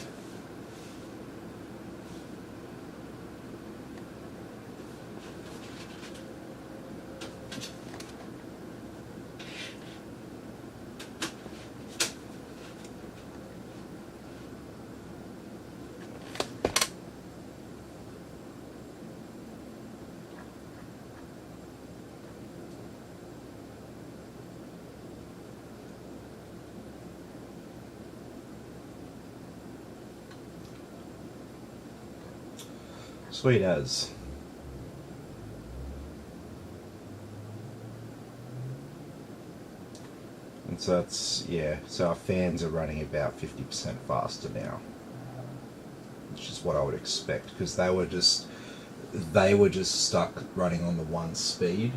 Sweet as. And so it's, yeah, so our fans are running about 50% faster now, which is what I would expect, because they were just stuck running on the one speed.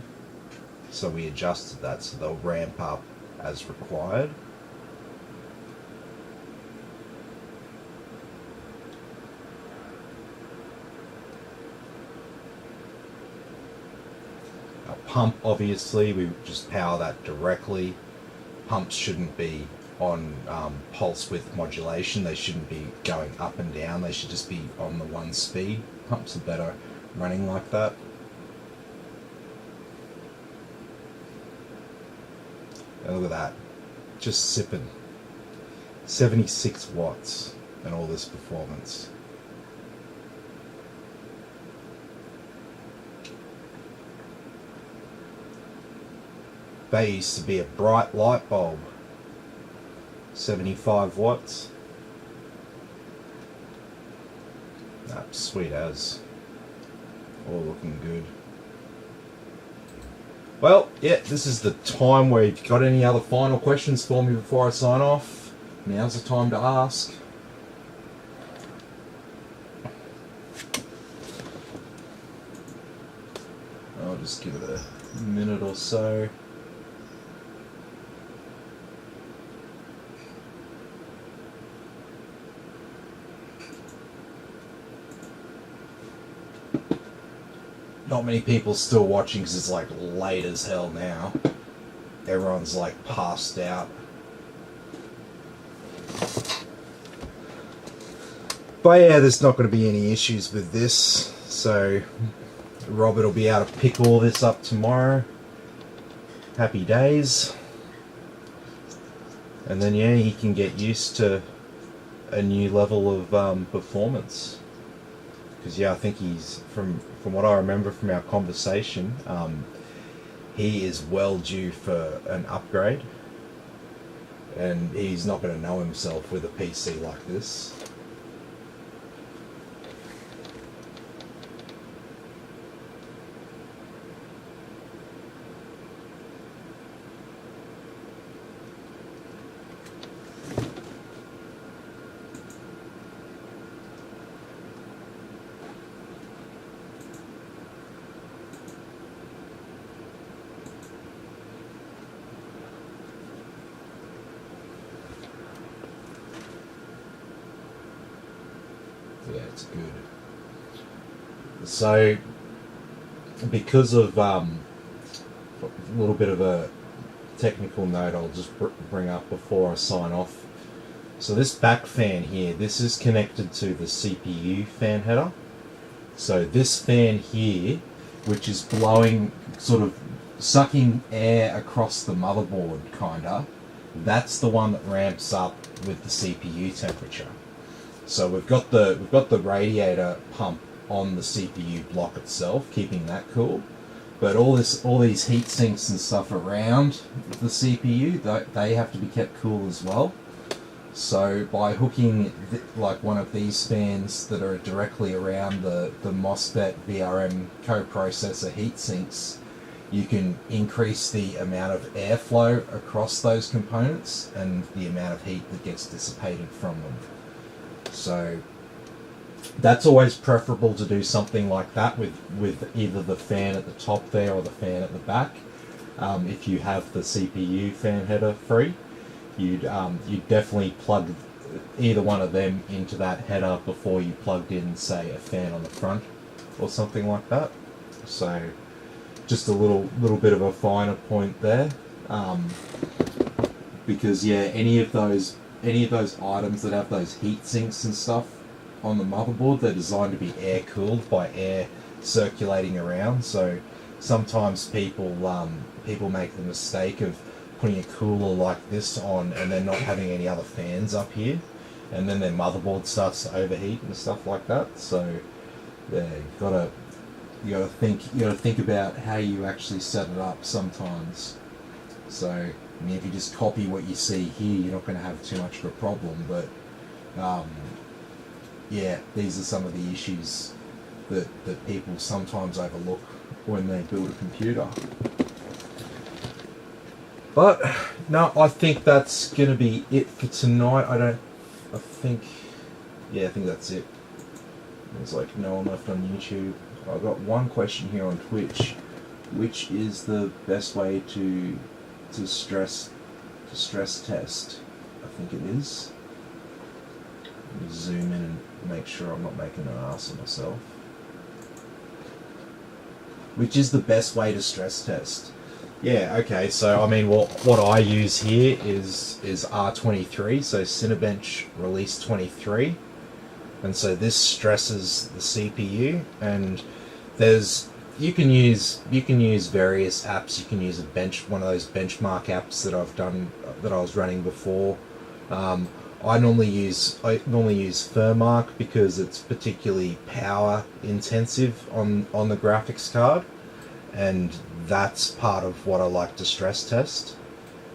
So we adjusted that so they'll ramp up as required. Our pump, obviously, we just power that directly. Pumps shouldn't be on pulse width modulation. They shouldn't be going up and down. They should just be on the one speed. Pumps are better running like that. And look at that, just sipping 76 watts and all this performance. They used to be a bright light bulb, 75 watts. Sweet as. All looking good. Well, yeah, this is the time where if you've got any other final questions for me before I sign off, now's the time to ask. I'll just give it a minute or so. Not many people still watching because it's like late as hell now. Everyone's like passed out. But yeah, there's not going to be any issues with this. So Robert will be able to pick all this up tomorrow. Happy days. And then yeah, he can get used to a new level of performance. Because yeah, I think he's, from what I remember from our conversation, he is well due for an upgrade, and he's not going to know himself with a PC like this. Yeah, it's good. So, because of a little bit of a technical note I'll just bring up before I sign off. So this back fan here, this is connected to the CPU fan header. So this fan here, which is blowing, sort of sucking air across the motherboard, kinda, that's the one that ramps up with the CPU temperature. So we've got the radiator pump on the CPU block itself, keeping that cool. But all these heat sinks and stuff around the CPU, they have to be kept cool as well. So by hooking like one of these fans that are directly around the MOSFET VRM coprocessor heat sinks, you can increase the amount of airflow across those components and the amount of heat that gets dissipated from them. So that's always preferable to do something like that with either the fan at the top there or the fan at the back. If you have the CPU fan header free, you'd definitely plug either one of them into that header before you plugged in, say, a fan on the front or something like that. So just a little bit of a finer point there, because yeah, any of those items that have those heat sinks and stuff on the motherboard, they're designed to be air cooled by air circulating around. So sometimes people make the mistake of putting a cooler like this on and then not having any other fans up here, and then their motherboard starts to overheat and stuff like that. So yeah, you gotta think about how you actually set it up sometimes. So I mean, if you just copy what you see here, you're not going to have too much of a problem. But yeah, these are some of the issues that people sometimes overlook when they build a computer. But no, I think that's gonna be it for tonight. I think that's it. There's like no one left on YouTube. I've got one question here on Twitch. Which is the best way to stress test? I think it is. Let me zoom in and make sure I'm not making an ass of myself. Which is the best way to stress test? Yeah, okay, so I mean what I use here is R23, so Cinebench Release 23. And so this stresses the CPU, and you can use various apps. You can use one of those benchmark apps that I was running before. I normally use Thermark because it's particularly power intensive on the graphics card, and that's part of what I like to stress test,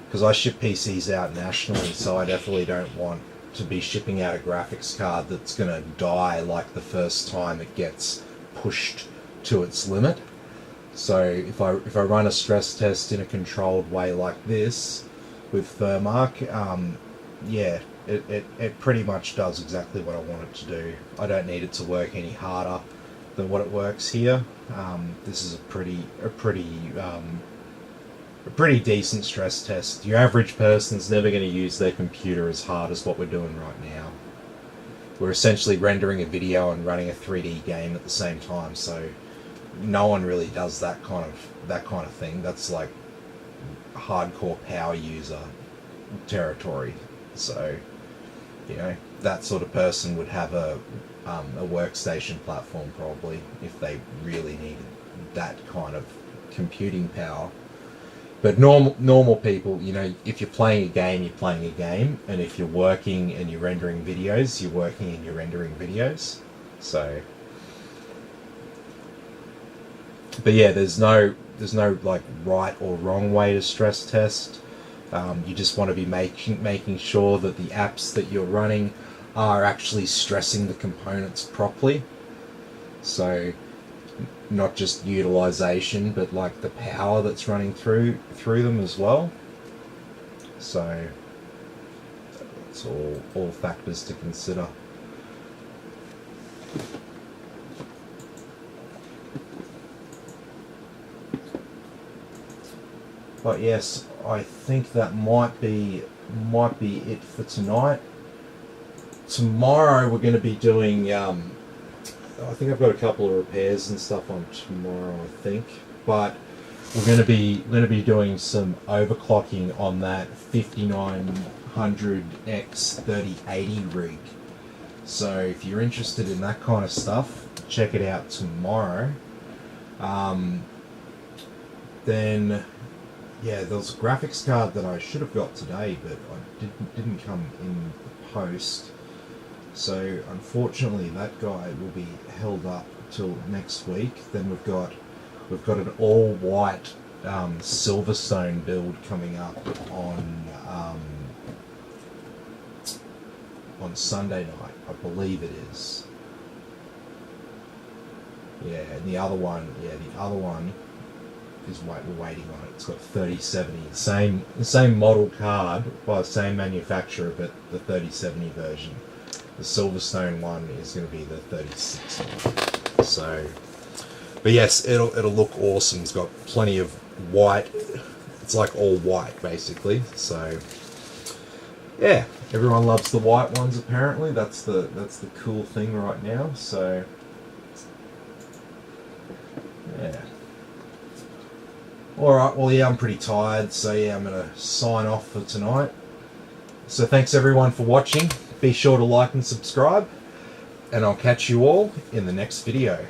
because I ship PCs out nationally, so I definitely don't want to be shipping out a graphics card that's going to die like the first time it gets pushed to its limit. So if I run a stress test in a controlled way like this with Thermark, it pretty much does exactly what I want it to do. I don't need it to work any harder than what it works here. This is a pretty decent stress test. Your average person's never going to use their computer as hard as what we're doing right now. We're essentially rendering a video and running a 3D game at the same time, so no one really does that kind of thing. That's like hardcore power user territory. So, you know, that sort of person would have a workstation platform probably if they really needed that kind of computing power. But normal people, you know, if you're playing a game, you're playing a game, and if you're working and you're rendering videos, you're working and you're rendering videos. So, but yeah, there's no like right or wrong way to stress test. You just want to be making sure that the apps that you're running are actually stressing the components properly. So, not just utilization, but like the power that's running through them as well. So it's all factors to consider. But yes, I think that might be it for tonight. Tomorrow we're going to be doing I think I've got a couple of repairs and stuff on tomorrow, I think, but we're going to be doing some overclocking on that 5900X 3080 rig. So if you're interested in that kind of stuff, check it out tomorrow. Then yeah, there was a graphics card that I should have got today, but I didn't come in post. So unfortunately, that guy will be held up till next week. Then we've got an all white Silverstone build coming up on Sunday night, I believe it is. Yeah, and the other one is we're waiting on it. It's got 3070, the same model card by the same manufacturer, but the 3070 version. The Silverstone one is going to be the 3060. So, but yes, it'll look awesome. It's got plenty of white. It's like all white basically. So, yeah, everyone loves the white ones apparently. That's the cool thing right now. So, yeah. Alright, well yeah, I'm pretty tired, so yeah, I'm going to sign off for tonight. So thanks everyone for watching. Be sure to like and subscribe, and I'll catch you all in the next video.